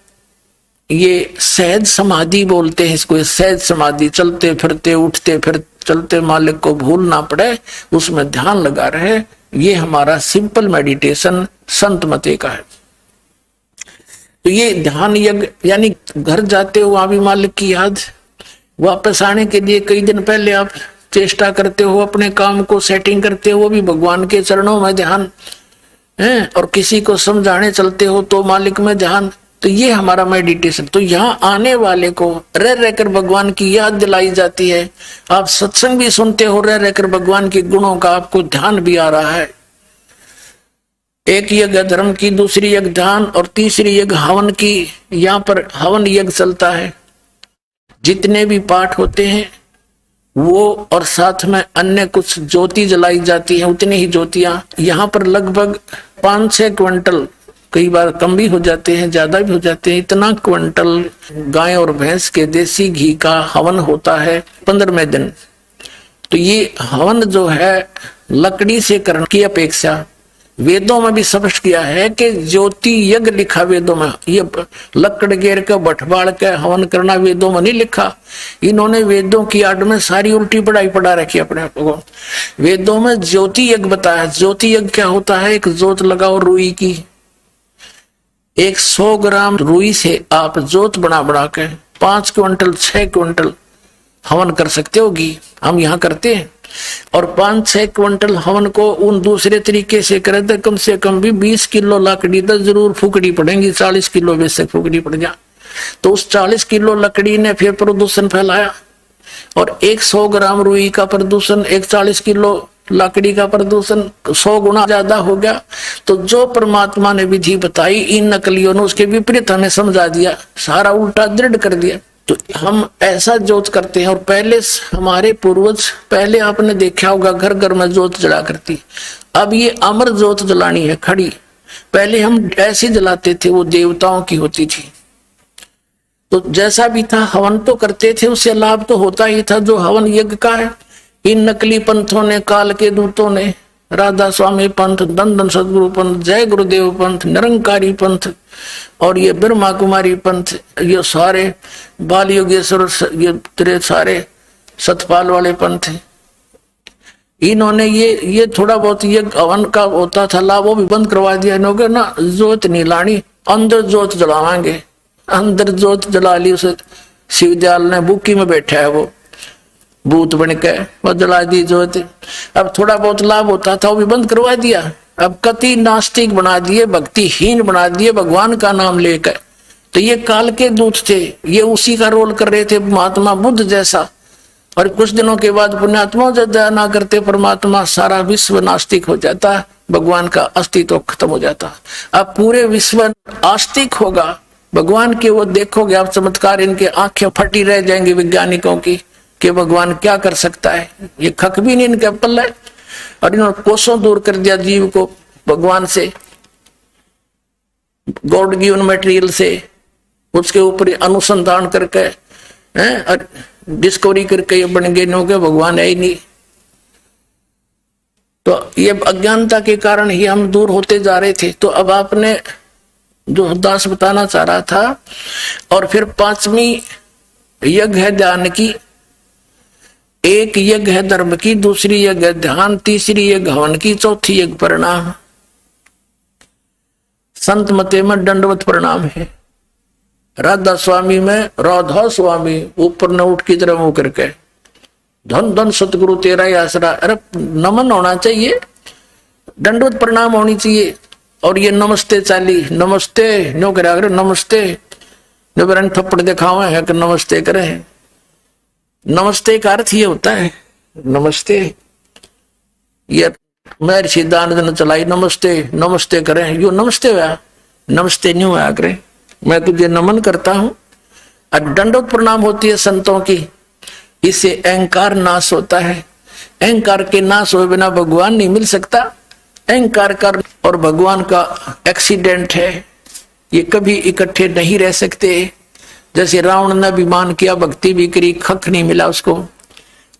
ये सहज समाधि बोलते हैं इसको। सहज समाधि, चलते फिरते उठते फिर चलते मालिक को भूल ना पड़े, उसमें ध्यान लगा रहे, ये हमारा सिंपल मेडिटेशन संत मते का है। तो ये ध्यान यज्ञ, यानी घर जाते हो वहां भी मालिक की याद, वापस आने के लिए कई दिन पहले आप चेष्टा करते हो, अपने काम को सेटिंग करते हो, वो भी भगवान के चरणों में ध्यान है। और किसी को समझाने चलते हो तो मालिक में ध्यान, तो ये हमारा मेडिटेशन। तो यहाँ आने वाले को रह रहकर भगवान की याद दिलाई जाती है। आप सत्संग भी सुनते हो, रह रहकर भगवान के गुणों का आपको ध्यान भी आ रहा है। एक यज्ञ धर्म की, दूसरी यज्ञ ध्यान और तीसरी यज्ञ हवन की। यहाँ पर हवन यज्ञ चलता है। जितने भी पाठ होते हैं वो और साथ में अन्य कुछ ज्योति जलाई जाती है, उतनी ही ज्योतियां। यहाँ पर लगभग 5-6 क्विंटल, कई बार कम भी हो जाते हैं, ज्यादा भी हो जाते हैं, इतना क्विंटल गाय और भैंस के देसी घी का हवन होता है 15वें दिन। तो ये हवन जो है लकड़ी से करने की अपेक्षा वेदों में भी स्पष्ट किया है कि ज्योति यज्ञ लिखा वेदों में। ये लकड़ गेर के बटवाड़ के हवन करना वेदों में नहीं लिखा। इन्होंने वेदों की आड़ में सारी उल्टी पढ़ाई पढ़ा रखी अपने आप को। वेदों में ज्योति यज्ञ बताया। ज्योति यज्ञ क्या होता है? एक जोत लगाओ रुई की, 100 ग्राम रुई से आप जोत बना के 5 क्विंटल 6 क्विंटल हवन कर सकते हो घी। हम यहाँ करते हैं। और 5-6 क्विंटल हवन को उन दूसरे तरीके से करे तो कम से कम भी 20 किलो लकड़ी तो जरूर फूकनी पड़ेगी। 40 किलो बेशक फूकनी पड़ जा। तो उस 40 किलो लकड़ी ने फिर प्रदूषण फैलाया। और 100 ग्राम रुई का प्रदूषण 140 किलो लकड़ी का प्रदूषण 100 गुना ज्यादा हो गया। तो जो परमात्मा ने विधि बताई इन नकलियों ने उसके विपरीत हमें समझा दिया, सारा उल्टा दृढ़ कर दिया। तो हम ऐसा जोत करते हैं। और पहले हमारे पूर्वज, पहले आपने देखा होगा घर घर में जोत जला करती। अब ये अमर जोत जलानी है खड़ी। पहले हम ऐसे जलाते थे, वो देवताओं की होती थी। तो जैसा भी था हवन तो करते थे, उससे लाभ तो होता ही था जो हवन यज्ञ का है। इन नकली पंथों ने, काल के दूतों ने, राधा स्वामी पंथ, दंदन सदगुरु पंथ, जय गुरुदेव पंथ, निरंकारी पंथ और ये ब्रह्मा कुमारी पंथ, ये सारे बाल योगेश्वर, ये तेरे सारे सतपाल वाले पंथ हैं। इन्होंने ये थोड़ा बहुत ये हवन का होता था लाभ, वो भी बंद करवा दिया इन्होंने ना। जोत नहीं लानी, अंदर जोत जलावांगे। अंदर जोत जला ली, उसे शिवदयाल ने बुक्की में बैठा है वो भूत बन के, वो जला दी जोत। अब थोड़ा बहुत लाभ होता था वो भी बंद करवा दिया। अब कति नास्तिक बना दिए, भक्तिहीन बना दिए भगवान का नाम लेकर। तो ये काल के दूत थे, ये उसी का रोल कर रहे थे महात्मा बुद्ध जैसा। और कुछ दिनों के बाद पुण्यात्मा जब दया ना करते परमात्मा, सारा विश्व नास्तिक हो जाता, भगवान का अस्तित्व खत्म हो जाता। अब पूरे विश्व आस्तिक होगा भगवान के। वो देखोगे आप चमत्कार, इनके आंखें फटी रह जाएंगी वैज्ञानिकों की कि भगवान क्या कर सकता है। ये खक भी नहीं इनके पल्ले। और इन्होंने कोसों दूर कर दिया जीव को भगवान से, गॉड गिवन मटेरियल से। उसके ऊपर अनुसंधान करके और डिस्कवरी करके ये बन गए नो के भगवान है ही नहीं। तो ये अज्ञानता के कारण ही हम दूर होते जा रहे थे। तो अब आपने जो दास बताना चाह रहा था। और फिर 5वीं यज्ञ है ध्यान की, एक यज्ञ है धर्म की, दूसरी यज्ञ ध्यान, तीसरी यज्ञ हवन की, चौथी यज्ञ प्रणाम। संत मते में दंडवत प्रणाम है। राधा स्वामी में राधा स्वामी ऊपर न उठ की तरह मुंह करके, धन धन सतगुरु तेरा ही आसरा। अरे नमन होना चाहिए, दंडवत प्रणाम होनी चाहिए। और ये नमस्ते चाली, नमस्ते नो करा करे, नमस्ते जो बरन थप्पड़ दिखावे है कि नमस्ते करे। नमस्ते का अर्थ ये होता है नमस्ते। ये महर्षि दानदन चलाई, नमस्ते नमस्ते करें, यो नमस्ते हुआ, नमस्ते नहीं हुआ करे। मैं तुझे नमन करता हूं। और दंडवत प्रणाम होती है संतों की। इससे अहंकार नाश होता है। अहंकार के नाश हुए बिना भगवान नहीं मिल सकता। अहंकार का और भगवान का एक्सीडेंट है, ये कभी इकट्ठे नहीं रह सकते। जैसे रावण ने अभिमान किया, भक्ति भी करी, खक नहीं मिला उसको।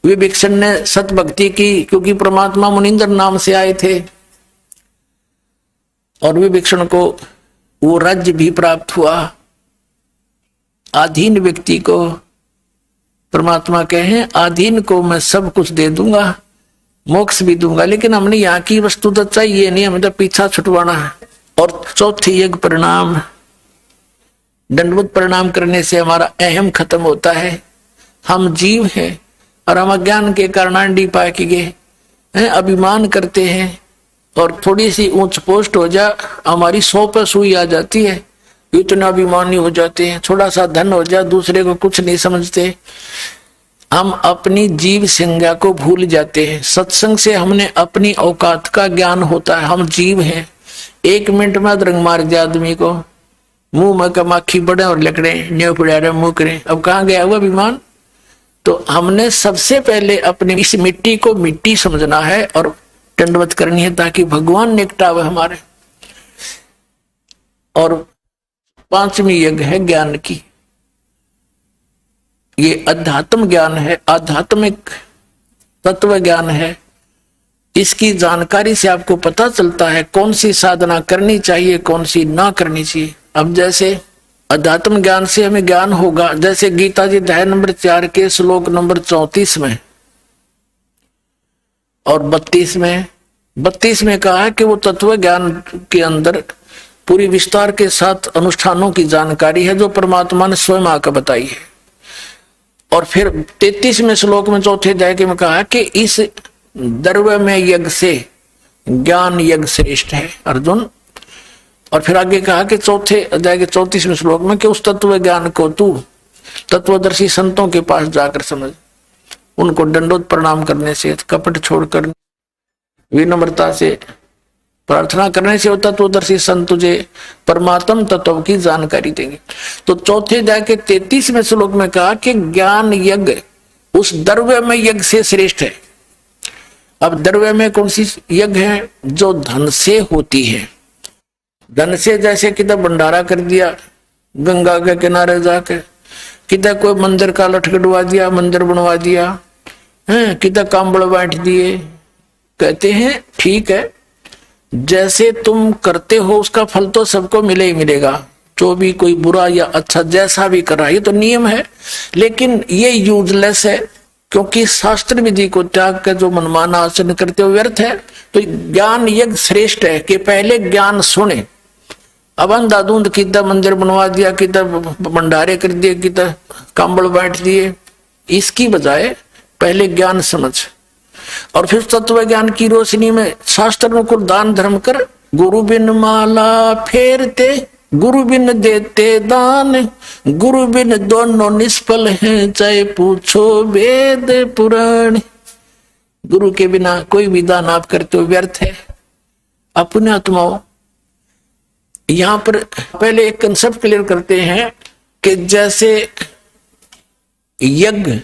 विभीषण ने सत भक्ति की क्योंकि परमात्मा मुनिंद्र नाम से आए थे, और विभीषण को वो राज्य भी प्राप्त हुआ। आधीन व्यक्ति को परमात्मा कहे, आधीन को मैं सब कुछ दे दूंगा, मोक्ष भी दूंगा, लेकिन हमने यहाँ की वस्तु तो चाहिए नहीं, हमें तो पीछा छुटवाना है। और चौथी यज्ञ प्रणाम, दंडवत प्रणाम करने से हमारा अहम खत्म होता है। हम जीव हैं और हम अज्ञान के कारण अंडी पाए के गए हैं, अभिमान करते हैं। और थोड़ी सी ऊंच पोस्ट हो जा, हमारी 100 पर सुई आ जाती है, इतना अभिमानी हो जाते हैं, थोड़ा सा धन हो जाए दूसरे को कुछ नहीं समझते। हम अपनी जीव संज्ञा को भूल जाते हैं। सत्संग से हमने अपनी औकात का ज्ञान होता है, हम जीव हैं। 1 मिनट में अदरंग मार दिया आदमी को, मुंह में कमाखी बड़े और लकड़े न्यू पड़ा मुंह करें, अब कहाँ गया हुआ अभिमान। तो हमने सबसे पहले अपनी इस मिट्टी को मिट्टी समझना है और दंडवत करनी है ताकि भगवान निकटावे हमारे। और 5वीं यज्ञ है ज्ञान की, ये अध्यात्म ज्ञान है, आध्यात्मिक तत्व ज्ञान है। इसकी जानकारी से आपको पता चलता है कौन सी साधना करनी चाहिए, कौन सी ना करनी चाहिए। अब जैसे अध्यात्म ज्ञान से हमें ज्ञान होगा, जैसे गीता जी अध्याय नंबर 4 के श्लोक नंबर 34 में और 32 में कहा है कि वो तत्व ज्ञान के अंदर पूरी विस्तार के साथ अनुष्ठानों की जानकारी है जो परमात्मा ने स्वयं आकर बताई है। और फिर 33वें श्लोक में 4थे अध्याय के में कहा कि इस द्रव्य में यज्ञ से ज्ञान यज्ञ श्रेष्ठ है अर्जुन। और फिर आगे कहा कि 4थे अध्याय के 34वें श्लोक में कि उस तत्व ज्ञान को तू तत्वदर्शी संतों के पास जाकर समझ, उनको दंडोत प्रणाम करने से, कपट छोड़कर विनम्रता से प्रार्थना करने से होता तत्वदर्शी संत तुझे परमात्म तत्व की जानकारी देंगे। तो 4थे अध्याय के 33वें श्लोक में कहा कि ज्ञान यज्ञ उस द्रव्य में यज्ञ से श्रेष्ठ है। अब द्रव्य में कौन सी यज्ञ है? जो धन से होती है। धन से जैसे किधर भंडारा कर दिया गंगा के किनारे जाकर, किधर कोई मंदिर का लटकटवा दिया, मंदिर बनवा दिया है, किधर कांबड़ बांट दिए। कहते हैं ठीक है, जैसे तुम करते हो उसका फल तो सबको मिले ही मिलेगा, जो भी कोई बुरा या अच्छा जैसा भी कर रहा है, ये तो नियम है। लेकिन ये यूजलेस है क्योंकि शास्त्र विधि को त्याग कर जो मनमाना आचरण करते हो व्यर्थ है। तो ज्ञान यज्ञ श्रेष्ठ है कि पहले ज्ञान सुने। अब अंधाधुंध किधर मंदिर बनवा दिया, किधर भंडारे कर दिए, किधर कांबड़ बांट दिए, इसकी बजाय पहले ज्ञान समझ और फिर तत्व ज्ञान की रोशनी में शास्त्रों को दान धर्म कर। गुरु बिन माला फेरते गुरु बिन देते दान, गुरु बिन दोनों निष्फल हैं चाहे पूछो वेद पुराण। गुरु के बिना कोई भी दान आप करते हो व्यर्थ है। अपने आत्माओं, यहां पर पहले एक कंसेप्ट क्लियर करते हैं कि जैसे यज्ञ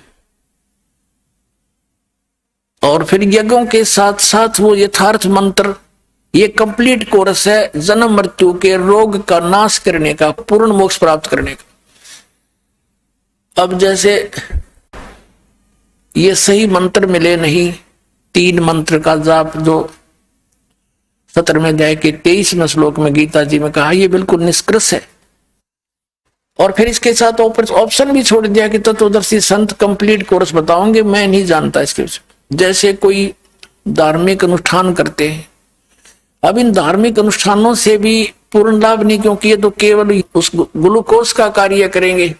और फिर यज्ञों के साथ साथ वो यथार्थ मंत्र, ये कंप्लीट कोर्स है जन्म मृत्यु के रोग का नाश करने का, पूर्ण मोक्ष प्राप्त करने का। अब जैसे ये सही मंत्र मिले नहीं, 3 मंत्र का जाप जो 17वें अध्याय के 23वें श्लोक में गीता जी में कहा, ये बिल्कुल निष्कृष है। और फिर इसके साथ ऑप्शन भी छोड़ दिया कि तत्वदर्शी संत कंप्लीट कोर्स बताओगे, मैं नहीं जानता इसके विषय। जैसे कोई धार्मिक अनुष्ठान करते हैं, अब इन धार्मिक अनुष्ठानों से भी पूर्ण लाभ नहीं, क्योंकि ये तो केवल उस ग्लूकोज का कार्य करेंगे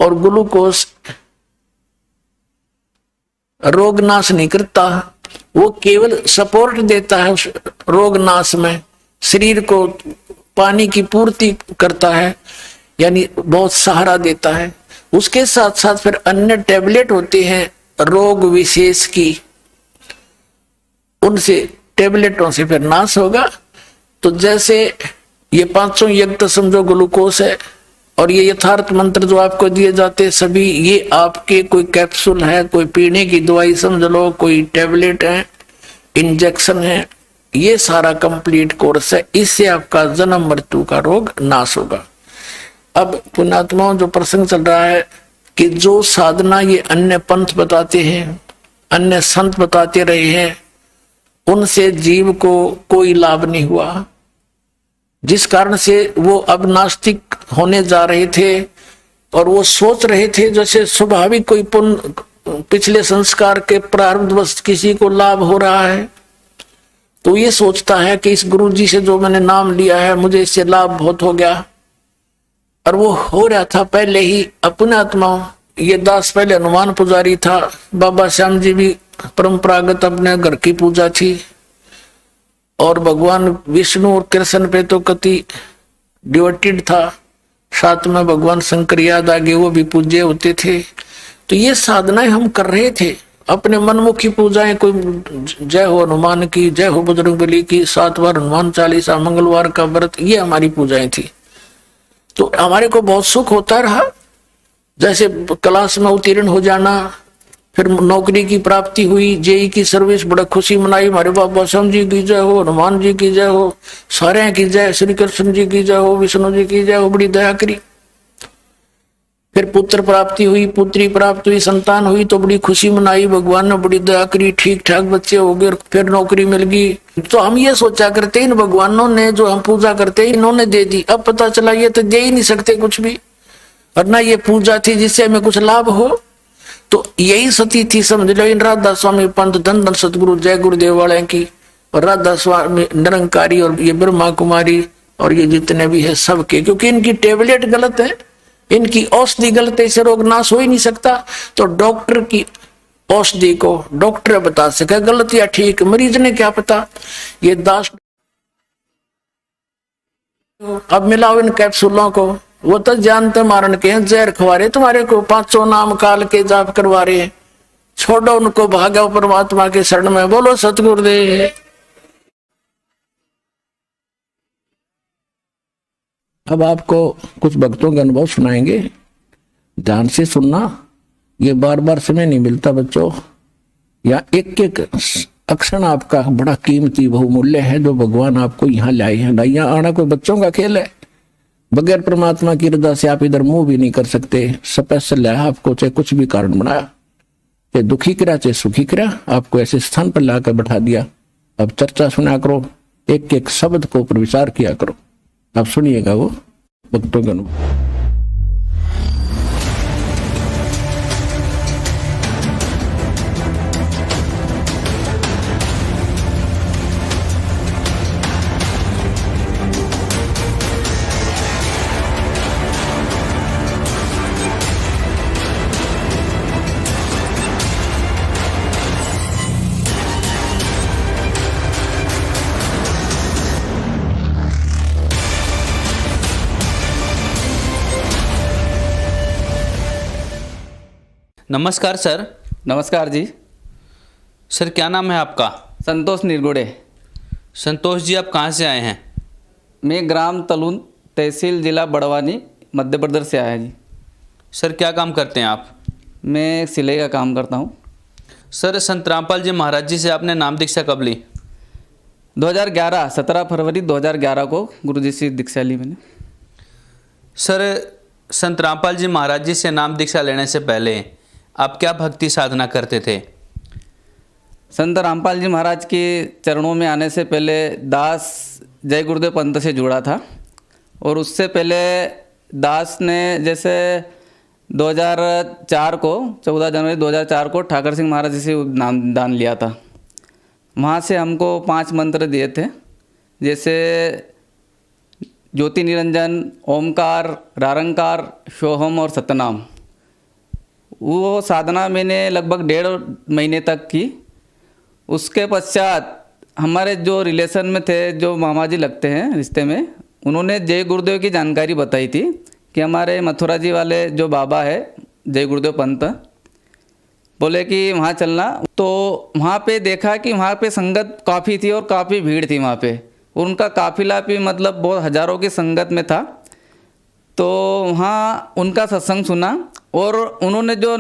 और ग्लूकोज रोग नाश नहीं करता, वो केवल सपोर्ट देता है उस रोग नाश में, शरीर को पानी की पूर्ति करता है, यानी बहुत सहारा देता है। उसके साथ साथ फिर अन्य टैबलेट होते हैं रोग विशेष की, उनसे टैबलेटों से फिर नाश होगा। तो जैसे ये 500 यज्ञ तो समझो ग्लूकोज है, और ये यथार्थ मंत्र जो आपको दिए जाते हैं सभी, ये आपके कोई कैप्सूल है, कोई पीने की दवाई समझ लो, कोई टैबलेट है, इंजेक्शन है, ये सारा कंप्लीट कोर्स है। इससे आपका जन्म मृत्यु का रोग नाश होगा। अब पुण्यात्माओं, जो प्रसंग चल रहा है कि जो साधना ये अन्य पंथ बताते हैं, अन्य संत बताते रहे हैं, उनसे जीव को कोई लाभ नहीं हुआ, जिस कारण से वो अब नास्तिक होने जा रहे थे। और वो सोच रहे थे जैसे स्वाभाविक कोई पुण्य पिछले संस्कार के प्रारब्धवश किसी को लाभ हो रहा है, तो ये सोचता है कि इस गुरु जी से जो मैंने नाम लिया है मुझे इससे लाभ बहुत हो गया। और वो हो रहा था पहले ही अपने आत्माओं। ये दास पहले हनुमान पुजारी था, बाबा श्याम जी भी परंपरागत अपने घर की पूजा थी, और भगवान विष्णु और कृष्ण पे तो कति डिवोटेड था। साथ में भगवान शंकर याद आगे, वो भी पूज्य होते थे। तो ये साधनाएं हम कर रहे थे, अपने मनमुखी पूजाएं, कोई जय हो हनुमान की, जय हो बजरंगबली की, 7 बार हनुमान चालीसा, मंगलवार का व्रत, ये हमारी पूजाएं थी। तो हमारे को बहुत सुख होता रहा। जैसे क्लास में उत्तीर्ण हो जाना, फिर नौकरी की प्राप्ति हुई, जेई की सर्विस, बड़ा खुशी मनाई, हमारे बाबा श्याम जी की जय हो, हनुमान जी की जय हो, सारे की जय, श्री कृष्ण जी की जय हो, विष्णु जी की जय हो, बड़ी दया करी। फिर पुत्र प्राप्ति हुई, पुत्री प्राप्त हुई, संतान हुई, तो बड़ी खुशी मनाई, भगवान ने बड़ी दया करी, ठीक ठाक बच्चे हो गए, फिर नौकरी मिल गई। तो हम ये सोचा करते, इन भगवानों ने जो हम पूजा करते इन्होंने दे दी। अब पता चला ये तो दे ही नहीं सकते कुछ भी, और ना ये पूजा थी जिससे हमें कुछ लाभ हो। तो यही सती थी, समझ लो, इन राधा स्वामी पंत, धन धन सतगुरु जय गुरुदेव वाले की, और राधा स्वामी निरंकारी, और ये ब्रह्मा कुमारी, और ये जितने भी है सबके, क्योंकि इनकी टेबलेट गलत है, इनकी औषधि गलत है, इसे रोग नाश हो ही नहीं सकता। तो डॉक्टर की औषधि को डॉक्टर बता सके गलत या ठीक, मरीज ने क्या पता। ये दास अब मिलाओ इन कैप्सूलों को, वो तो जानते मारन के हैं, जहर खवा रहे तुम्हारे को, 500 नाम काल के जाप करवा रहे हैं। छोड़ो उनको, भागो परमात्मा के शरण में, बोलो सतगुरुदेव। अब आपको कुछ भक्तों के अनुभव सुनाएंगे, ध्यान से सुनना। ये बार बार समय नहीं मिलता बच्चों, या एक एक अक्षर आपका बड़ा कीमती बहुमूल्य है, जो भगवान आपको यहाँ लाए हैं। यहाँ आना कोई बच्चों का खेल है, बगैर परमात्मा की रजा से आप इधर मुंह भी नहीं कर सकते। स्पेशल है आपको, चाहे कुछ भी कारण बनाया, चाहे दुखी करा चाहे सुखी करा, आपको ऐसे स्थान पर लाकर बैठा दिया। अब चर्चा सुना करो, एक एक शब्द को ऊपर विचार किया करो। आप सुनिएगा वो भक्तों का अनुभव। नमस्कार सर। नमस्कार जी। सर क्या नाम है आपका? संतोष निरगुड़े। संतोष जी, आप कहाँ से आए हैं? मैं ग्राम तलून, तहसील जिला बड़वानी, मध्य प्रदेश से आया जी। सर क्या काम करते हैं आप? मैं सिलाई का काम करता हूँ। सर संत रामपाल जी महाराज जी से आपने नाम दीक्षा कब ली? 2011, 17 फरवरी 2011 को गुरुजी से दीक्षा ली मैंने। सर संत रामपाल जी महाराज जी से नाम दीक्षा लेने से पहले आप क्या भक्ति साधना करते थे? संत रामपाल जी महाराज के चरणों में आने से पहले दास जय गुरुदेव पंथ से जुड़ा था, और उससे पहले दास ने जैसे 2004 को 14 जनवरी 2004 को ठाकर सिंह महाराज जी से नाम दान लिया था। वहाँ से हमको 5 मंत्र दिए थे, जैसे ज्योति निरंजन, ओमकार, रारंकार, सोहम और सतनाम। वो साधना मैंने लगभग 1.5 महीने तक की। उसके पश्चात हमारे जो रिलेशन में थे, जो मामा जी लगते हैं रिश्ते में, उन्होंने जय गुरुदेव की जानकारी बताई थी कि हमारे मथुरा जी वाले जो बाबा है जय गुरुदेव पंत, बोले कि वहाँ चलना। तो वहाँ पे देखा कि वहाँ पे संगत काफ़ी थी और काफ़ी भीड़ थी वहाँ पे, उनका काफिला भी मतलब बहुत हज़ारों की संगत में था। तो वहाँ उनका सत्संग सुना, और उन्होंने जो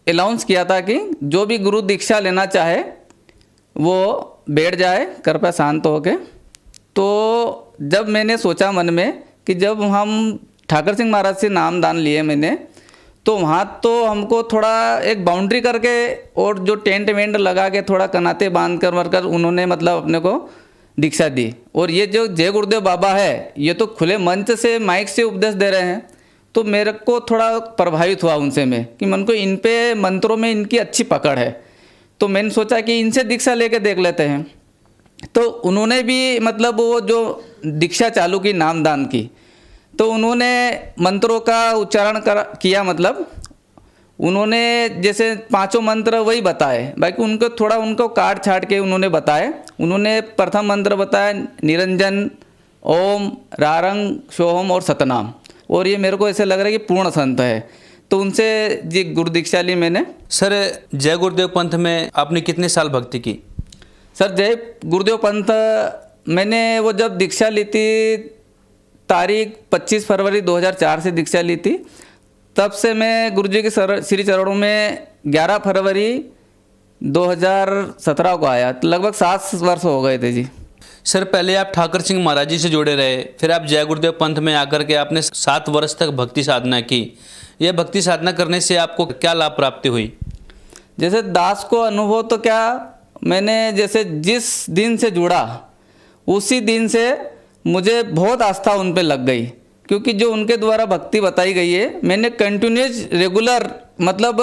अनाउंस किया था कि जो भी गुरु दीक्षा लेना चाहे वो बैठ जाए कृपया शांत होके। तो जब मैंने सोचा मन में कि जब हम ठाकर सिंह महाराज से नाम दान लिए मैंने, तो वहाँ तो हमको थोड़ा एक बाउंड्री करके और जो टेंट वेंट लगा के थोड़ा कनाते बांध कर वरकर उन्होंने मतलब अपने को दीक्षा दी। और ये जो जय गुरुदेव बाबा है, ये तो खुले मंच से माइक से उपदेश दे रहे हैं, तो मेरे को थोड़ा प्रभावित हुआ उनसे मैं कि मन को इन पे मंत्रों में इनकी अच्छी पकड़ है। तो मैंने सोचा कि इनसे दीक्षा लेके देख लेते हैं। तो उन्होंने भी मतलब वो जो दीक्षा चालू की नामदान की, तो उन्होंने मंत्रों का उच्चारण किया, मतलब उन्होंने जैसे 5 मंत्र वही बताए, बाकी उनको थोड़ा उनको काट छाट के उन्होंने बताए। उन्होंने प्रथम मंत्र बताया निरंजन, ओम, रारंग, सोहम और सतनाम। और ये मेरे को ऐसे लग रहा है कि पूर्ण संत है, तो उनसे जी गुरु दीक्षा ली मैंने। सर जय गुरुदेव पंथ में आपने कितने साल भक्ति की? सर जय गुरुदेव पंथ मैंने वो जब दीक्षा ली थी तारीख 25 फरवरी 2004 से दीक्षा ली थी, तब से मैं गुरुजी के श्री चरणों में 11 फरवरी 2017 को आया, तो लगभग 7 वर्ष हो गए थे जी। सर पहले आप ठाकर सिंह महाराज जी से जुड़े रहे, फिर आप जय गुरुदेव पंथ में आकर के आपने 7 वर्ष तक भक्ति साधना की। यह भक्ति साधना करने से आपको क्या लाभ प्राप्ति हुई? जैसे दास को अनुभव तो क्या, मैंने जैसे जिस दिन से जुड़ा उसी दिन से मुझे बहुत आस्था उन पे लग गई, क्योंकि जो उनके द्वारा भक्ति बताई गई है मैंने कंटिन्यूस रेगुलर, मतलब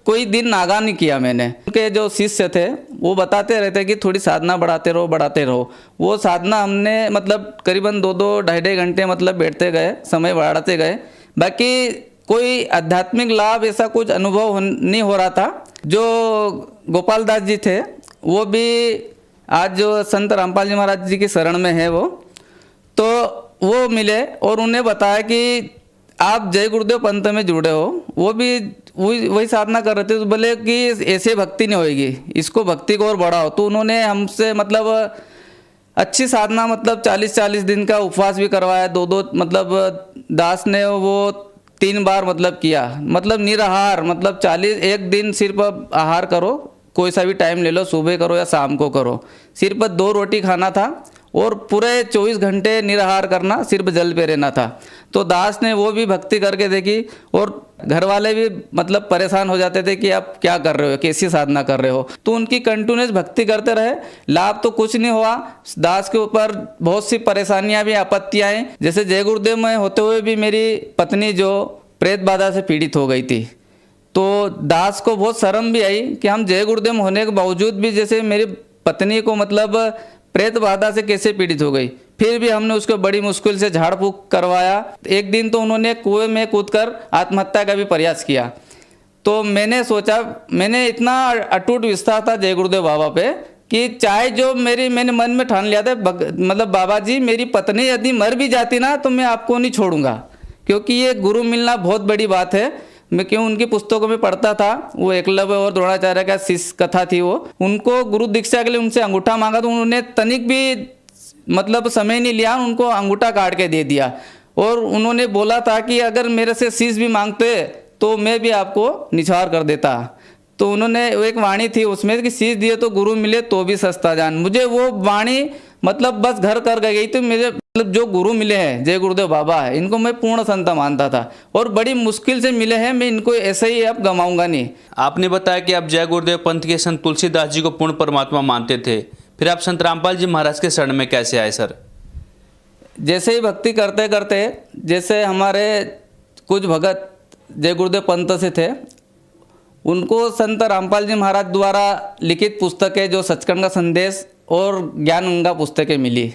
कोई दिन नागा नहीं किया मैंने। उनके जो शिष्य थे वो बताते रहते कि थोड़ी साधना बढ़ाते रहो। वो साधना हमने मतलब करीबन 2-2 ढाई घंटे मतलब बैठते गए, समय बढ़ाते गए। बाकी कोई आध्यात्मिक लाभ ऐसा कुछ अनुभव नहीं हो रहा था। जो गोपाल दास जी थे वो भी आज जो संत रामपाल जी महाराज जी की शरण में है, तो वो मिले और उन्हें बताया कि आप जय गुरुदेव पंथ में जुड़े हो। वो भी वही साधना कर रहे थे, तो बोले कि ऐसे भक्ति नहीं होएगी, इसको भक्ति को और बढ़ाओ। तो उन्होंने हमसे मतलब अच्छी साधना, मतलब 40-40 दिन का उपवास भी करवाया। 2-2 मतलब दास ने वो 3 बार मतलब किया, मतलब निराहार, मतलब 1 दिन सिर्फ आहार करो, कोई सा भी टाइम ले लो, सुबह करो या शाम को करो, सिर्फ 2 रोटी खाना था और पूरे 24 घंटे निराहार करना, सिर्फ जल पे रहना था। तो दास ने वो भी भक्ति करके देखी और घर वाले भी मतलब परेशान हो जाते थे कि आप क्या कर रहे हो, कैसी साधना कर रहे हो। तो उनकी कंटिन्यूस भक्ति करते रहे, लाभ तो कुछ नहीं हुआ। दास के ऊपर बहुत सी परेशानियां भी, आपत्तियां आई। जैसे जय गुरुदेव में होते हुए भी मेरी पत्नी जो प्रेत बाधा से पीड़ित हो गई थी, तो दास को बहुत शर्म भी आई कि हम जय गुरुदेव होने के बावजूद भी जैसे मेरी पत्नी को मतलब प्रेत बाधा से कैसे पीड़ित हो गई। फिर भी हमने उसको बड़ी मुश्किल से झाड़ फूक करवाया। एक दिन तो उन्होंने कुएं में कूदकर आत्महत्या का भी प्रयास किया। तो मैंने सोचा, मैंने इतना अटूट विश्वास था जय गुरुदेव बाबा पे कि चाहे जो मैंने मन में ठान लिया था, मतलब बाबा जी मेरी पत्नी यदि मर भी जाती ना तो मैं आपको नहीं छोड़ूंगा, क्योंकि ये गुरु मिलना बहुत बड़ी बात है। मैं क्यों उनकी पुस्तकों में पढ़ता था, वो एकलव्य और द्रोणाचार्य का शिष्य कथा थी, वो उनको गुरु दीक्षा के लिए उनसे अंगूठा मांगा तो उन्होंने तनिक भी मतलब समय नहीं लिया, उनको अंगूठा काट के दे दिया। और उन्होंने बोला था कि अगर मेरे से शीश भी मांगते तो मैं भी आपको निछावर कर देता। तो उन्होंने एक वाणी थी उसमें कि शीश दिए तो गुरु मिले तो भी सस्ता जान। मुझे वो वाणी मतलब बस घर कर गई। तो मेरे मतलब जो गुरु मिले हैं जय गुरुदेव बाबा है, इनको मैं पूर्ण संत मानता था और बड़ी मुश्किल से मिले हैं, मैं इनको ऐसे ही अब गंवाऊंगा नहीं। आपने बताया कि आप जय गुरुदेव पंथ के संत तुलसीदास जी को पूर्ण परमात्मा मानते थे, फिर आप संत रामपाल जी महाराज के शरण में कैसे आए सर? जैसे ही भक्ति करते करते, जैसे हमारे कुछ भगत जय गुरुदेव पंथ से थे, उनको संत रामपाल जी महाराज द्वारा लिखित पुस्तकें जो सचखंड का संदेश और ज्ञान गंगा पुस्तकें मिली।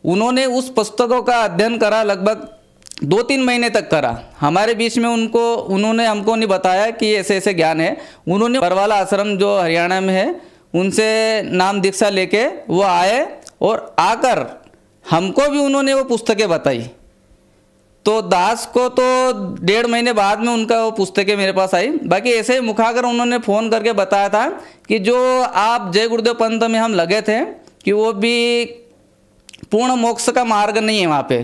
उन्होंने उस पुस्तकों का अध्ययन करा, लगभग 2-3 महीने तक करा। हमारे बीच में उन्होंने हमको नहीं बताया कि ऐसे ऐसे ज्ञान है। उन्होंने बरवाला आश्रम जो हरियाणा में है उनसे नाम दीक्षा लेके वो आए और आकर हमको भी उन्होंने वो पुस्तकें बताई। तो दास को तो 1.5 महीने बाद में उनका वो पुस्तकें मेरे पास आई। बाकी ऐसे ही मुखाकर उन्होंने फ़ोन करके बताया था कि जो आप जय गुरुदेव पंथ में हम लगे थे कि वो भी पूर्ण मोक्ष का मार्ग नहीं है। वहाँ पे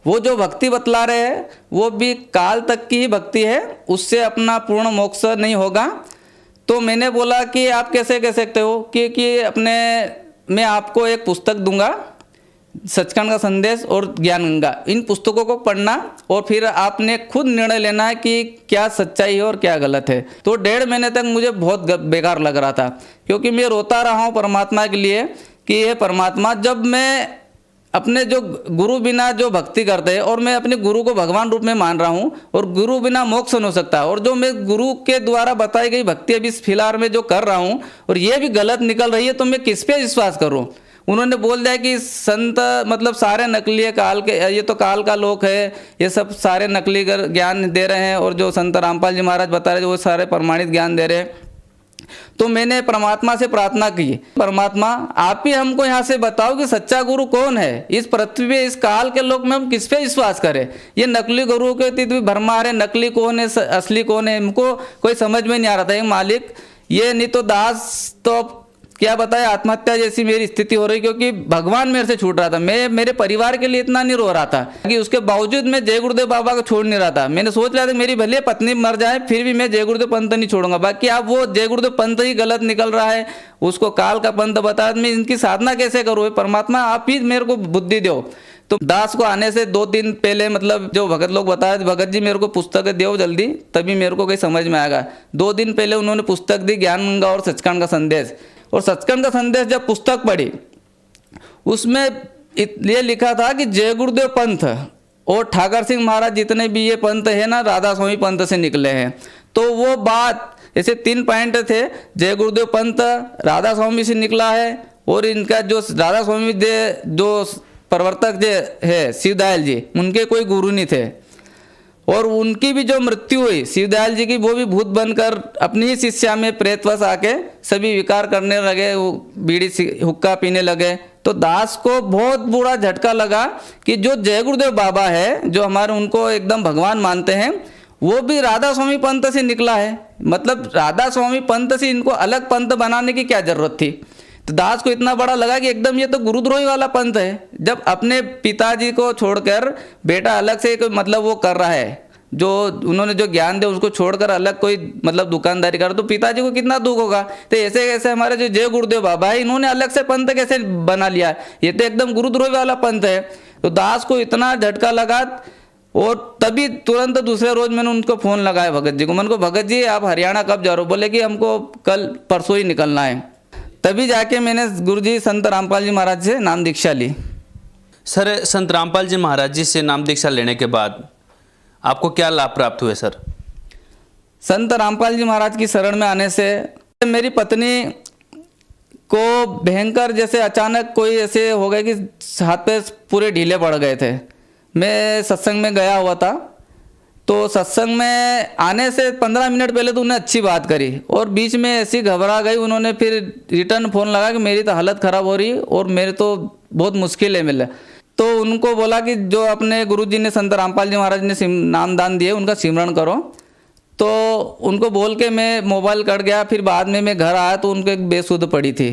वो जो भक्ति बतला रहे हैं वो भी काल तक की ही भक्ति है, उससे अपना पूर्ण मोक्ष नहीं होगा। तो मैंने बोला कि आप कैसे कह सकते हो कि मैं आपको एक पुस्तक दूंगा, सचखंड का संदेश और ज्ञान गंगा, इन पुस्तकों को पढ़ना और फिर आपने खुद निर्णय लेना है कि क्या सच्चाई है और क्या गलत है। तो 1.5 महीने तक मुझे बहुत बेकार लग रहा था, क्योंकि मैं रोता रहा हूँ परमात्मा के लिए कि ये परमात्मा, जब मैं अपने जो गुरु बिना जो भक्ति करते हैं और मैं अपने गुरु को भगवान रूप में मान रहा हूँ और गुरु बिना मोक्ष नहीं हो सकता, और जो मैं गुरु के द्वारा बताई गई भक्ति अभी इस फिलहाल में जो कर रहा हूँ और ये भी गलत निकल रही है, तो मैं किस पे विश्वास करूँ। उन्होंने बोल दिया कि संत मतलब सारे नकली है, काल के, ये तो काल का लोक है, ये सब सारे नकली ज्ञान दे रहे हैं, और जो संत रामपाल जी महाराज बता रहे वो सारे प्रमाणित ज्ञान दे रहे हैं। तो मैंने परमात्मा से प्रार्थना की, परमात्मा आप ही हमको यहाँ से बताओ कि सच्चा गुरु कौन है इस पृथ्वी पे, इस काल के लोग में हम किस पे विश्वास करें। ये नकली गुरु के तीत भी भरमा रहे, नकली कौन है असली कौन है हमको कोई समझ में नहीं आ रहा था। मालिक ये नहीं तो दास तो क्या बताए, आत्महत्या जैसी मेरी स्थिति हो रही, क्योंकि भगवान मेरे से छूट रहा था। मैं मेरे परिवार के लिए इतना नहीं रो रहा था कि उसके बावजूद मैं जय गुरुदेव बाबा को छोड़ नहीं रहा था। मैंने सोच लिया था मेरी भले पत्नी मर जाए फिर भी मैं जय गुरुदेव पंथ नहीं छोड़ूंगा। बाकी अब वो जय गुरुदेव पंथ ही गलत निकल रहा है, उसको काल का पंथ बता, मैं इनकी साधना कैसे करूँ। परमात्मा आप ही मेरे को बुद्धि दो। तो दास को आने से 2 दिन पहले मतलब जो भगत लोग बताए, भगत जी मेरे को पुस्तक दो जल्दी, तभी मेरे को कहीं समझ में आएगा। 2 दिन पहले उन्होंने पुस्तक दी, ज्ञान गंगा और सचखंड का संदेश। और सचखंड का संदेश जब पुस्तक पढ़ी उसमें ये लिखा था कि जय गुरुदेव पंथ और ठाकर सिंह महाराज जितने भी ये पंथ है ना, राधा स्वामी पंथ से निकले हैं। तो वो बात ऐसे 3 पॉइंट थे, जय गुरुदेव पंथ राधा स्वामी से निकला है, और इनका जो राधा स्वामी जो प्रवर्तक जो है शिवदयाल जी, उनके कोई गुरु नहीं थे। और उनकी भी जो मृत्यु हुई शिवदयाल जी की, वो भी भूत बनकर अपनी ही शिष्या में प्रेतवश आके सभी विकार करने लगे, वो बीड़ी हुक्का पीने लगे। तो दास को बहुत बुरा झटका लगा कि जो जय गुरुदेव बाबा है, जो हमारे उनको एकदम भगवान मानते हैं, वो भी राधा स्वामी पंथ से निकला है। मतलब राधा स्वामी पंथ से इनको अलग पंथ बनाने की क्या जरूरत थी। तो दास को इतना बड़ा लगा कि एकदम ये तो गुरुद्रोही वाला पंथ है। जब अपने पिताजी को छोड़कर बेटा अलग से मतलब वो कर रहा है, जो उन्होंने जो ज्ञान दे उसको छोड़कर अलग कोई मतलब दुकानदारी कर, तो पिताजी को कितना दुख होगा। तो ऐसे कैसे हमारे जो जय गुरुदेव बाबा है, इन्होंने अलग से पंथ कैसे बना लिया, ये तो एकदम गुरुद्रोही वाला पंथ है। तो दास को इतना झटका लगा, और तभी तुरंत दूसरे रोज मैंने उनको फ़ोन लगाया भगत जी को। मैंने को भगत जी आप हरियाणा कब जा रहे हो? बोले कि हमको कल परसों ही निकलना है। तभी जाके मैंने गुरुजी संत रामपाल जी महाराज से नाम दीक्षा ली। सर, संत रामपाल जी महाराज जी से नाम दीक्षा लेने के बाद आपको क्या लाभ प्राप्त हुए सर? संत रामपाल जी महाराज की शरण में आने से मेरी पत्नी को भयंकर जैसे अचानक कोई ऐसे हो गए कि हाथ पे पूरे ढीले पड़ गए थे। मैं सत्संग में गया हुआ था, तो सत्संग में आने से 15 मिनट पहले तो उन्हें अच्छी बात करी, और बीच में ऐसी घबरा गई उन्होंने, फिर रिटर्न फ़ोन लगा कि मेरी तो हालत ख़राब हो रही और मेरे तो बहुत मुश्किल है मिले। तो उनको बोला कि जो अपने गुरुजी ने संत रामपाल जी महाराज ने नामदान दिए उनका सिमरण करो। तो उनको बोल के मैं मोबाइल कट गया। फिर बाद में मैं घर आया तो उनको एक बेसुध पड़ी थी।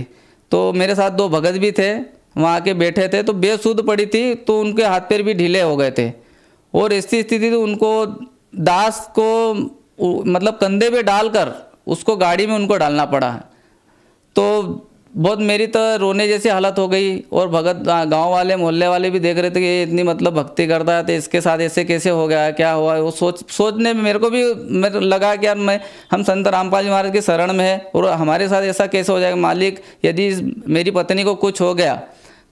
तो मेरे साथ 2 भगत भी थे, वहाँ के बैठे थे, तो बेसुध पड़ी थी, तो उनके हाथ पैर भी ढीले हो गए थे। और ऐसी स्थिति तो उनको दास को मतलब कंधे पे डालकर उसको गाड़ी में उनको डालना पड़ा। तो बहुत मेरी तो रोने जैसी हालत हो गई। और भगत गांव वाले मोहल्ले वाले भी देख रहे थे कि ये इतनी मतलब भक्ति करता है, तो इसके साथ ऐसे कैसे हो गया, क्या हुआ। वो सोचने में मेरे को भी मेरे लगा कि यार हम संत रामपाल जी महाराज की शरण में है और हमारे साथ ऐसा कैसे हो जाएगा। मालिक यदि मेरी पत्नी को कुछ हो गया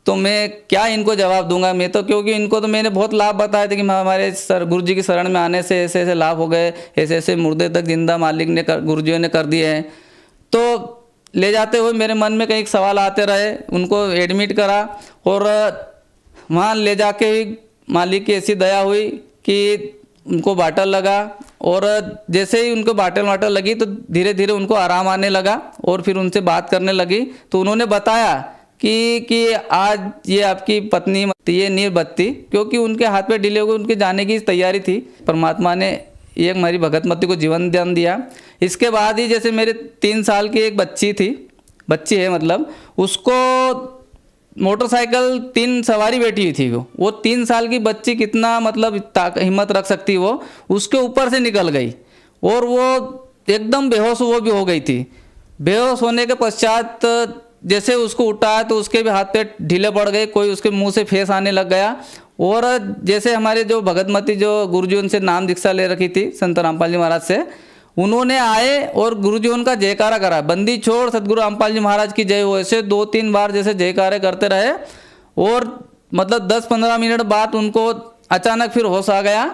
तो मैं क्या इनको जवाब दूंगा। मैं तो क्योंकि इनको तो मैंने बहुत लाभ बताए थे कि हमारे गुरु जी की शरण में आने से ऐसे ऐसे लाभ हो गए, ऐसे ऐसे मुर्दे तक जिंदा मालिक ने गुरुजियों ने कर दिए हैं। तो ले जाते हुए मेरे मन में कई सवाल आते रहे, उनको एडमिट करा, और वहाँ ले जाके ही मालिक की ऐसी दया हुई कि उनको बाटल लगा। और जैसे ही उनको बाटल लगी तो धीरे धीरे उनको आराम आने लगा। और फिर उनसे बात करने लगी तो उन्होंने बताया कि आज ये आपकी पत्नी ये नहीं बचती, क्योंकि उनके हाथ पे ढीले हो गए, उनके जाने की तैयारी थी। परमात्मा ने ये हमारी भगतमती को जीवन दान दिया। इसके बाद ही जैसे मेरे 3 साल की एक बच्ची है मतलब, उसको मोटरसाइकिल 3 सवारी बैठी हुई थी। वो 3 साल की बच्ची कितना मतलब हिम्मत रख सकती, वो उसके ऊपर से निकल गई और वो एकदम बेहोश वो भी हो गई थी। बेहोश होने के पश्चात जैसे उसको उठाया तो उसके भी हाथ पे ढीले पड़ गए, कोई उसके मुंह से फेस आने लग गया। और जैसे हमारे जो भगतमती जो गुरुजी उनसे नाम दीक्षा ले रखी थी संत रामपाल जी महाराज से, उन्होंने आए और गुरुजी उनका जयकारा करा, बंदी छोड़ सतगुरु रामपाल जी महाराज की जय हो। ऐसे 2-3 बार जैसे जयकारे करते रहे। और मतलब 10-15 मिनट बाद उनको अचानक फिर होश आ गया,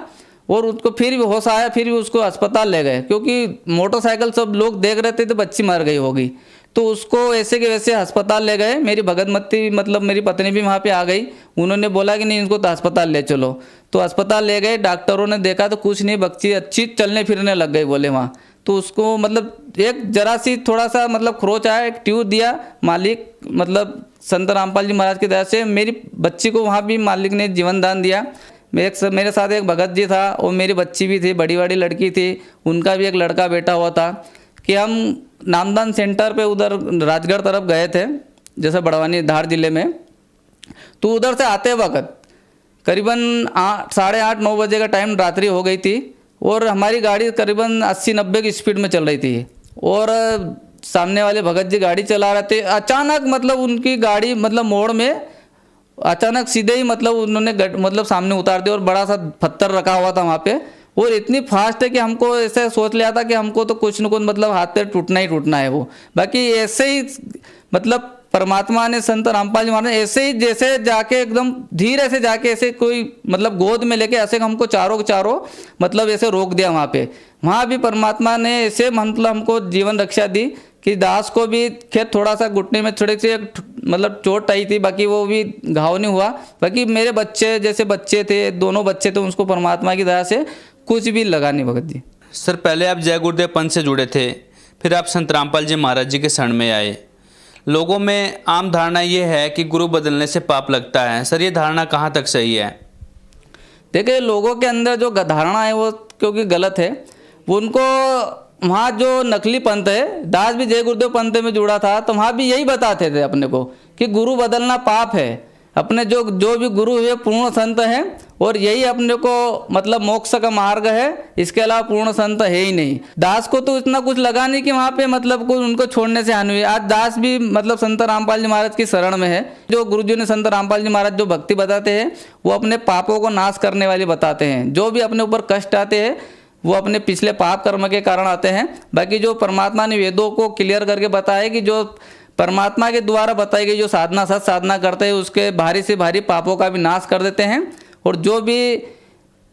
और उसको फिर भी होश आया, फिर भी उसको अस्पताल ले गए, क्योंकि मोटरसाइकिल सब लोग देख रहे थे तो बच्ची मर गई होगी। तो उसको ऐसे के वैसे अस्पताल ले गए। मेरी भगतमती मतलब मेरी पत्नी भी वहाँ पे आ गई। उन्होंने बोला कि नहीं इनको तो अस्पताल ले चलो। तो अस्पताल ले गए, डॉक्टरों ने देखा तो कुछ नहीं, बच्ची अच्छी चलने फिरने लग गई बोले वहाँ। तो उसको मतलब एक जरा सी थोड़ा सा मतलब खरोच आया, एक ट्यूब दिया मालिक, मतलब संत रामपाल जी महाराज की दया से मेरी बच्ची को वहाँ भी मालिक ने जीवन दान दिया। मेरे साथ एक भगत जी था और मेरी बच्ची भी थी, बड़ी बड़ी लड़की थी, उनका भी एक लड़का बेटा हुआ था कि हम नामदान सेंटर पे उधर राजगढ़ तरफ गए थे, जैसे बड़वानी धार जिले में। तो उधर से आते वक्त करीबन 8:30-9 बजे का टाइम, रात्रि हो गई थी और हमारी गाड़ी करीबन 80-90 की स्पीड में चल रही थी और सामने वाले भगत जी गाड़ी चला रहे थे। अचानक मतलब उनकी गाड़ी मतलब मोड़ में अचानक सीधे ही मतलब उन्होंने मतलब सामने उतार दिया और बड़ा सा पत्थर रखा हुआ था वहाँ पे, और इतनी फास्ट है कि हमको ऐसे सोच लिया था कि हमको तो कुछ न कुछ मतलब हाथ पैर टूटना ही टूटना है वो। बाकी ऐसे ही मतलब परमात्मा ने, संत रामपाल जी महाराज ने ऐसे ही जैसे जाके एकदम धीरे से जाके ऐसे कोई मतलब गोद में लेके ऐसे हमको चारों मतलब ऐसे रोक दिया वहाँ पे। वहाँ भी परमात्मा ने ऐसे मतलब हमको जीवन रक्षा दी कि दास को भी खैर थोड़ा सा घुटने में थोड़ी सी मतलब चोट आई थी, बाकी वो भी घाव नहीं हुआ। बाकी मेरे बच्चे जैसे बच्चे थे, दोनों बच्चे थे, उसको परमात्मा की दया से कुछ भी लगा नहीं भगत जी। सर पहले आप जय गुरुदेव पंथ से जुड़े थे, फिर आप संत रामपाल जी महाराज जी के शरण में आए। लोगों में आम धारणा ये है कि गुरु बदलने से पाप लगता है, सर ये धारणा कहाँ तक सही है? देखिए लोगों के अंदर जो धारणा है वो क्योंकि गलत है, वो उनको वहाँ जो नकली पंथ है, दास भी जय गुरुदेव पंथ में जुड़ा था तो वहाँ भी यही बताते थे अपने को कि गुरु बदलना पाप है। अपने जो भी गुरु है पूर्ण संत हैं और यही अपने को मतलब मोक्ष का मार्ग है, इसके अलावा पूर्ण संत है ही नहीं। दास को तो इतना कुछ लगा नहीं कि वहाँ पे मतलब कुछ उनको छोड़ने से हानि हुई। आज दास भी मतलब संत रामपाल जी महाराज की शरण में है। जो गुरु जी ने संत रामपाल जी महाराज जो भक्ति बताते हैं वो अपने पापों को नाश करने वाली बताते हैं। जो भी अपने ऊपर कष्ट आते हैं वो अपने पिछले पाप कर्म के कारण आते हैं। बाकी जो परमात्मा ने वेदों को क्लियर करके बताया कि जो परमात्मा के द्वारा बताई गई जो साधना, सत साधना करते हैं उसके भारी से भारी पापों का भी नाश कर देते हैं, और जो भी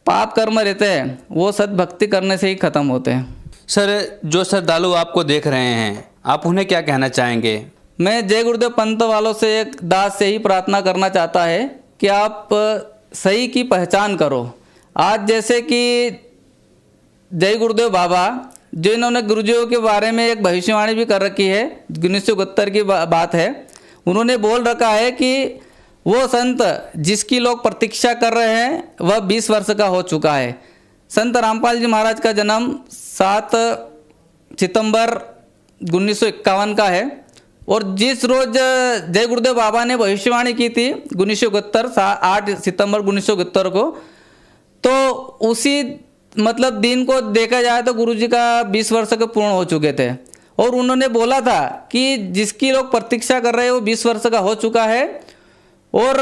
पाप कर्म रहते हैं वो सत भक्ति करने से ही खत्म होते हैं। सर जो श्रद्धालु आपको देख रहे हैं, आप उन्हें क्या कहना चाहेंगे? मैं जय गुरुदेव पंथ वालों से एक दास से ही प्रार्थना करना चाहता है कि आप सही की पहचान करो। आज जैसे कि जय गुरुदेव बाबा जो इन्होंने गुरुजियों के बारे में एक भविष्यवाणी भी कर रखी है, 1971 की बात है। उन्होंने बोल रखा है कि वो संत जिसकी लोग प्रतीक्षा कर रहे हैं वह 20 वर्ष का हो चुका है। संत रामपाल जी महाराज का जन्म 7 सितंबर 1951 का है, और जिस रोज जय गुरुदेव बाबा ने भविष्यवाणी की थी 1971 8 सितंबर 1971 को, तो उसी मतलब दिन को देखा जाए तो गुरुजी का 20 वर्ष के पूर्ण हो चुके थे। और उन्होंने बोला था कि जिसकी लोग प्रतीक्षा कर रहे हैं वो 20 वर्ष का हो चुका है, और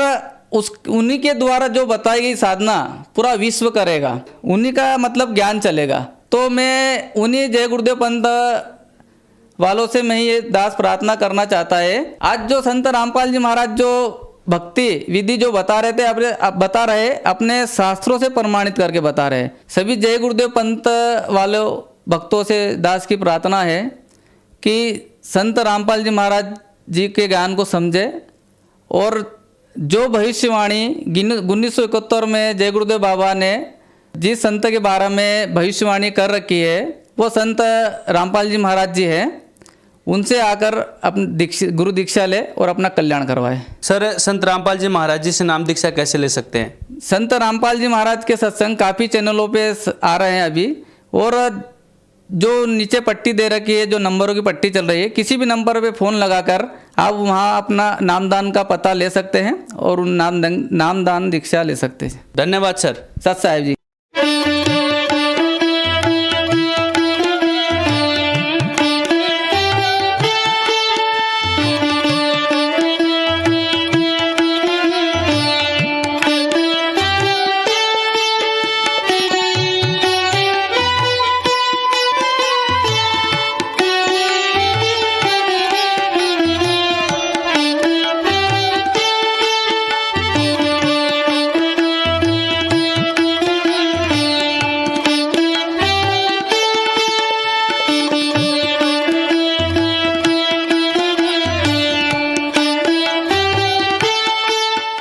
उन्हीं के द्वारा जो बताई गई साधना पूरा विश्व करेगा, उन्हीं का मतलब ज्ञान चलेगा। तो मैं उन्हीं जय गुरुदेव पंथ वालों से मैं ये दास प्रार्थना करना चाहता है। आज जो संत रामपाल जी महाराज जो भक्ति विधि जो बता रहे अपने शास्त्रों से प्रमाणित करके बता रहे। सभी जय गुरुदेव पंथ वालों भक्तों से दास की प्रार्थना है कि संत रामपाल जी महाराज जी के ज्ञान को समझे, और जो भविष्यवाणी 1971 में जय गुरुदेव बाबा ने जिस संत के बारे में भविष्यवाणी कर रखी है वो संत रामपाल जी महाराज जी हैं। उनसे आकर अपनी गुरु दीक्षा ले और अपना कल्याण करवाए। सर संत रामपाल जी महाराज जी से नाम दीक्षा कैसे ले सकते हैं? संत रामपाल जी महाराज के सत्संग काफ़ी चैनलों पे आ रहे हैं अभी, और जो नीचे पट्टी दे रखी है, जो नंबरों की पट्टी चल रही है, किसी भी नंबर पे फ़ोन लगाकर आप वहाँ अपना नामदान का पता ले सकते हैं और नामदान दीक्षा ले सकते हैं। धन्यवाद सर। सत साहिब जी।